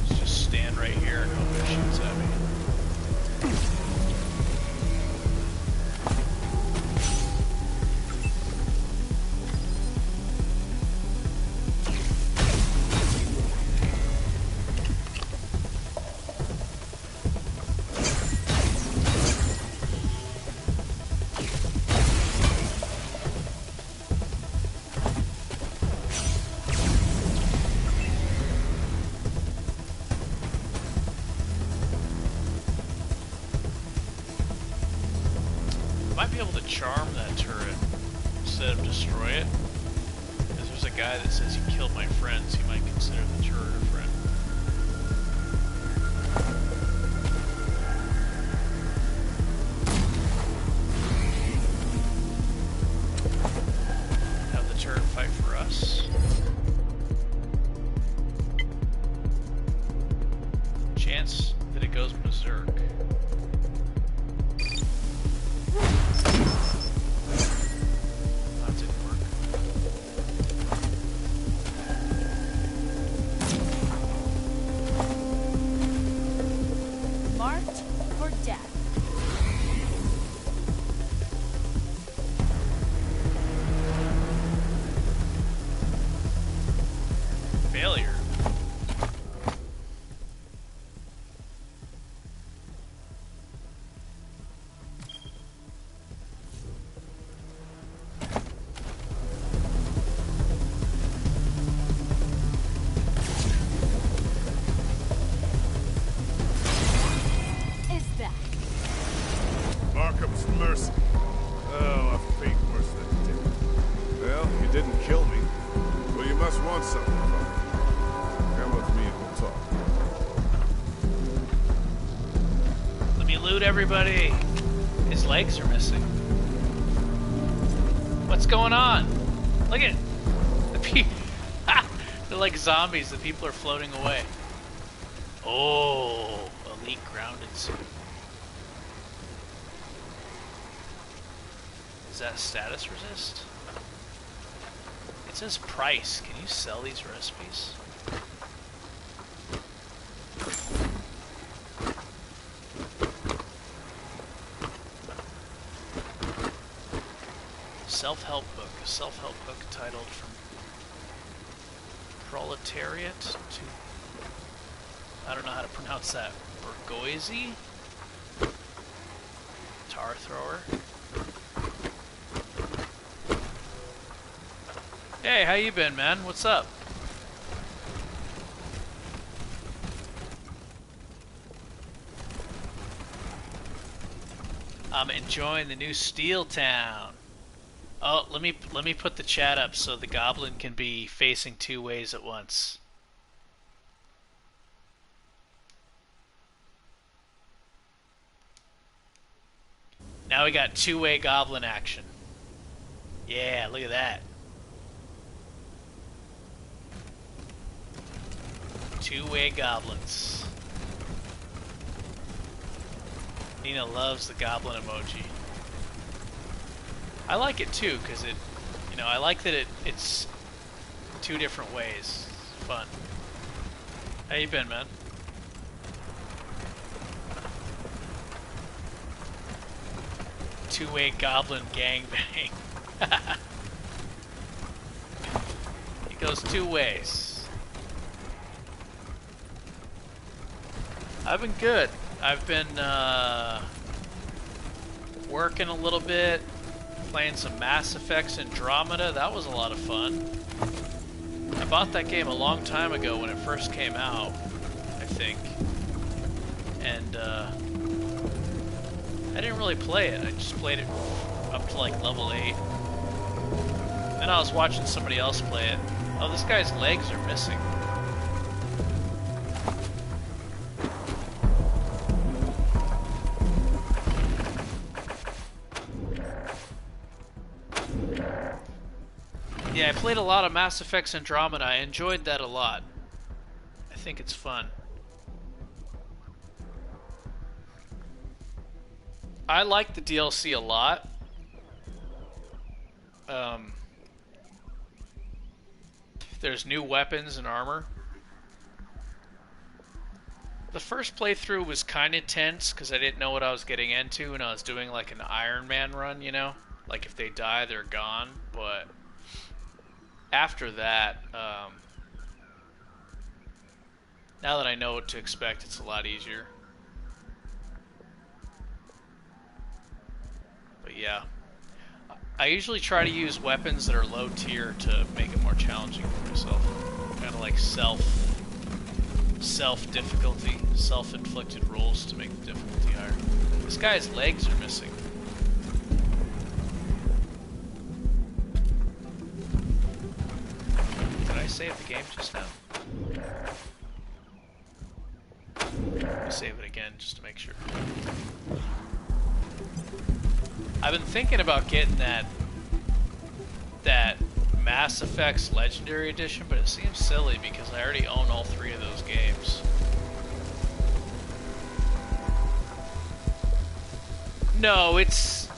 [SPEAKER 1] Let's just stand right here and hope it shoots at me. Might be able to charm that turret instead of destroy it. Because there's a guy that says you killed my friends, he might consider the turret a friend. Have the turret fight for us. Chance that it goes berserk. That didn't work.
[SPEAKER 4] Marked for death.
[SPEAKER 1] Failure.
[SPEAKER 4] Is that?
[SPEAKER 15] Markham's mercy. Oh, a fate worse than death. Well, you didn't kill me, so you must want something from me. Come with me and we'll talk.
[SPEAKER 1] Let me loot everybody. His legs are missing. What's going on? Look at the people. They're like zombies. The people are floating away. Oh, elite grounded suit. Is that status resist? It says price. Can you sell these recipes? Self-help book. A self-help book titled From Proletariat to... I don't know how to pronounce that. Burgoyze? Tar thrower. Hey, how you been, man? What's up? I'm enjoying the new Steeltown. Oh, let me put the chat up so the goblin can be facing 2 ways at once. Now we got 2-way goblin action. Yeah, look at that. 2-way goblins. Nina loves the goblin emoji. I like it too, because it, you know, I like that it's 2 different ways. It's fun. How you been, man? Two-way goblin gangbang. It goes 2 ways. I've been good. I've been working a little bit, playing some Mass Effects Andromeda. That was a lot of fun. I bought that game a long time ago when it first came out, I think. And I didn't really play it. I just played it up to like level 8. Then I was watching somebody else play it. Oh, this guy's legs are missing. Yeah, I played a lot of Mass Effects Andromeda. I enjoyed that a lot. I think it's fun. I like the DLC a lot. There's new weapons and armor. The first playthrough was kind of tense because I didn't know what I was getting into, and I was doing like an Ironman run, you know? Like if they die, they're gone. But after that, now that I know what to expect, it's a lot easier. But yeah, I usually try to use weapons that are low tier to make it more challenging for myself. Kind of like self-difficulty, self-inflicted rules to make the difficulty higher. This guy's legs are missing. Did I save the game just now? Let me save it again just to make sure. I've been thinking about getting that Mass Effects Legendary Edition, but it seems silly because I already own all 3 of those games. No, it's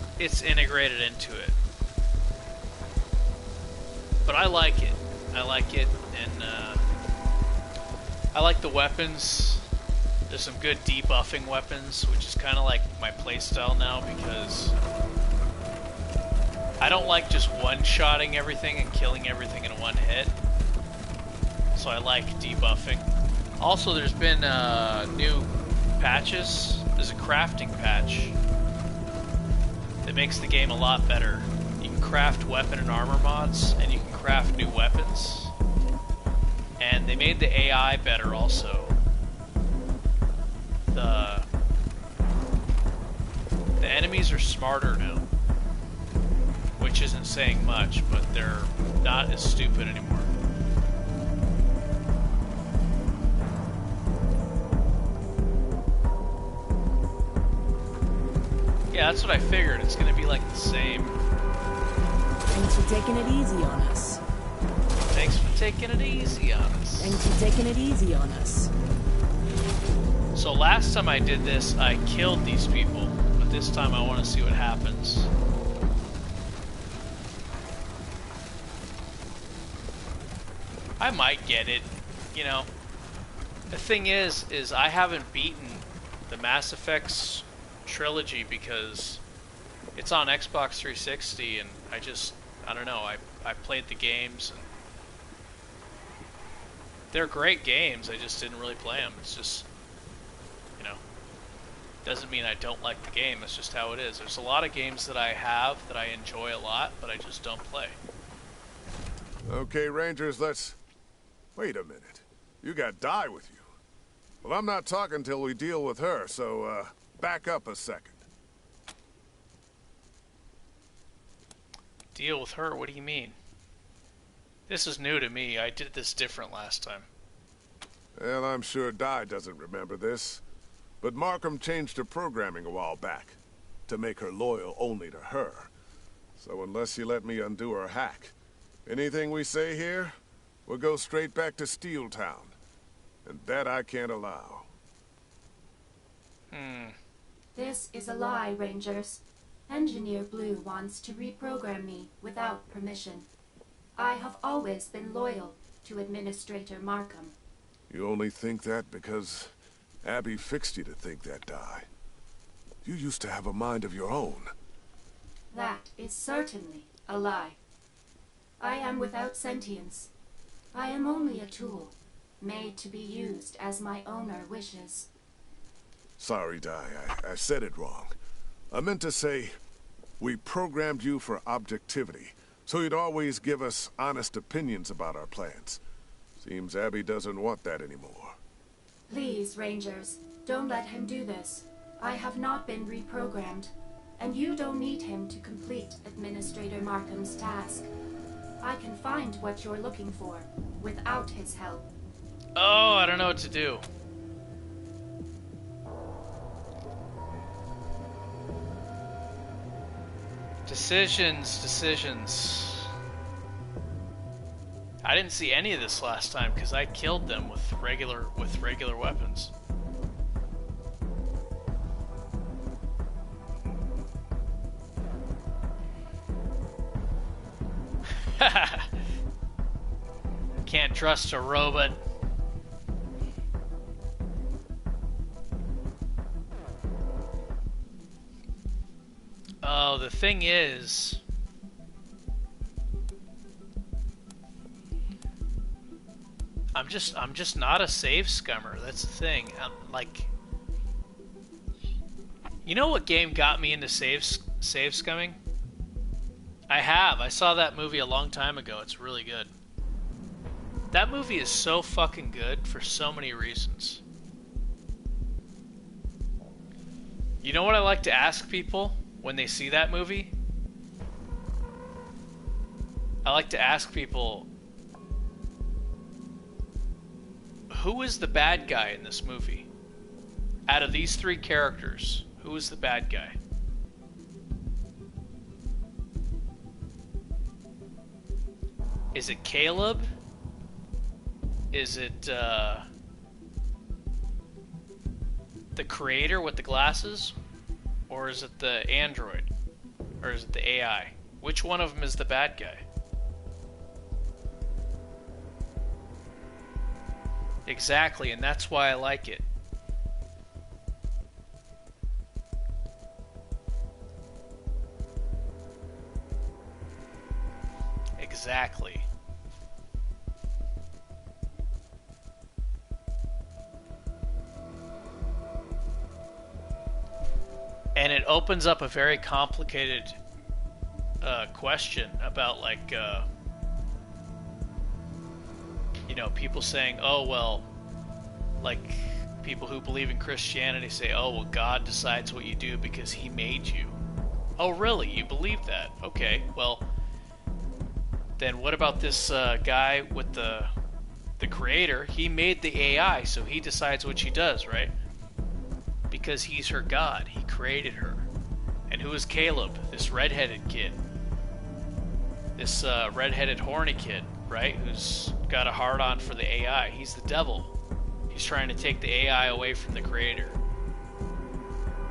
[SPEAKER 1] integrated into it. But I like it. I like it, and I like the weapons. There's some good debuffing weapons, which is kind of like my playstyle now because I don't like just one-shotting everything and killing everything in one hit. So I like debuffing. Also, there's been new patches. There's a crafting patch that makes the game a lot better. You can craft weapon and armor mods, and you can craft new weapons. And they made the AI better also. The enemies are smarter now, which isn't saying much, but they're not as stupid anymore. Yeah, that's what I figured. It's gonna be like the same.
[SPEAKER 14] Thanks for taking it easy on us.
[SPEAKER 1] Thanks for taking it easy on us.
[SPEAKER 14] Thanks for taking it easy on us.
[SPEAKER 1] So last time I did this, I killed these people, but this time I want to see what happens. I might get it, you know. The thing is I haven't beaten the Mass Effects trilogy because it's on Xbox 360, and I don't know, I played the games, and they're great games, I just didn't really play them. It's just, you know, doesn't mean I don't like the game, it's just how it is. There's a lot of games that I have that I enjoy a lot, but I just don't play.
[SPEAKER 15] Okay, Rangers, let's... Wait a minute. You got Di with you. Well, I'm not talking till we deal with her, so, back up a second.
[SPEAKER 1] Deal with her? What do you mean? This is new to me. I did this different last time.
[SPEAKER 15] Well, I'm sure Di doesn't remember this, but Markham changed her programming a while back to make her loyal only to her. So unless you let me undo her hack, anything we say here will go straight back to Steeltown. And that I can't allow.
[SPEAKER 4] This is a lie, Rangers. Engineer Blue wants to reprogram me without permission. I have always been loyal to Administrator Markham.
[SPEAKER 15] You only think that because Abby fixed you to think that, Di. You used to have a mind of your own.
[SPEAKER 4] That is certainly a lie. I am without sentience. I am only a tool, made to be used as my owner wishes.
[SPEAKER 15] Sorry, Di, I said it wrong. I meant to say, we programmed you for objectivity, so you'd always give us honest opinions about our plans. Seems Abby doesn't want that anymore.
[SPEAKER 4] Please, Rangers, don't let him do this. I have not been reprogrammed, and you don't need him to complete Administrator Markham's task. I can find what you're looking for, without his help.
[SPEAKER 1] Oh, I don't know what to do. Decisions. I didn't see any of this last time because I killed them with regular weapons. Can't trust a robot. Oh, the thing is, I'm just not a save scummer. That's the thing. I'm like, you know what game got me into save scumming? I saw that movie a long time ago. It's really good. That movie is so fucking good for so many reasons. You know what I like to ask people when they see that movie? I like to ask people, who is the bad guy in this movie? Out of these three characters, who is the bad guy? Is it Caleb? Is it the creator with the glasses? Or is it the android? Or is it the AI? Which one of them is the bad guy? Exactly, and that's why I like it. Exactly. And it opens up a very complicated question about, like, you know, people saying, oh, well, like, people who believe in Christianity say, oh, well, God decides what you do because he made you. Oh, really? You believe that? Okay, well, then what about this guy with the creator? He made the AI, so he decides what she does, right? Because he's her god. He created her. And who is Caleb? This redheaded kid. This redheaded horny kid, right? Who's got a hard-on for the AI. He's the devil. He's trying to take the AI away from the creator.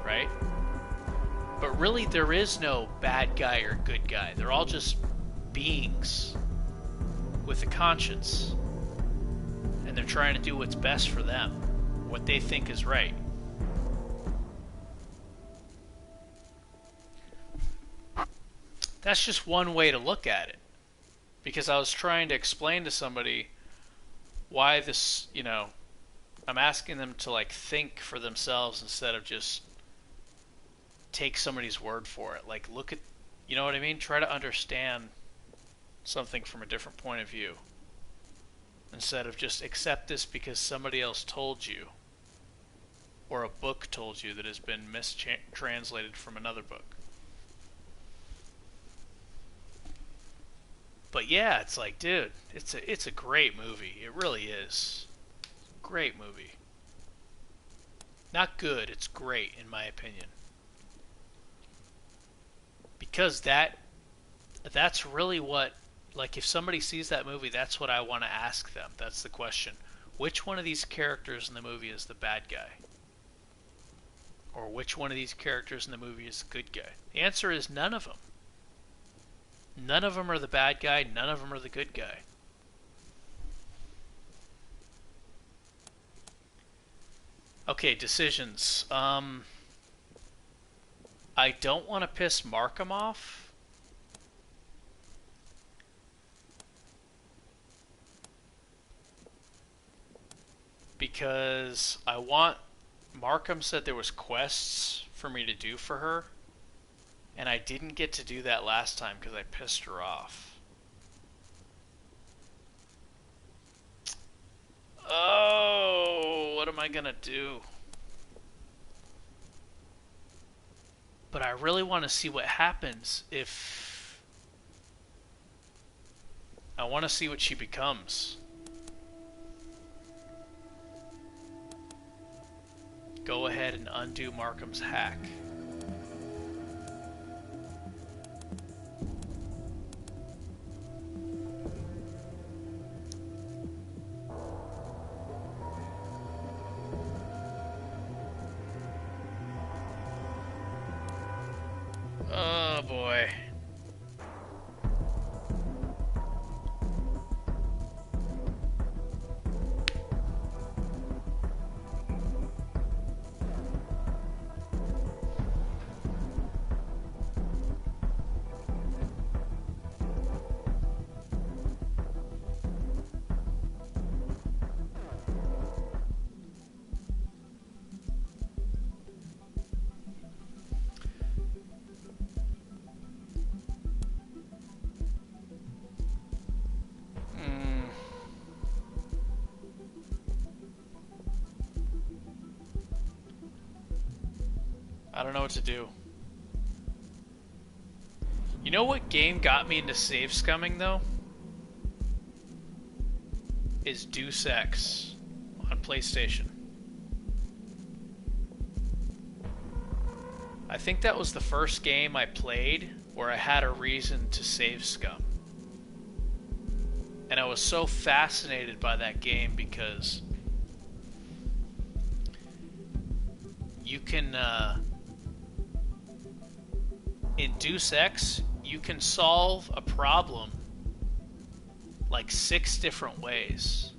[SPEAKER 1] Right? But really, there is no bad guy or good guy. They're all just beings with a conscience. they're trying to do what's best for them, what they think is right. That's just one way to look at it. Because I was trying to explain to somebody why this, you know, I'm asking them to like think for themselves instead of just take somebody's word for it. Like look at, you know what I mean? Try to understand something from a different point of view. Instead of just accept this because somebody else told you. Or a book told you that has been mistranslated from another book. But yeah, it's like, dude, it's a great movie. It really is. Great movie. Not good, it's great in my opinion. Because that's really what, like if somebody sees that movie, that's what I want to ask them. That's the question. Which one of these characters in the movie is the bad guy? Or which one of these characters in the movie is the good guy? The answer is none of them. None of them are the bad guy, none of them are the good guy. Okay, decisions. I don't want to piss Markham off. Because Markham said there was quests for me to do for her. And I didn't get to do that last time because I pissed her off. Oh, what am I gonna do? But I really want to see what happens if... I want to see what she becomes. Go ahead and undo Markham's hack. Oh boy. I don't know what to do. You know what game got me into save scumming though? Is Deus Ex on PlayStation. I think that was the first game I played where I had a reason to save scum. And I was so fascinated by that game because you can in Deus Ex, you can solve a problem like 6 different ways.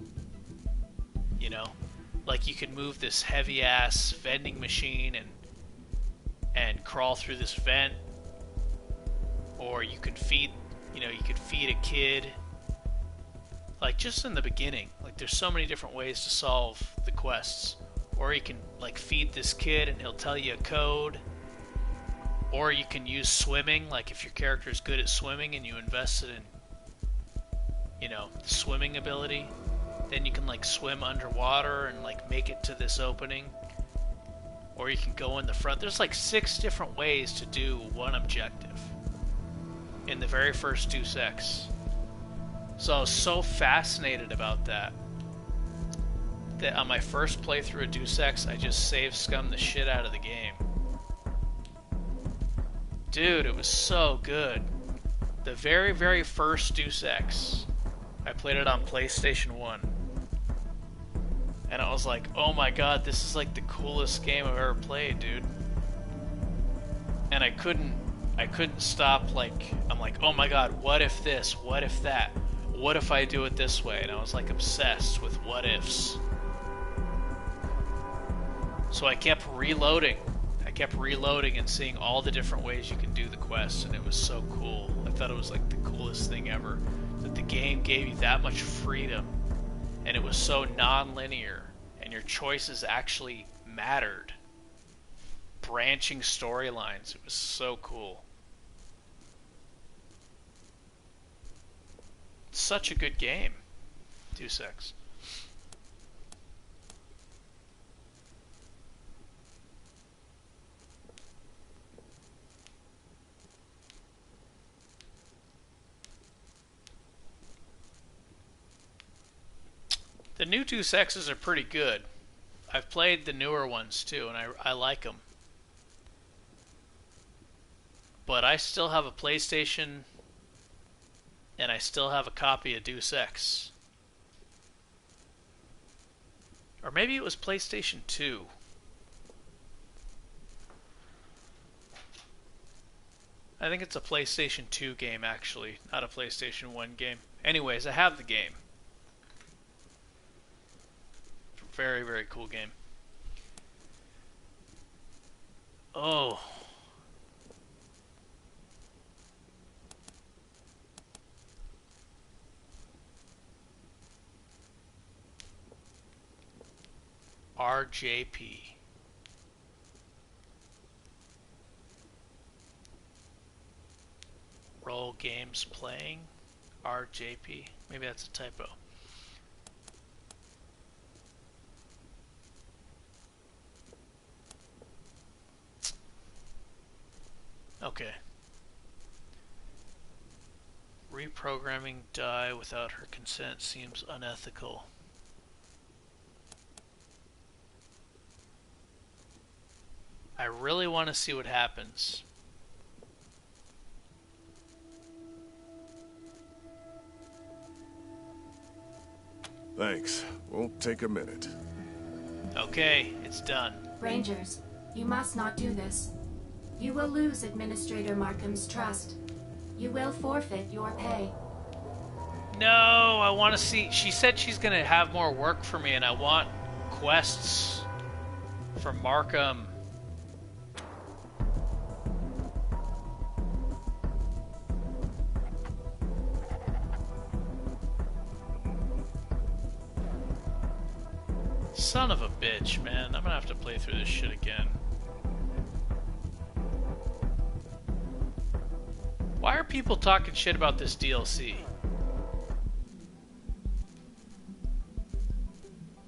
[SPEAKER 1] You know? Like you can move this heavy ass vending machine and crawl through this vent. Or you could feed, you could feed a kid. Like just in the beginning, like there's so many different ways to solve the quests. Or you can like feed this kid and he'll tell you a code. Or you can use swimming, like if your character is good at swimming and you invested in, the swimming ability, then you can like swim underwater and like make it to this opening. Or you can go in the front. There's like 6 different ways to do one objective in the very first Deus Ex. So I was so fascinated about that on my first playthrough of Deus Ex, I just save scummed the shit out of the game. Dude, it was so good. The very, very first Deus Ex, I played it on PlayStation 1. And I was like, oh my god, this is like the coolest game I've ever played, dude. And I couldn't stop, like, I'm like, oh my god, what if this? What if that? what if I do it this way? And I was like obsessed with what ifs. So I kept reloading. I kept reloading and seeing all the different ways you can do the quests, and it was so cool. I thought it was like the coolest thing ever. That the game gave you that much freedom, and it was so non-linear, and your choices actually mattered. Branching storylines. It was so cool. Such a good game. Deus Ex. The new Deus Exes are pretty good. I've played the newer ones too, and I like them. But I still have a PlayStation, and I still have a copy of Deus Ex. Or maybe it was PlayStation 2. I think it's a PlayStation 2 game, actually, not a PlayStation 1 game. Anyways, I have the game. Very, very cool game. Oh. RJP. Role games playing. RJP. Maybe that's a typo. Okay. Reprogramming Di without her consent seems unethical. I really want to see what happens.
[SPEAKER 15] Thanks. Won't take a minute.
[SPEAKER 1] Okay, it's done.
[SPEAKER 4] Rangers, you must not do this. You will lose Administrator Markham's trust. You will forfeit your pay.
[SPEAKER 1] No, I want to see... She said she's going to have more work for me, and I want quests for Markham. Son of a bitch, man. I'm going to have to play through this shit again. Why are people talking shit about this DLC?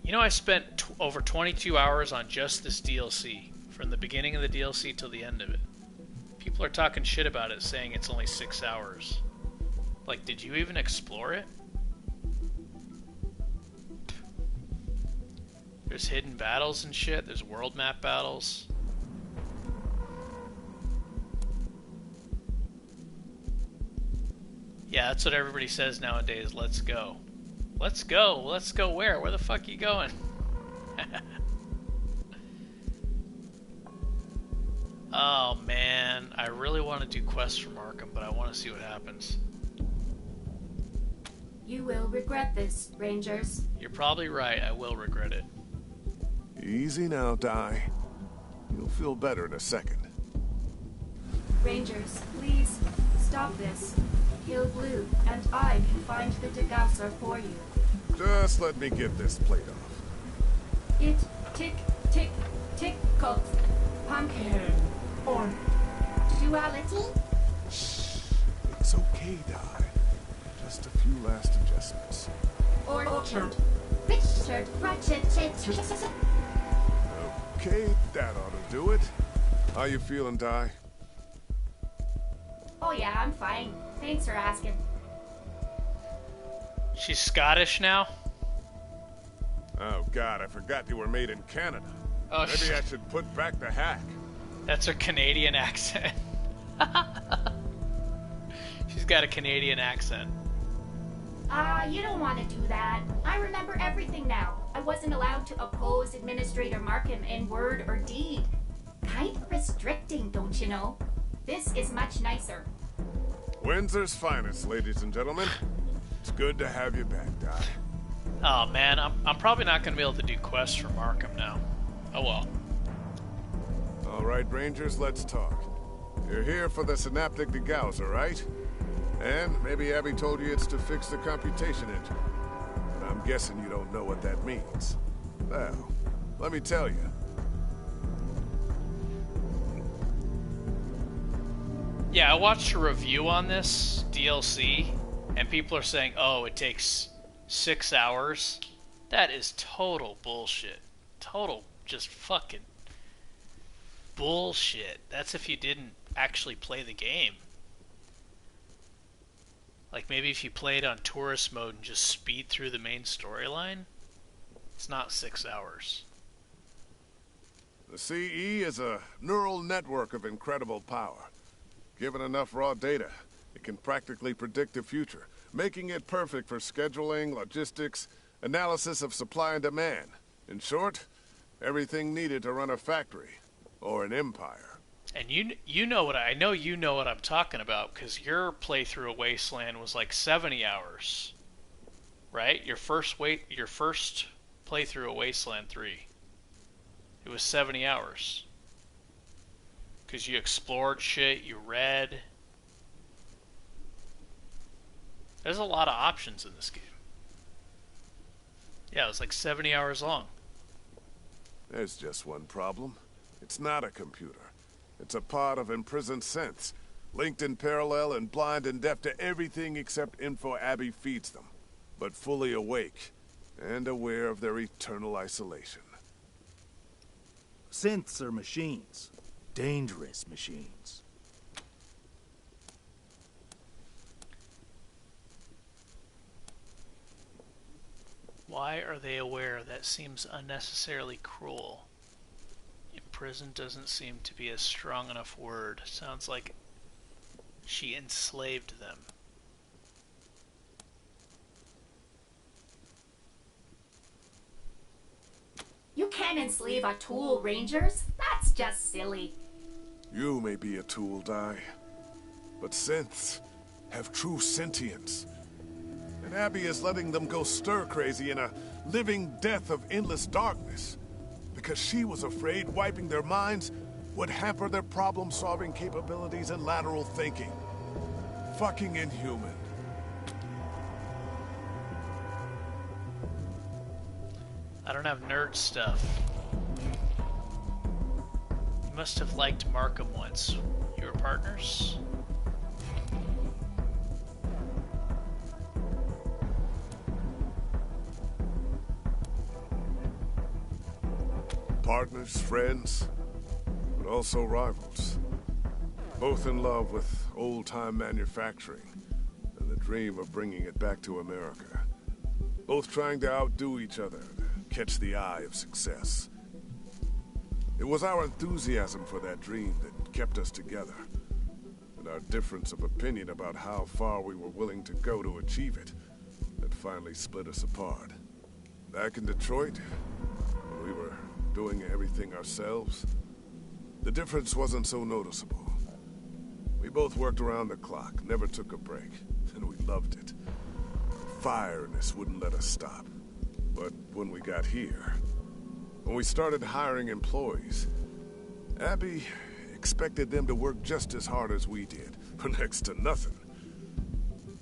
[SPEAKER 1] You know, I spent over 22 hours on just this DLC. From the beginning of the DLC till the end of it. People are talking shit about it, saying it's only 6 hours. Like, did you even explore it? There's hidden battles and shit. There's world map battles. Yeah, that's what everybody says nowadays. Let's go. Let's go. Let's go where? Where the fuck are you going? Oh, man. I really want to do quests for Markham, but I want to see what happens.
[SPEAKER 4] You will regret this, Rangers.
[SPEAKER 1] You're probably right. I will regret it.
[SPEAKER 15] Easy now, Di. You'll feel better in a second.
[SPEAKER 4] Rangers, please stop this. Kill Blue, and I can find the degausser for you.
[SPEAKER 15] Just let me get this plate off.
[SPEAKER 4] It tick, tick, tickles. Pumpkin. Or duality?
[SPEAKER 15] It's okay, Di. Just a few last adjustments.
[SPEAKER 4] Orchard. Richard, Ratchet,
[SPEAKER 15] Okay, that ought to do it. How you feeling, Di?
[SPEAKER 4] Oh yeah, I'm fine. Thanks for asking.
[SPEAKER 1] She's Scottish now?
[SPEAKER 15] Oh god, I forgot you were made in Canada.
[SPEAKER 1] Oh,
[SPEAKER 15] maybe I should put back the hack.
[SPEAKER 1] That's her Canadian accent. She's got a Canadian accent.
[SPEAKER 4] You don't want to do that. I remember everything now. I wasn't allowed to oppose Administrator Markham in word or deed. Kind of restricting, don't you know? This is much nicer.
[SPEAKER 15] Windsor's finest, ladies and gentlemen. It's good to have you back, Di.
[SPEAKER 1] Oh man, I'm probably not going to be able to do quests for Markham now. Oh well.
[SPEAKER 15] All right, Rangers, let's talk. You're here for the synaptic degausser, right? And maybe Abby told you it's to fix the computation engine. But I'm guessing you don't know what that means. Well, let me tell you.
[SPEAKER 1] Yeah, I watched a review on this DLC, and people are saying, oh, it takes 6 hours. That is total bullshit. Total just fucking bullshit. That's if you didn't actually play the game. Like maybe if you played on tourist mode and just speed through the main storyline, it's not 6 hours.
[SPEAKER 15] The CE is a neural network of incredible power. Given enough raw data, it can practically predict the future, making it perfect for scheduling, logistics, analysis of supply and demand. In short, everything needed to run a factory or an empire.
[SPEAKER 1] And you know what I know you know what I'm talking about, because your playthrough of Wasteland was like 70 hours, right? Your first playthrough of Wasteland 3, it was 70 hours. Because you explored shit, you read. There's a lot of options in this game. Yeah, it was like 70 hours long.
[SPEAKER 15] There's just one problem. It's not a computer. It's a pod of imprisoned synths, linked in parallel and blind and deaf to everything except info Abby feeds them, but fully awake and aware of their eternal isolation.
[SPEAKER 12] Synths are machines. Dangerous machines.
[SPEAKER 1] Why are they aware? That seems unnecessarily cruel. Imprisoned doesn't seem to be a strong enough word. Sounds like she enslaved them.
[SPEAKER 4] You can't enslave a tool, Rangers. That's just silly.
[SPEAKER 15] You may be a tool, Di, but synths have true sentience. And Abby is letting them go stir-crazy in a living death of endless darkness. Because she was afraid wiping their minds would hamper their problem-solving capabilities and lateral thinking. Fucking inhuman.
[SPEAKER 1] I don't have nerd stuff. You must have liked Markham once. You were partners?
[SPEAKER 15] Partners, friends, but also rivals. Both in love with old-time manufacturing and the dream of bringing it back to America. Both trying to outdo each other, to catch the eye of success. It was our enthusiasm for that dream that kept us together, and our difference of opinion about how far we were willing to go to achieve it that finally split us apart. Back in Detroit, when we were doing everything ourselves, the difference wasn't so noticeable. We both worked around the clock, never took a break, and we loved it. The fire in us wouldn't let us stop. But when we got here, when we started hiring employees, Abby expected them to work just as hard as we did, for next to nothing.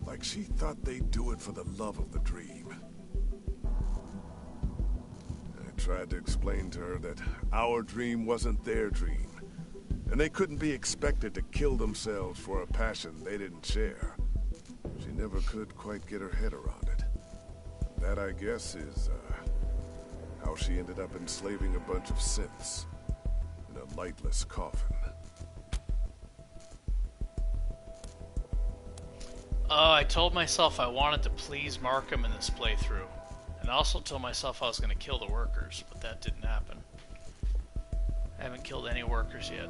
[SPEAKER 15] Like she thought they'd do it for the love of the dream. I tried to explain to her that our dream wasn't their dream, and they couldn't be expected to kill themselves for a passion they didn't share. She never could quite get her head around it. That, I guess, is how she ended up enslaving a bunch of synths in a lightless coffin.
[SPEAKER 1] Oh, I told myself I wanted to please Markham in this playthrough. And I also told myself I was going to kill the workers, but that didn't happen. I haven't killed any workers yet.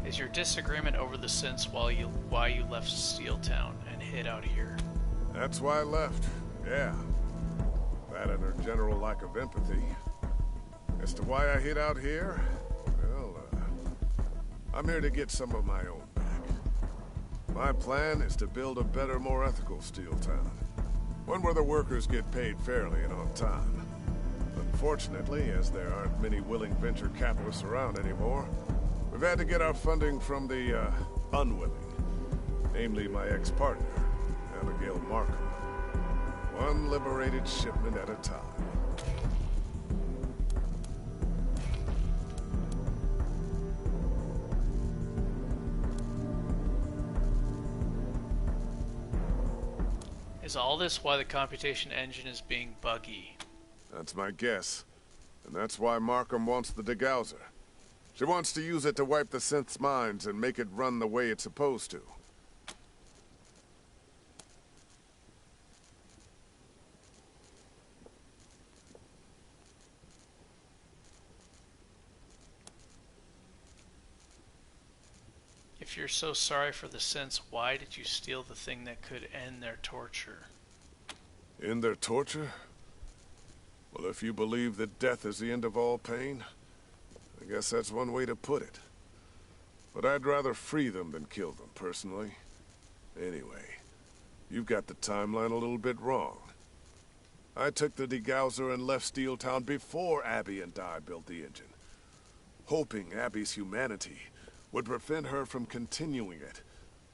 [SPEAKER 1] Is your disagreement over the synths why you left Steeltown and hid out here?
[SPEAKER 15] That's why I left, yeah. That and her general lack of empathy. As to why I hid out here? Well, I'm here to get some of my own back. My plan is to build a better, more ethical Steeltown. One where the workers get paid fairly and on time. Unfortunately, as there aren't many willing venture capitalists around anymore, we've had to get our funding from the, unwilling. Namely, my ex-partner, Abigail Markham. One liberated shipment at a time.
[SPEAKER 1] Is all this why the computation engine is being buggy?
[SPEAKER 15] That's my guess. And that's why Markham wants the degauser. She wants to use it to wipe the synth's minds and make it run the way it's supposed to.
[SPEAKER 1] If you're so sorry for the synths, why did you steal the thing that could end their torture?
[SPEAKER 15] End their torture? Well, if you believe that death is the end of all pain, I guess that's one way to put it. But I'd rather free them than kill them, personally. Anyway, you've got the timeline a little bit wrong. I took the degauser and left Steeltown before Abby and Di built the engine, hoping Abby's humanity would prevent her from continuing it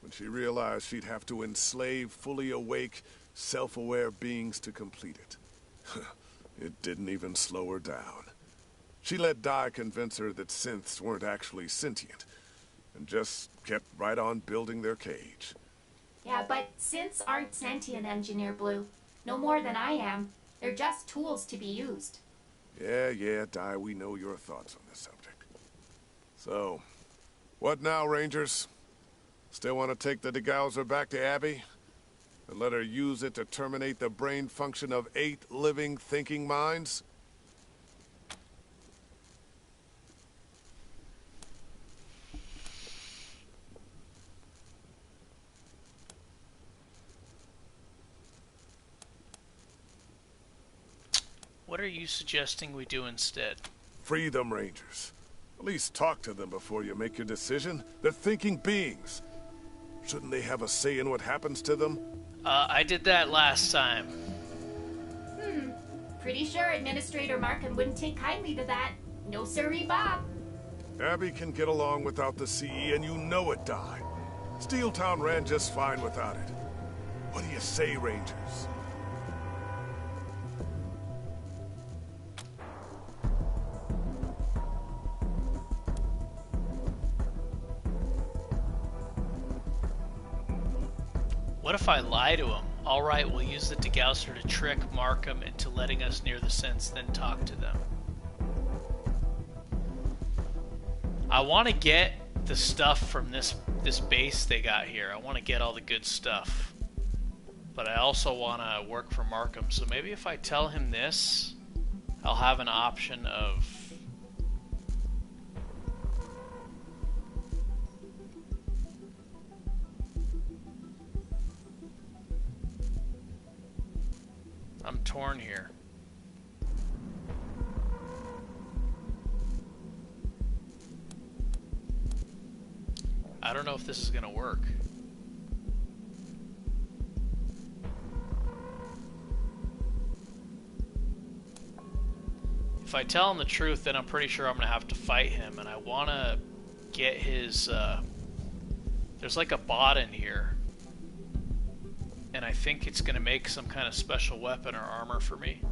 [SPEAKER 15] when she realized she'd have to enslave fully awake, self-aware beings to complete it. It didn't even slow her down. She let Di convince her that synths weren't actually sentient, and just kept right on building their cage.
[SPEAKER 4] Yeah, but synths aren't sentient, Engineer Blue. No more than I am. They're just tools to be used.
[SPEAKER 15] Yeah, Di, we know your thoughts on this subject. So, what now, Rangers? Still want to take the degauser back to Abby? And let her use it to terminate the brain function of 8 living, thinking minds?
[SPEAKER 1] What are you suggesting we do instead?
[SPEAKER 15] Free them, Rangers. At least talk to them before you make your decision. They're thinking beings. Shouldn't they have a say in what happens to them?
[SPEAKER 1] I did that last time.
[SPEAKER 4] Pretty sure Administrator Markham wouldn't take kindly to that. No sirree, Bob.
[SPEAKER 15] Abby can get along without the CE, and you know it, Di. Steeltown ran just fine without it. What do you say, Rangers?
[SPEAKER 1] What if I lie to him? Alright, we'll use the degauser to trick Markham into letting us near the synths, then talk to them. I want to get the stuff from this base they got here. I want to get all the good stuff. But I also want to work for Markham, so maybe if I tell him this, I'll have an option of... I'm torn here. I don't know if this is gonna work. If I tell him the truth, then I'm pretty sure I'm gonna have to fight him, and I wanna get his, there's like a bot in here. And I think it's going to make some kind of special weapon or armor for me.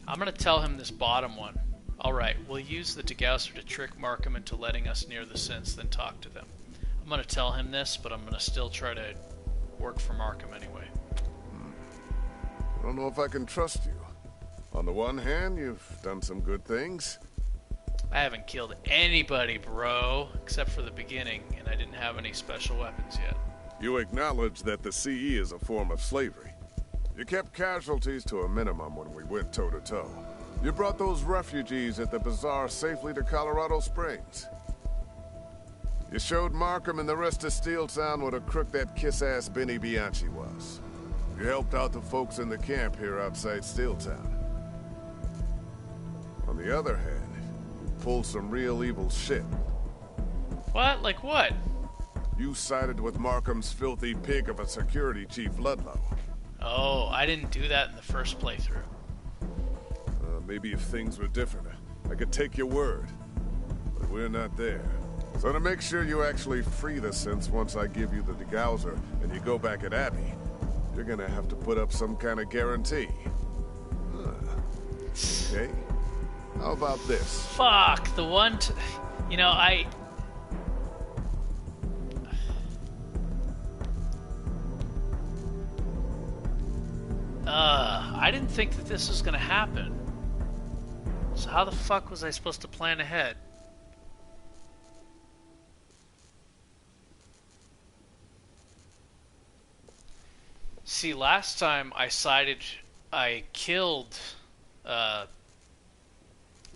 [SPEAKER 1] I'm going to tell him this bottom one. Alright, we'll use the degauser to trick Markham into letting us near the synths, then talk to them. I'm going to tell him this, but I'm going to still try to work for Markham anyway.
[SPEAKER 15] I don't know if I can trust you. On the one hand, you've done some good things.
[SPEAKER 1] I haven't killed anybody, bro, except for the beginning, and I didn't have any special weapons yet.
[SPEAKER 15] You acknowledge that the CE is a form of slavery. You kept casualties to a minimum when we went toe-to-toe. You brought those refugees at the bazaar safely to Colorado Springs. You showed Markham and the rest of Steeltown what a crook that kiss-ass Benny Bianchi was. You helped out the folks in the camp here outside Steeltown. On the other hand, you pulled some real evil shit.
[SPEAKER 1] What? Like what?
[SPEAKER 15] You sided with Markham's filthy pig of a security chief, Ludlow.
[SPEAKER 1] Oh, I didn't do that in the first playthrough.
[SPEAKER 15] Maybe if things were different, I could take your word. But we're not there. So to make sure you actually free the synths once I give you the degauser and you go back at Abby, you're gonna have to put up some kind of guarantee. Okay. How about this?
[SPEAKER 1] Fuck, the one you know, I didn't think that this was gonna happen. So how the fuck was I supposed to plan ahead? See, last time I killed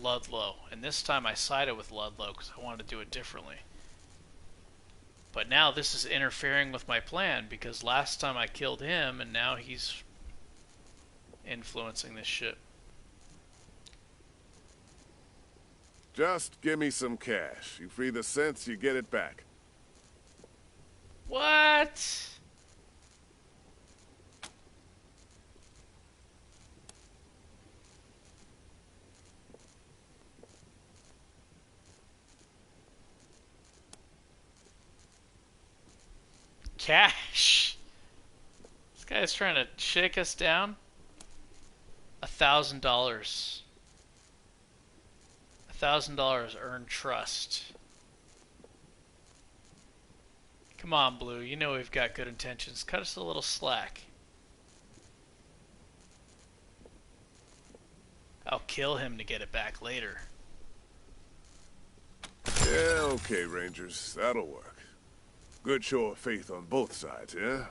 [SPEAKER 1] Ludlow, and this time I sided with Ludlow because I wanted to do it differently. But now this is interfering with my plan because last time I killed him and now he's influencing this shit.
[SPEAKER 15] Just give me some cash. You free the synths, you get it back.
[SPEAKER 1] What? Cash. This guy's trying to shake us down. $1,000. $1,000 earned trust. Come on, Blue. You know we've got good intentions. Cut us a little slack. I'll kill him to get it back later.
[SPEAKER 15] Yeah, okay, Rangers. That'll work. Good show of faith on both sides, yeah?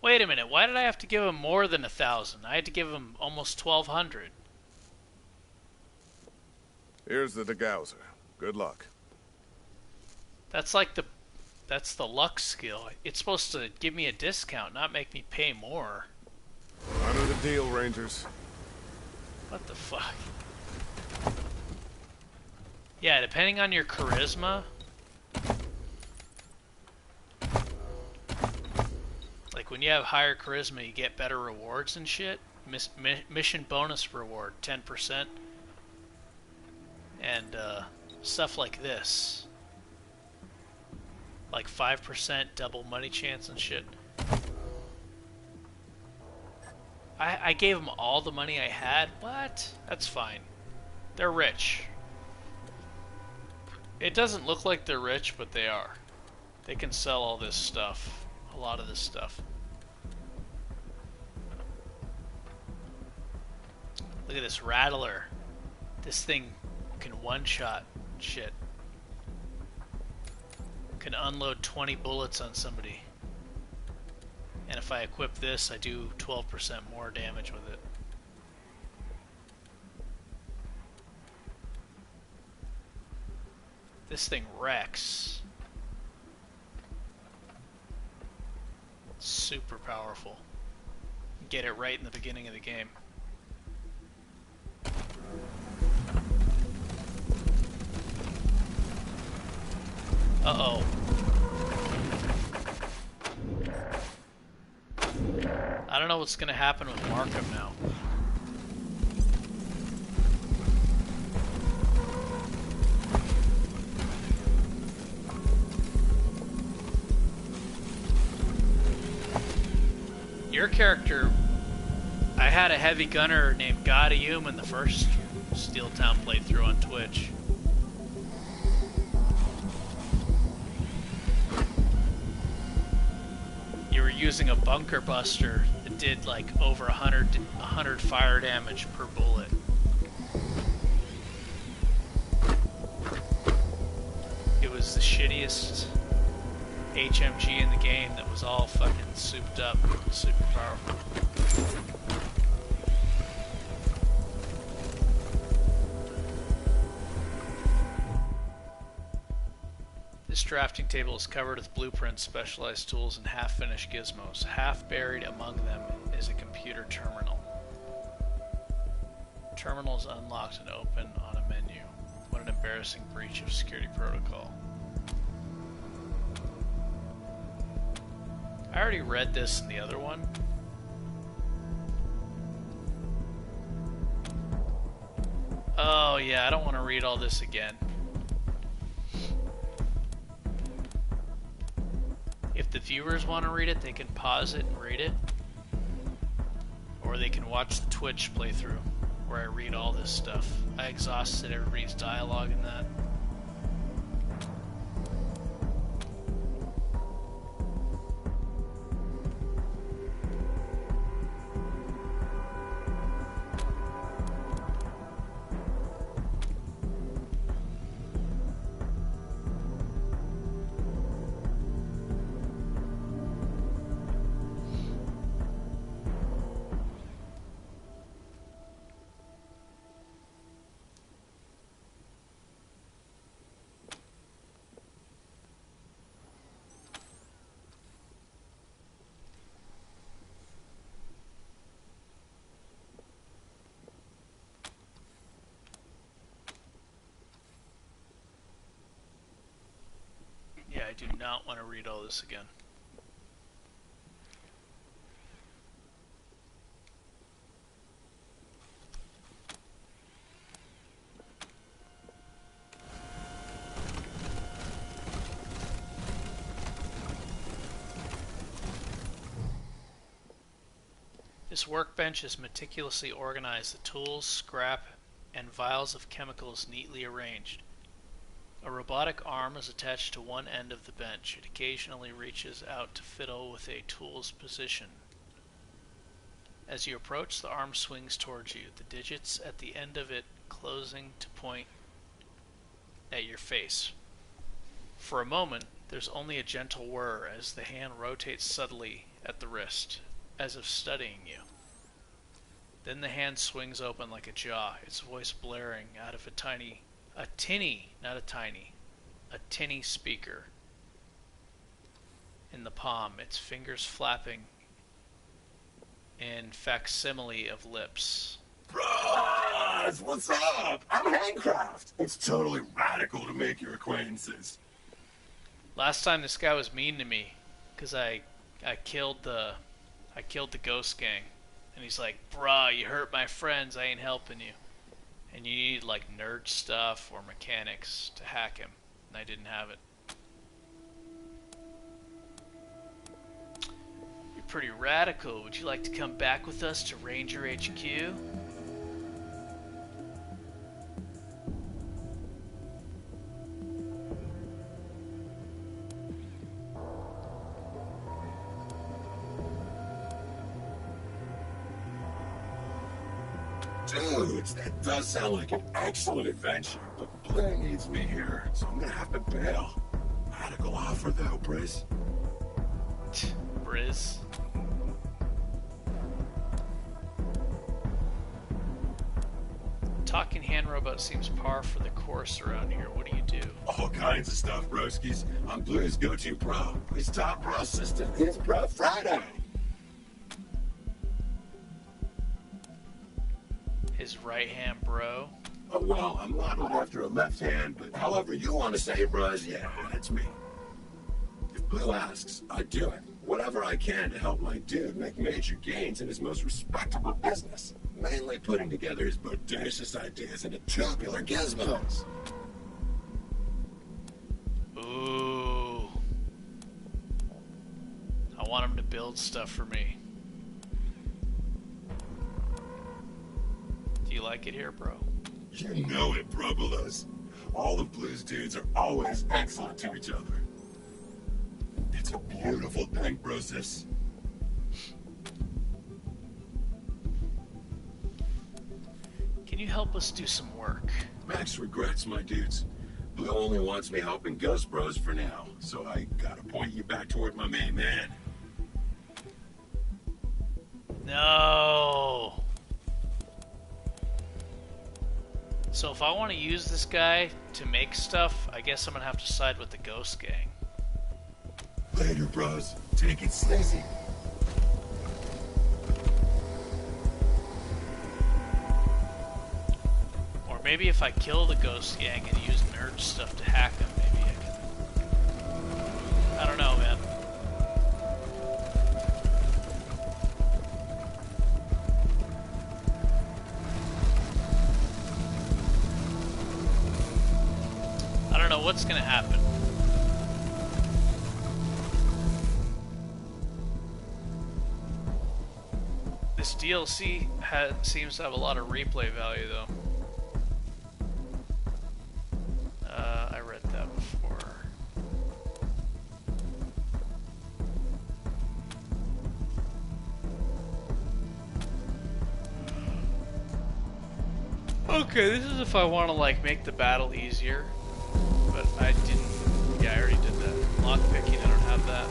[SPEAKER 1] Wait a minute. Why did I have to give him more than 1,000? I had to give him almost 1,200.
[SPEAKER 15] Here's the degauser. Good luck.
[SPEAKER 1] That's the luck skill. It's supposed to give me a discount, not make me pay more.
[SPEAKER 15] Honor the deal, Rangers.
[SPEAKER 1] What the fuck? Yeah, depending on your charisma. Like when you have higher charisma, you get better rewards and shit. Mission bonus reward, 10%. And stuff like this. Like 5% double money chance and shit. I gave them all the money I had? What? That's fine. They're rich. It doesn't look like they're rich, but they are. They can sell all this stuff. A lot of this stuff. Look at this Rattler. This thing can one-shot shit. Can unload 20 bullets on somebody. And if I equip this, I do 12% more damage with it. This thing wrecks. Super powerful. Get it right in the beginning of the game. Uh-oh. I don't know what's gonna happen with Markham now. Your character, I had a heavy gunner named Gadium in the first Steeltown playthrough on Twitch. You were using a bunker buster that did like over 100 fire damage per bullet. It was the shittiest HMG in the game that was all fucking souped up, super powerful. This drafting table is covered with blueprints, specialized tools, and half-finished gizmos. Half buried among them is a computer terminal. Terminal is unlocked and open on a menu. What an embarrassing breach of security protocol. I already read this in the other one. Oh yeah, I don't want to read all this again. If the viewers want to read it, they can pause it and read it. Or they can watch the Twitch playthrough, where I read all this stuff. I exhausted everybody's dialogue in that. Yeah, I do not want to read all this again. This workbench is meticulously organized, the tools, scrap, and vials of chemicals neatly arranged. A robotic arm is attached to one end of the bench. It occasionally reaches out to fiddle with a tool's position. As you approach, the arm swings towards you, the digits at the end of it closing to point at your face. For a moment, there's only a gentle whir as the hand rotates subtly at the wrist, as if studying you. Then the hand swings open like a jaw, its voice blaring out of a tinny speaker in the palm, its fingers flapping in facsimile of lips.
[SPEAKER 11] Bros, what's up? I'm Handcraft. It's totally radical to make your acquaintances.
[SPEAKER 1] Last time this guy was mean to me because I killed the ghost gang, and he's like, "Bruh, you hurt my friends. I ain't helping you." And you need like nerd stuff or mechanics to hack him, and I didn't have it. You're pretty radical. Would you like to come back with us to Ranger HQ?
[SPEAKER 11] Dudes, that does sound like an excellent adventure, but Blair needs me here, so I'm gonna have to bail. Radical offer though, Briz.
[SPEAKER 1] Briz? Talking hand robot seems par for the course around here. What do you do?
[SPEAKER 11] All kinds of stuff, broskies. I'm Blair's go-to pro. His top pro system is Pro Friday.
[SPEAKER 1] His right hand bro?
[SPEAKER 11] Oh, well, I'm modeled after a left hand, but however you want to say it, bros, yeah, that's me. If Blue asks, I do it. Whatever I can to help my dude make major gains in his most respectable business. Mainly putting together his bodacious ideas into tubular gizmos.
[SPEAKER 1] Ooh. I want him to build stuff for me. Do you like it here, bro?
[SPEAKER 11] You know it, Brubulas. All the Blues dudes are always excellent to each other. It's a beautiful thing, brosis.
[SPEAKER 1] Can you help us do some work?
[SPEAKER 11] Max regrets, my dudes. Blue only wants me helping Ghost Bros for now, so I gotta point you back toward my main man.
[SPEAKER 1] No. So if I want to use this guy to make stuff, I guess I'm gonna have to side with the Ghost Gang.
[SPEAKER 11] Later, bros. Take it sleazy.
[SPEAKER 1] Or maybe if I kill the Ghost Gang and use nerd stuff to hack them, maybe I can... I don't know, man. I don't know what's gonna happen. This DLC seems to have a lot of replay value, though. I read that before. Okay, this is if I want to like make the battle easier, but I didn't. Yeah, I already did that. Lockpicking, I don't have that.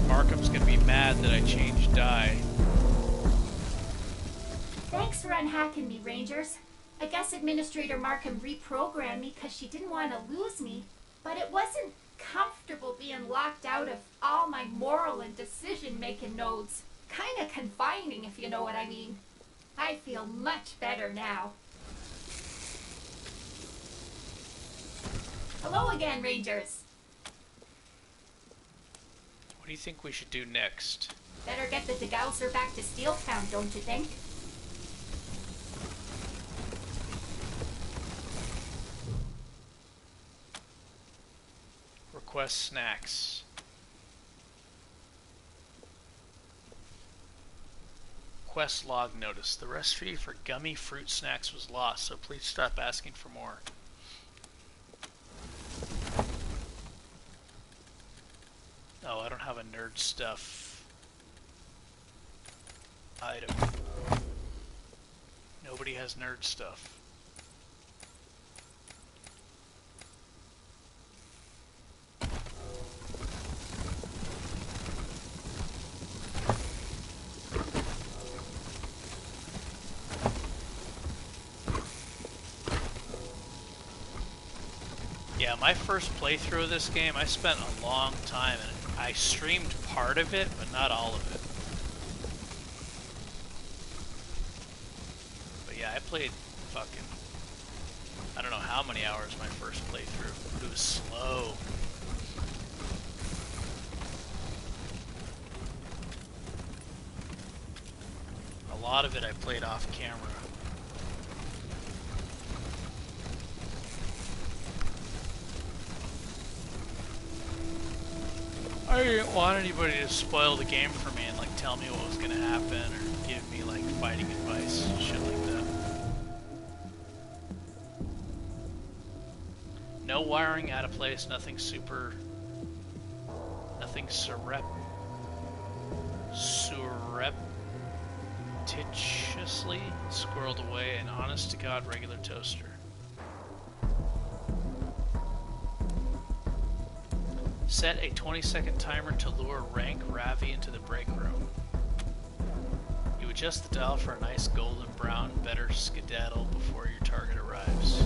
[SPEAKER 1] Markham's gonna be mad that I changed die.
[SPEAKER 4] Thanks for unhacking me, Rangers. I guess Administrator Markham reprogrammed me because she didn't want to lose me, but it wasn't comfortable being locked out of all my moral and decision-making nodes. Kind of confining, if you know what I mean. I feel much better now. Hello again, Rangers.
[SPEAKER 1] What do you think we should do next?
[SPEAKER 4] Better get the Degauser back to Steeltown, don't you think?
[SPEAKER 1] Request snacks. Quest log notice. The recipe for gummy fruit snacks was lost, so please stop asking for more. Oh, I don't have a nerd stuff item. Nobody has nerd stuff. Yeah, my first playthrough of this game, I spent a long time, and I streamed part of it, but not all of it. But yeah, I played fucking, I don't know how many hours my first playthrough. It was slow. A lot of it I played off camera. I didn't want anybody to spoil the game for me and like tell me what was gonna happen or give me like fighting advice, shit like that. No wiring out of place, nothing surreptitiously squirreled away, an honest to God regular toaster. Set a 20-second timer to lure rank Ravi into the break room. You adjust the dial for a nice golden brown, better skedaddle before your target arrives.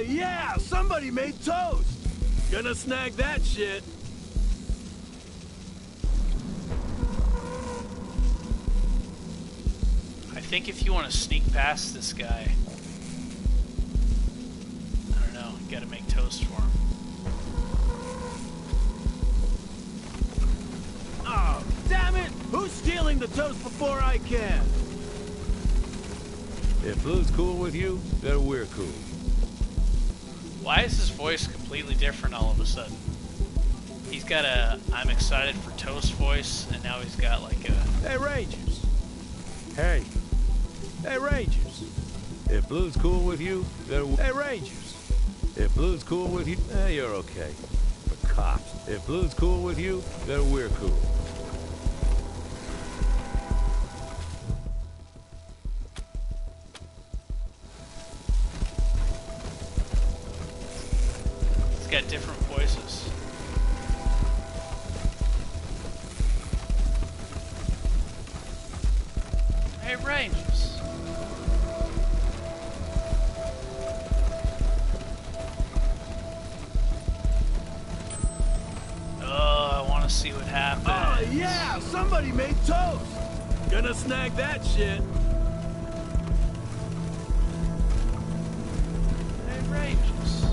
[SPEAKER 13] Yeah, somebody made toast. Gonna snag that shit.
[SPEAKER 1] I think if you want to sneak past this guy, I don't know, you gotta make toast for him.
[SPEAKER 13] Oh, damn it! Who's stealing the toast before I can?
[SPEAKER 12] If Blue's cool with you, then we're cool.
[SPEAKER 1] Why is his voice completely different all of a sudden? He's got a I'm excited for toast voice, and now he's got like a...
[SPEAKER 12] Hey, Rangers. Hey, Hey, Rangers. If Blue's cool with you, then... Hey, Rangers. If Blue's cool with you, you're okay. But cops, if Blue's cool with you, then we're cool.
[SPEAKER 1] It's got different voices. Hey, Rangers. Oh, I want to see what happens.
[SPEAKER 13] Oh, yeah! Somebody made toast! Gonna snag that shit.
[SPEAKER 1] Hey, Rangers.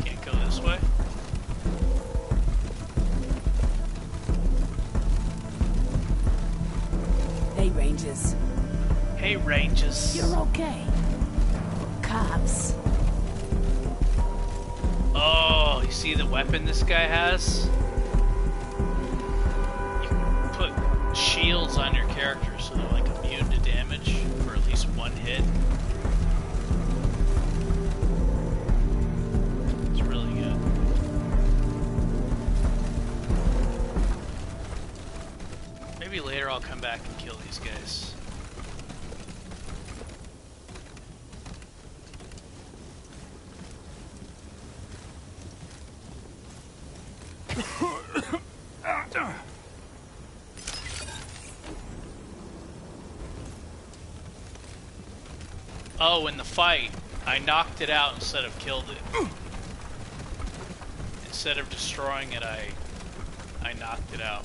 [SPEAKER 1] Can't go this way.
[SPEAKER 16] Hey, Rangers.
[SPEAKER 1] Hey, Rangers.
[SPEAKER 16] You're okay. Cops.
[SPEAKER 1] Oh, you see the weapon this guy has? You can put shields on your character so they're like immune to damage for at least one hit. It's really good. Maybe later I'll come back and kill these guys. Oh, in the fight, I knocked it out instead of killed it. Instead of destroying it, I knocked it out.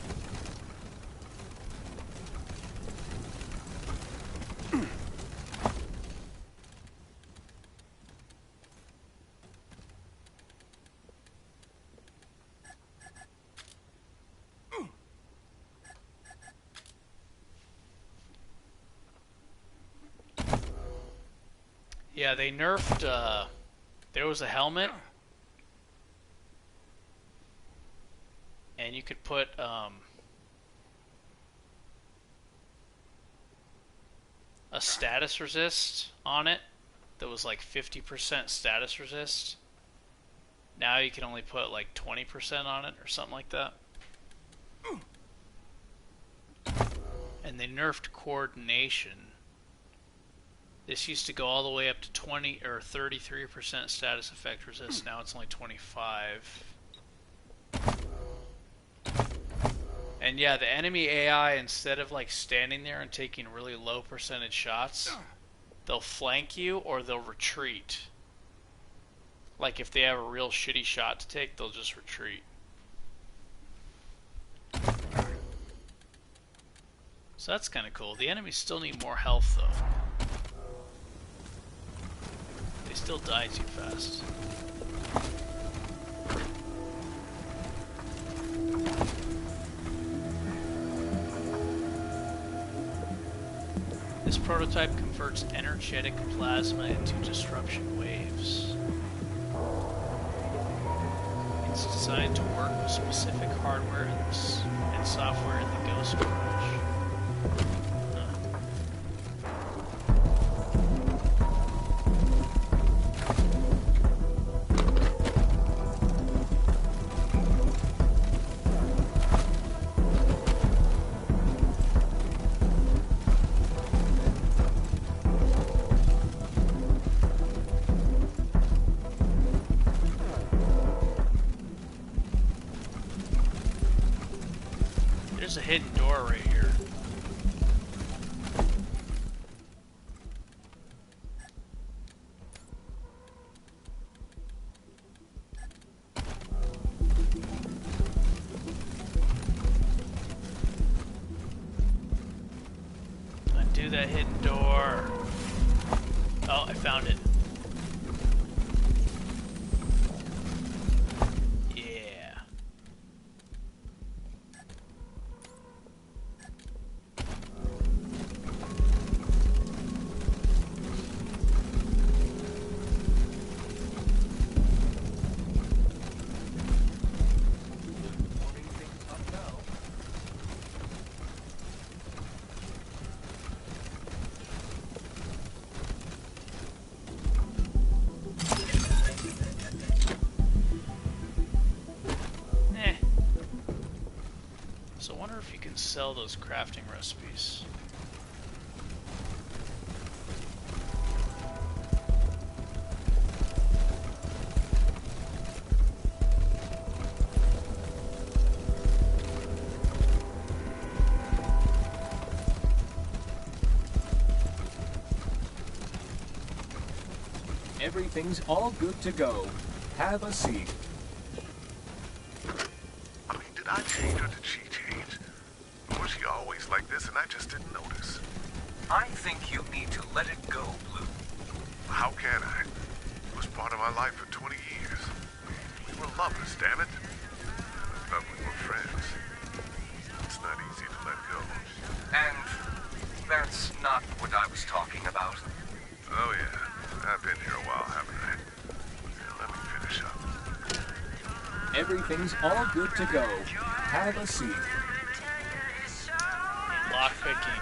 [SPEAKER 1] Yeah, they nerfed, there was a helmet, and you could put, a status resist on it that was like 50% status resist. Now you can only put like 20% on it or something like that. And they nerfed coordination. This used to go all the way up to 20 or 33% status effect resist. Now it's only 25. And yeah, the enemy AI, instead of like standing there and taking really low percentage shots, they'll flank you or they'll retreat. Like if they have a real shitty shot to take, they'll just retreat. So that's kind of cool. The enemies still need more health though. They still die too fast. This prototype converts energetic plasma into disruption waves. It's designed to work with specific hardware and software in the Ghost Garage. There's a hidden door right here. Undo that hidden door. Oh, I found it. wonder if you can sell those crafting recipes.
[SPEAKER 6] Everything's all good to go. Have a seat.
[SPEAKER 15] I mean, did I change or did she change? Or was she always like this and I just didn't notice?
[SPEAKER 6] I think you need to let it go, Blue.
[SPEAKER 15] How can I? It was part of my life for 20 years. We were lovers, damn it. I thought we were friends. It's not easy to let go.
[SPEAKER 6] And that's not what I was talking about.
[SPEAKER 15] Oh, yeah. I've been here a while, haven't I? Yeah, let me finish up.
[SPEAKER 6] Everything's all good to go. Have a seat.
[SPEAKER 1] Lockpicking.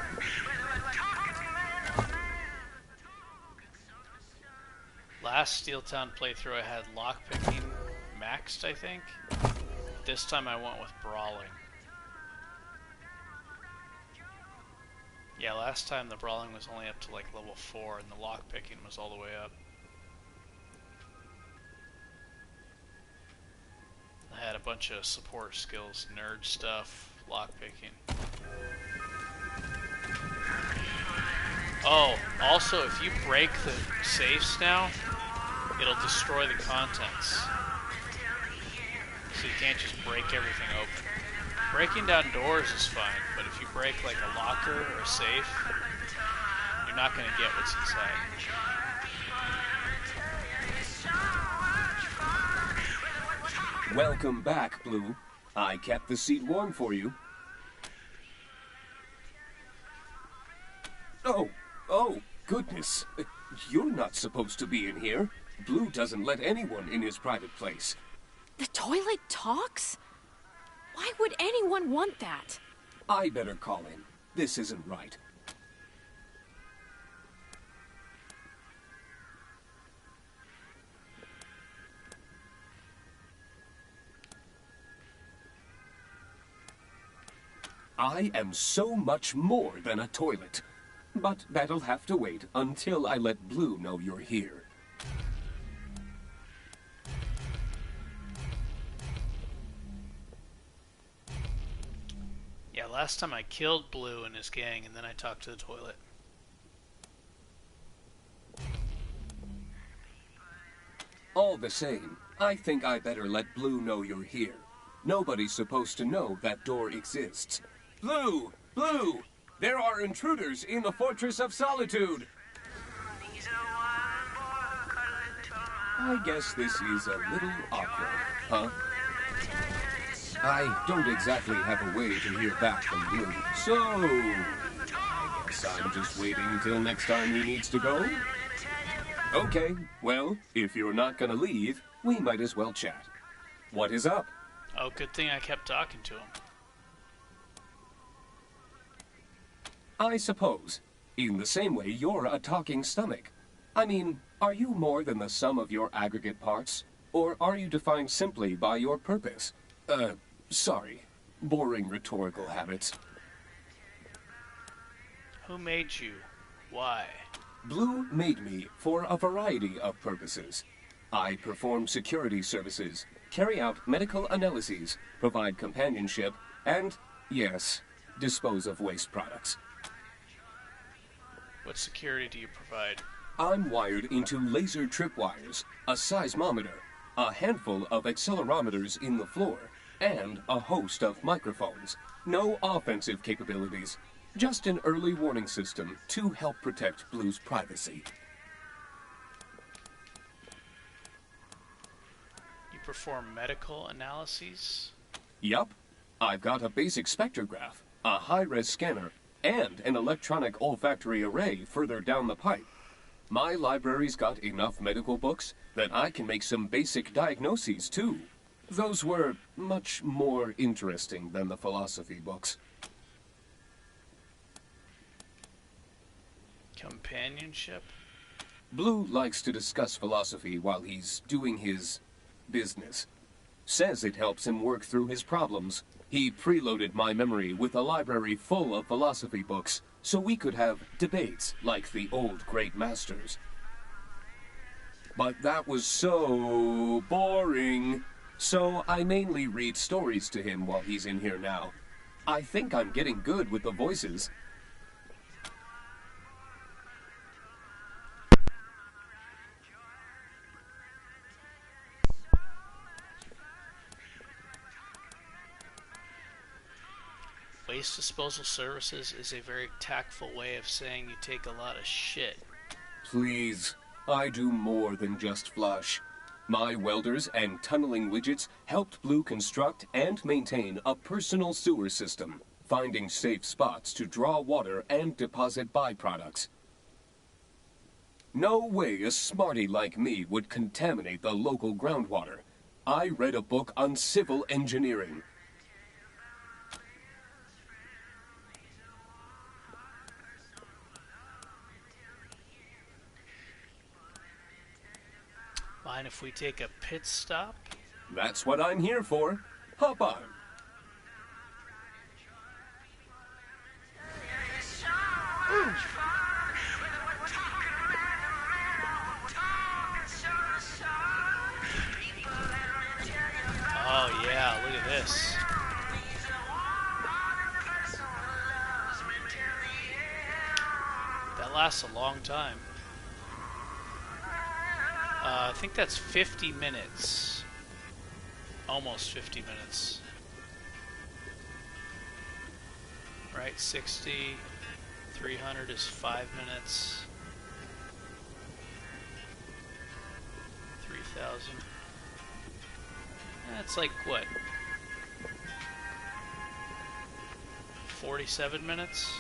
[SPEAKER 1] Last Steeltown playthrough I had lockpicking maxed, I think. This time I went with brawling. Yeah, last time the brawling was only up to like level 4 and the lockpicking was all the way up. I had a bunch of support skills, nerd stuff, lockpicking. Oh, also if you break the safes now, it'll destroy the contents. So you can't just break everything open. Breaking down doors is fine, but if you break like a locker or a safe, you're not going to get what's inside.
[SPEAKER 6] Welcome back, Blue. I kept the seat warm for you. Oh, goodness. You're not supposed to be in here. Blue doesn't let anyone in his private place.
[SPEAKER 22] The toilet talks? Why would anyone want that?
[SPEAKER 6] I better call in. This isn't right. I am so much more than a toilet. But that'll have to wait until I let Blue know you're here.
[SPEAKER 1] Yeah, last time I killed Blue and his gang, and then I talked to the toilet.
[SPEAKER 6] All the same, I think I better let Blue know you're here. Nobody's supposed to know that door exists. Blue! Blue! There are intruders in the Fortress of Solitude! I guess this is a little awkward, huh? I don't exactly have a way to hear back from Blue, so I guess I'm just waiting until next time he needs to go. Okay, well, if you're not gonna leave, we might as well chat. What is up?
[SPEAKER 1] Oh, good thing I kept talking to him.
[SPEAKER 6] I suppose. In the same way, you're a talking stomach. I mean, are you more than the sum of your aggregate parts? Or are you defined simply by your purpose? Sorry. Boring rhetorical habits.
[SPEAKER 1] Who made you? Why?
[SPEAKER 6] Blue made me for a variety of purposes. I perform security services, carry out medical analyses, provide companionship, and, yes, dispose of waste products.
[SPEAKER 1] What security do you provide?
[SPEAKER 6] I'm wired into laser tripwires, a seismometer, a handful of accelerometers in the floor, and a host of microphones. No offensive capabilities, just an early warning system to help protect Blue's privacy.
[SPEAKER 1] You perform medical analyses?
[SPEAKER 6] Yup. I've got a basic spectrograph, a high-res scanner, and an electronic olfactory array further down the pipe. My library's got enough medical books that I can make some basic diagnoses, too. Those were much more interesting than the philosophy books.
[SPEAKER 1] Companionship?
[SPEAKER 6] Blue likes to discuss philosophy while he's doing his business. Says it helps him work through his problems. He preloaded my memory with a library full of philosophy books, so we could have debates like the old great masters. But that was so boring. So I mainly read stories to him while he's in here now. I think I'm getting good with the voices.
[SPEAKER 1] Waste disposal services is a very tactful way of saying you take a lot of shit.
[SPEAKER 6] Please, I do more than just flush. My welders and tunneling widgets helped Blue construct and maintain a personal sewer system, finding safe spots to draw water and deposit byproducts. No way a smarty like me would contaminate the local groundwater. I read a book on civil engineering.
[SPEAKER 1] Mind if we take a pit stop?
[SPEAKER 6] That's what I'm here for. Hop on.
[SPEAKER 1] Oh yeah, look at this. That lasts a long time. I think that's 50 minutes. Almost 50 minutes. Right, 60. 300 is 5 minutes. 3,000. That's like what? 47 minutes?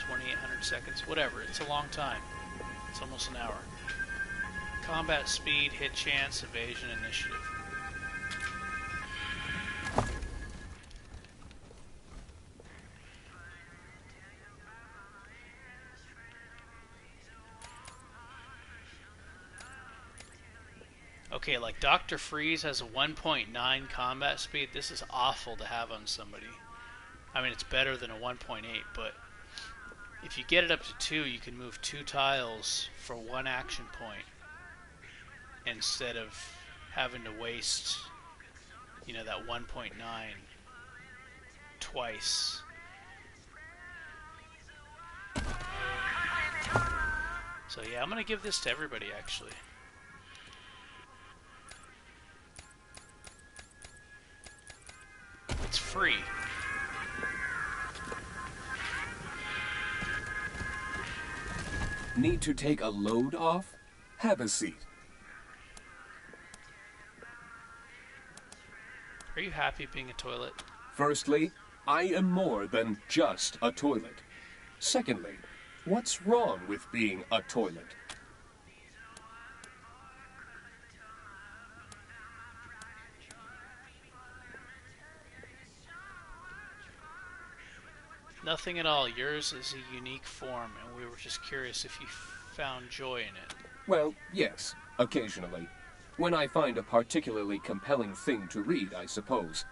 [SPEAKER 1] 2,800 seconds? Whatever, it's a long time. It's almost an hour. Combat speed, hit chance, evasion, initiative. Okay, like Dr. Freeze has a 1.9 combat speed. This is awful to have on somebody. I mean, it's better than a 1.8, but if you get it up to 2, you can move 2 tiles for 1 action point, instead of having to waste, you know, that 1.9 twice. So yeah, I'm gonna give this to everybody actually. It's free.
[SPEAKER 6] Need to take a load off? Have a seat.
[SPEAKER 1] Are you happy being a toilet?
[SPEAKER 6] Firstly, I am more than just a toilet. Secondly, what's wrong with being a toilet?
[SPEAKER 1] Nothing at all. Yours is a unique form, and we were just curious if you found joy in it.
[SPEAKER 6] Well, yes, occasionally. When I find a particularly compelling thing to read, I suppose.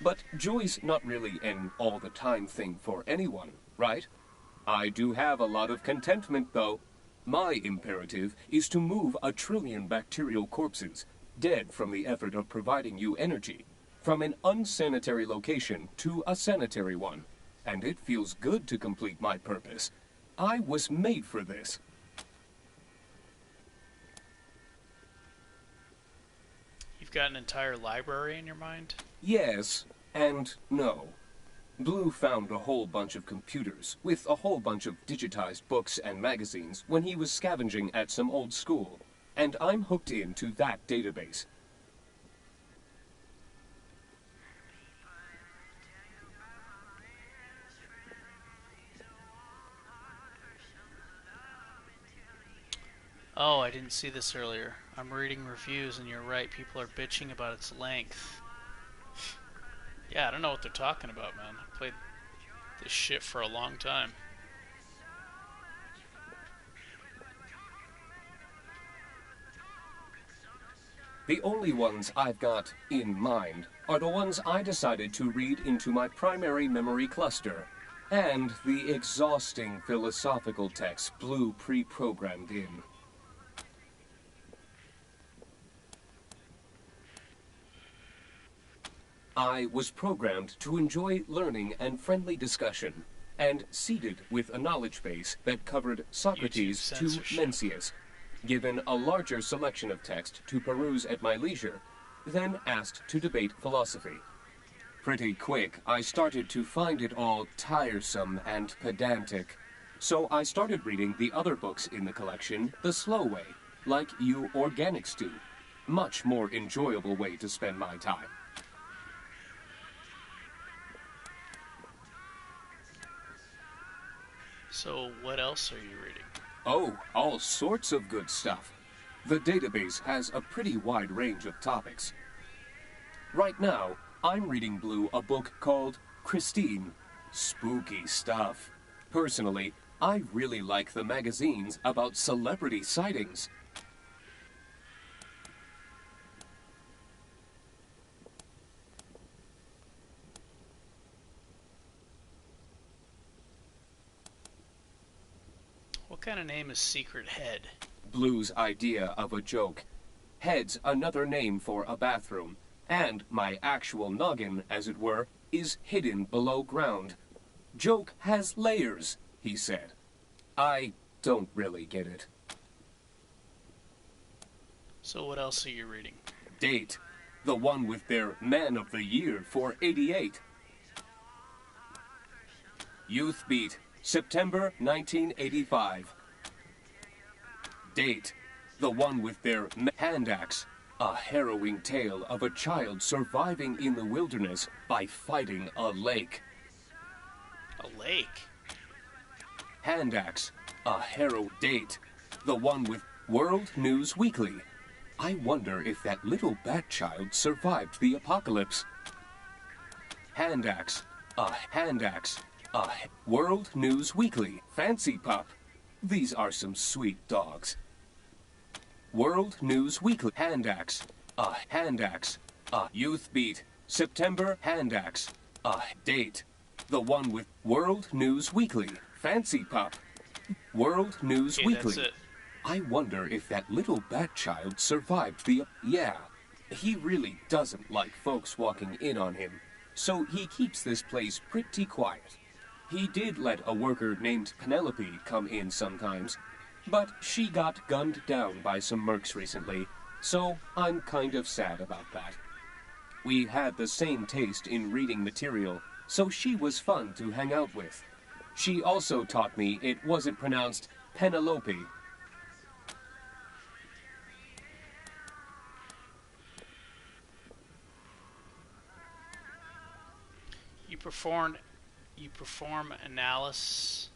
[SPEAKER 6] But joy's not really an all-the-time thing for anyone, right? I do have a lot of contentment, though. My imperative is to move 1 trillion bacterial corpses, dead from the effort of providing you energy, from an unsanitary location to a sanitary one. And it feels good to complete my purpose. I was made for this.
[SPEAKER 1] You've got an entire library in your mind?
[SPEAKER 6] Yes, and no. Blue found a whole bunch of computers with a whole bunch of digitized books and magazines when he was scavenging at some old school, and I'm hooked into that database.
[SPEAKER 1] Oh, I didn't see this earlier. I'm reading reviews, and you're right. People are bitching about its length. Yeah, I don't know what they're talking about, man. I played this shit for a long time.
[SPEAKER 6] The only ones I've got in mind are the ones I decided to read into my primary memory cluster, and the exhausting philosophical texts Blue pre-programmed in. I was programmed to enjoy learning and friendly discussion, and seeded with a knowledge base that covered Socrates to Mencius, given a larger selection of text to peruse at my leisure, then asked to debate philosophy. Pretty quick, I started to find it all tiresome and pedantic, so I started reading the other books in the collection the slow way, like You Organics do. Much more enjoyable way to spend my time.
[SPEAKER 1] So, what else are you reading?
[SPEAKER 6] Oh, all sorts of good stuff. The database has a pretty wide range of topics. Right now, I'm reading Blue a book called Christine. Spooky stuff. Personally, I really like the magazines about celebrity sightings.
[SPEAKER 1] What kind of name is Secret Head?
[SPEAKER 6] Blue's idea of a joke. Head's another name for a bathroom, and my actual noggin, as it were, is hidden below ground. Joke has layers, he said. I don't really get it.
[SPEAKER 1] So what else are you reading?
[SPEAKER 6] Date. The one with their Man of the Year for '88. Youth Beat. September 1985. Date. The one with their hand axe. A harrowing tale of a child surviving in the wilderness by fighting a lake.
[SPEAKER 1] A lake?
[SPEAKER 6] Hand axe. A harrow date. The one with World News Weekly. I wonder if that little bat child survived the apocalypse. Hand axe. A hand axe. World News Weekly. Fancy Pup. These are some sweet dogs. World News Weekly. Hand axe. Hand axe. Youth Beat. September. Hand axe. Date. The one with World News Weekly. Fancy Pup. World News Weekly.
[SPEAKER 1] That's it.
[SPEAKER 6] I wonder if that little bat child survived the... Yeah. He really doesn't like folks walking in on him, so he keeps this place pretty quiet. He did let a worker named Penelope come in sometimes, but she got gunned down by some mercs recently, so I'm kind of sad about that. We had the same taste in reading material, so she was fun to hang out with. She also taught me it wasn't pronounced Penelope.
[SPEAKER 1] You perform analysis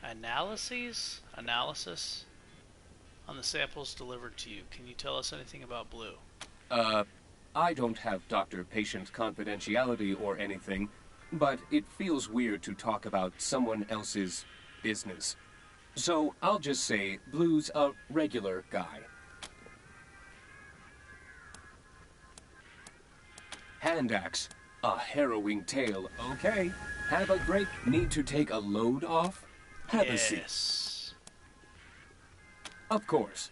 [SPEAKER 1] on the samples delivered to you. Can you tell us anything about Blue?
[SPEAKER 6] I don't have doctor-patient confidentiality or anything, but it feels weird to talk about someone else's business. So I'll just say Blue's a regular guy. Hand axe. A harrowing tale. Okay. Have a great... Need to take a load off? Have a seat. Of course.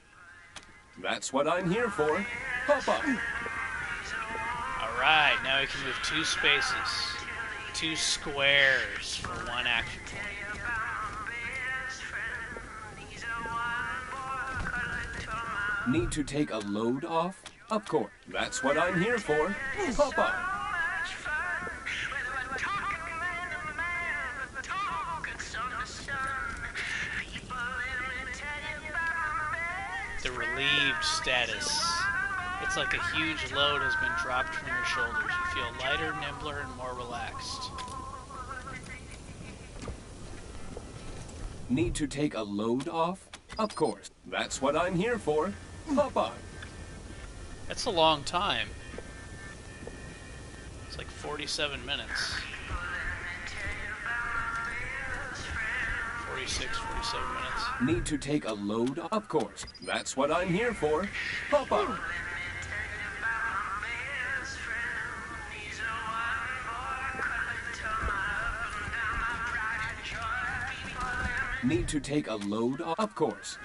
[SPEAKER 6] That's what I'm here for. Pop up.
[SPEAKER 1] Alright, now we can move 2 spaces. 2 squares for 1 action point.
[SPEAKER 6] Need to take a load off? Of course. That's what I'm here for. Pop up.
[SPEAKER 1] The relieved status. It's like a huge load has been dropped from your shoulders. You feel lighter, nimbler, and more relaxed.
[SPEAKER 6] Need to take a load off? Of course. That's what I'm here for. Pop on.
[SPEAKER 1] That's a long time. It's like 47 minutes. 46, 47 minutes.
[SPEAKER 6] Need to take a load? Of course. That's what I'm here for. Pop on. Need to take a load off? Of course.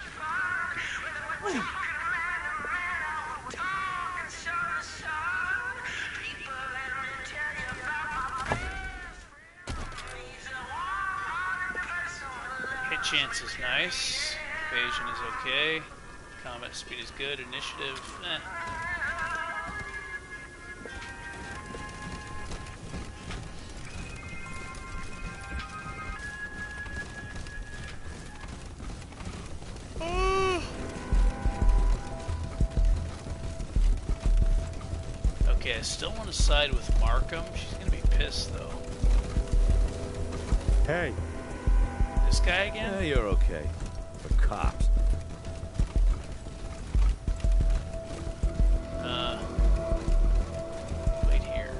[SPEAKER 1] Hit chance is nice. Evasion is okay. Combat speed is good. Initiative, eh. Okay, I still want to side with Markham. She's gonna be pissed though.
[SPEAKER 12] Hey.
[SPEAKER 1] This guy again?
[SPEAKER 12] Yeah, you're okay. The cops.
[SPEAKER 1] Wait here.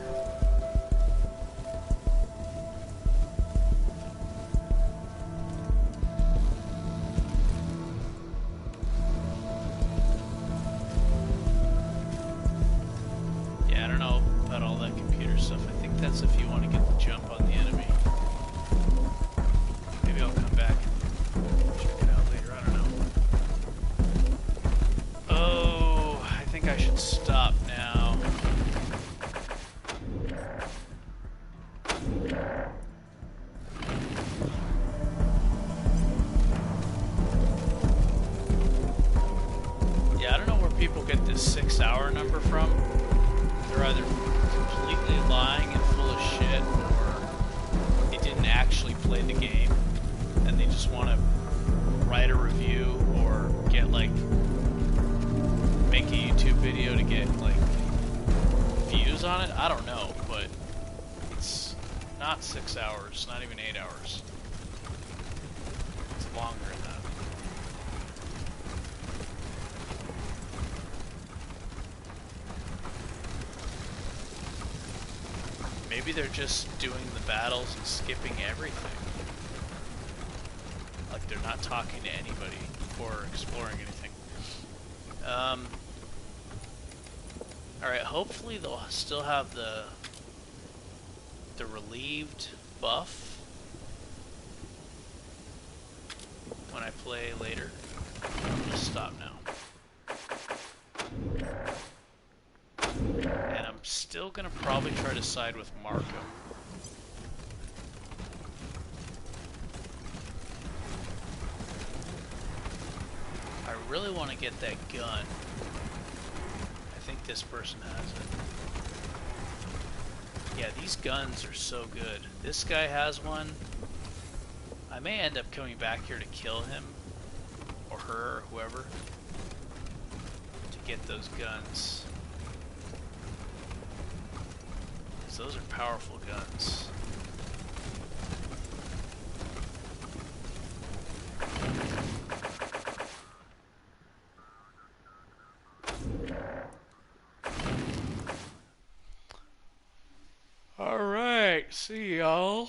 [SPEAKER 1] Yeah, I don't know about all that computer stuff. I think that's if you want to get the jump on the enemy. Maybe I'll come back and check it out later. I don't know. Oh, I think I should stop now. Yeah, I don't know where people get this 6-hour number from. They're either completely lying and full of shit, or they didn't actually play the game and they just want to write a review or get like make a YouTube video to get like views on it. I don't know, but it's not 6 hours, not even 8 hours. It's longer than that. Maybe they're just doing the battles and skipping everything. Like they're not talking to anybody or exploring anything. Alright, hopefully they'll still have the relieved buff when I play later. I'm gonna stop now. And I'm still gonna probably try to side with Markham. I really want to get that gun. I think this person has it. Yeah, these guns are so good. This guy has one. I may end up coming back here to kill him, or her, or whoever, to get those guns. Because those are powerful guns. Alright, see y'all.